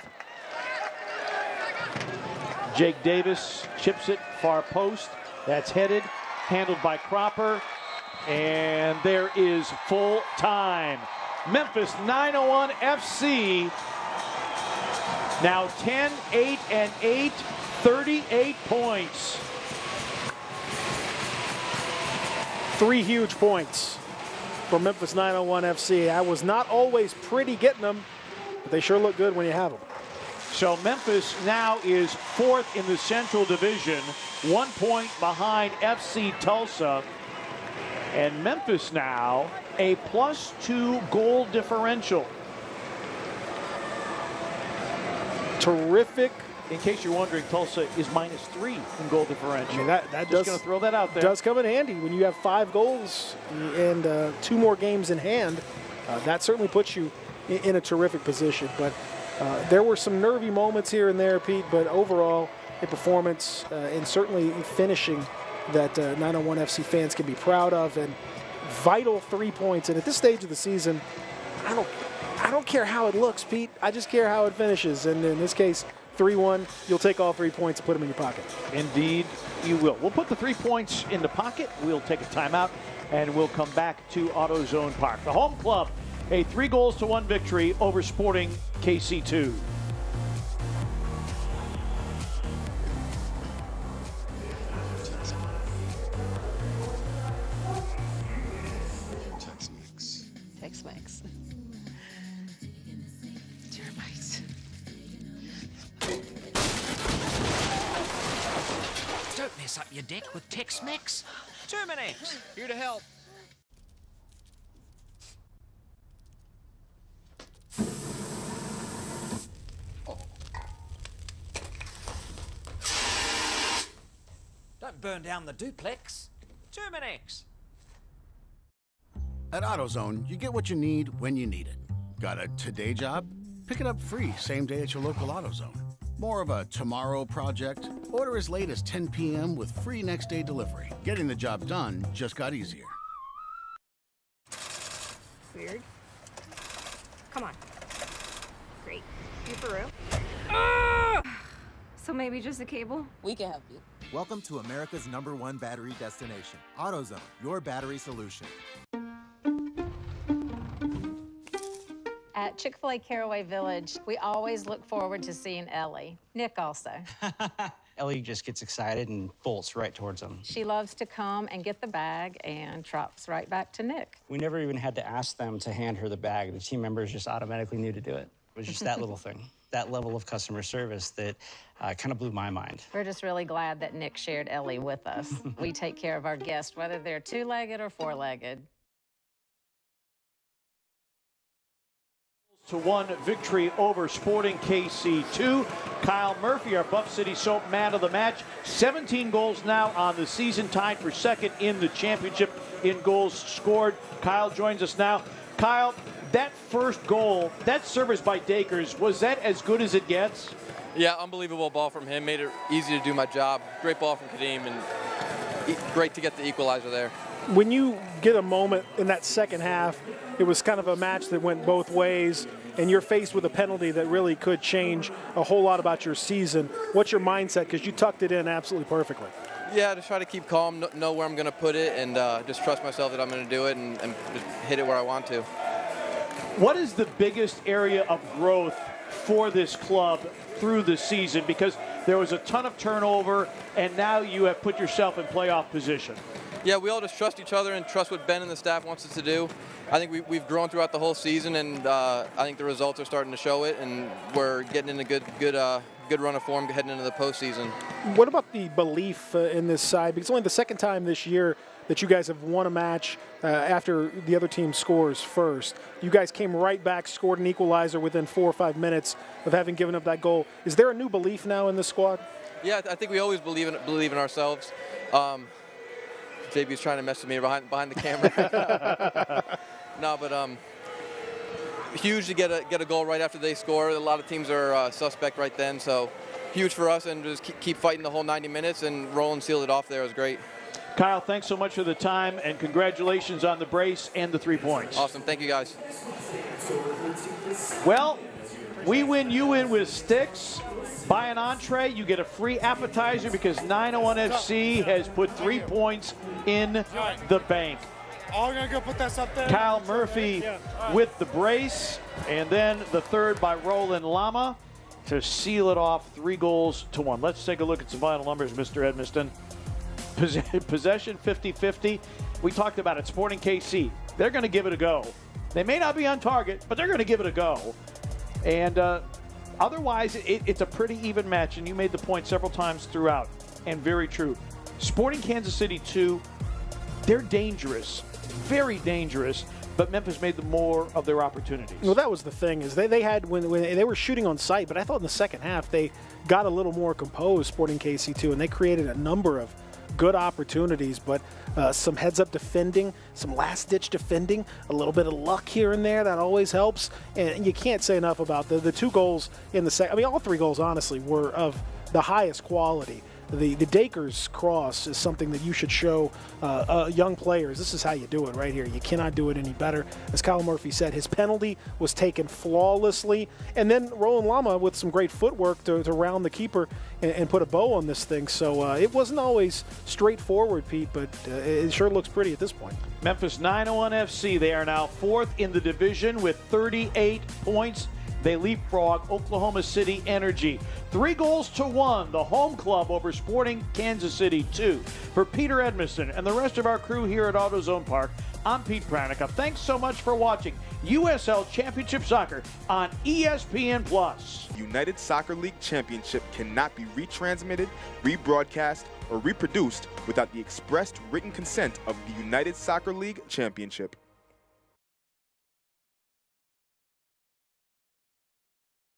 [SPEAKER 1] Jake Davis chips it far post. That's headed, handled by Cropper, and there is full time. Memphis 901 FC now 10-8-8, 38 points.
[SPEAKER 2] 3 huge points for Memphis 901 FC. I was not always pretty getting them, but they sure look good when you have them.
[SPEAKER 1] So Memphis now is 4th in the Central Division, 1 point behind FC Tulsa. And Memphis now a +2 goal differential.
[SPEAKER 2] Terrific.
[SPEAKER 1] In case you're wondering, Tulsa is -3 in goal differential.
[SPEAKER 2] I mean, that
[SPEAKER 1] just going to throw that out there.
[SPEAKER 2] Does come in handy when you have 5 goals and 2 more games in hand. That certainly puts you in a terrific position. But there were some nervy moments here and there, Pete, but overall a performance and certainly finishing that 901 FC fans can be proud of, and vital 3 points. And at this stage of the season, I don't care how it looks, Pete. I just care how it finishes. And in this case, 3-1, you'll take all 3 points and put them in your pocket.
[SPEAKER 1] Indeed, you will. We'll put the 3 points in the pocket. We'll take a timeout, and we'll come back to AutoZone Park. The home club, a 3-1 victory over Sporting KC2.
[SPEAKER 8] Tex-Mex.
[SPEAKER 4] Termites.
[SPEAKER 5] Don't mess up your deck with Tex-Mex. Terminex, here to help. Don't burn down the duplex. Terminex.
[SPEAKER 3] At AutoZone, you get what you need when you need it. Got a today job? Pick it up free same day at your local AutoZone. More of a tomorrow project? Order as late as 10 p.m. with free next day delivery. Getting the job done just got easier.
[SPEAKER 6] Weird. Come on. Great. You for real? So maybe just a cable?
[SPEAKER 4] We can help you.
[SPEAKER 7] Welcome to America's #1 battery destination. AutoZone, your battery solution.
[SPEAKER 8] At Chick-fil-A Caraway Village, we always look forward to seeing Ellie. Nick also.
[SPEAKER 9] Ellie just gets excited and bolts right towards him.
[SPEAKER 8] She loves to come and get the bag and trots right back to Nick.
[SPEAKER 9] We never even had to ask them to hand her the bag. The team members just automatically knew to do it. It was just that little thing, that level of customer service that kind of blew my mind.
[SPEAKER 8] We're just really glad that Nick shared Ellie with us. We take care of our guests, whether they're two-legged or four-legged.
[SPEAKER 1] 2-1 victory over Sporting KC2. Kyle Murphy, our Buff City Soap man of the match. 17 goals now on the season, tied for second in the championship in goals scored. Kyle joins us now. Kyle, that first goal, that service by Dakers, was that as good as it gets?
[SPEAKER 16] Yeah, unbelievable ball from him. Made it easy to do my job. Great ball from Kadeem, and great to get the equalizer there.
[SPEAKER 2] When you get a moment in that second half, it was kind of a match that went both ways, and you're faced with a penalty that really could change a whole lot about your season. What's your mindset? Because you tucked it in absolutely perfectly.
[SPEAKER 16] Yeah, to try to keep calm, know where I'm going to put it, and just trust myself that I'm going to do it and just hit it where I want to.
[SPEAKER 1] What is the biggest area of growth for this club through the season? Because there was a ton of turnover, and now you have put yourself in playoff position.
[SPEAKER 16] Yeah, we all just trust each other and trust what Ben and the staff wants us to do. I think we've grown throughout the whole season, and I think the results are starting to show it, and we're getting in a good run of form heading into the postseason.
[SPEAKER 2] What about the belief in this side? Because it's only the second time this year that you guys have won a match after the other team scores first. You guys came right back, scored an equalizer within 4 or 5 minutes of having given up that goal. Is there a new belief now in this squad?
[SPEAKER 16] Yeah, I think we always believe in ourselves. JB's trying to mess with me behind the camera. No, but huge to get a goal right after they score. A lot of teams are suspect right then, so huge for us, and just keep fighting the whole 90 minutes, and Roland sealed it off there. It was great.
[SPEAKER 1] Kyle, thanks so much for the time, and congratulations on the brace and the 3 points.
[SPEAKER 16] Awesome. Thank you, guys.
[SPEAKER 1] Well, we win, you win with sticks. Buy an entree, you get a free appetizer because 901 FC has put 3 points in the bank.
[SPEAKER 18] I'm going to go put that up there.
[SPEAKER 1] Kyle Murphy with the brace, and then the third by Roland Lama to seal it off 3-1. Let's take a look at some final numbers, Mr. Edmiston. Possession 50-50. We talked about it. Sporting KC, they're going to give it a go. They may not be on target, but they're going to give it a go. And otherwise, it's a pretty even match, and you made the point several times throughout, and very true. Sporting Kansas City 2, they're dangerous, very dangerous, but Memphis made the more of their opportunities.
[SPEAKER 2] Well, that was the thing, is they had, when they were shooting on sight, but I thought in the second half they got a little more composed, Sporting KC2, and they created a number of good opportunities, but some heads-up defending, some last-ditch defending, a little bit of luck here and there, that always helps. And you can't say enough about the 2 goals in the second. I mean, all 3 goals, honestly, were of the highest quality. The Dakers cross is something that you should show young players. This is how you do it right here. You cannot do it any better. As Kyle Murphy said, his penalty was taken flawlessly. And then Roland Lama with some great footwork to round the keeper and put a bow on this thing. So it wasn't always straightforward, Pete, but it sure looks pretty at this point.
[SPEAKER 1] Memphis 901 FC, they are now 4th in the division with 38 points. They leapfrog Oklahoma City Energy. 3-1, the home club over Sporting Kansas City 2. For Peter Edmiston and the rest of our crew here at AutoZone Park, I'm Pete Pranica. Thanks so much for watching USL Championship Soccer on ESPN+.
[SPEAKER 19] United Soccer League Championship cannot be retransmitted, rebroadcast, or reproduced without the expressed written consent of the United Soccer League Championship.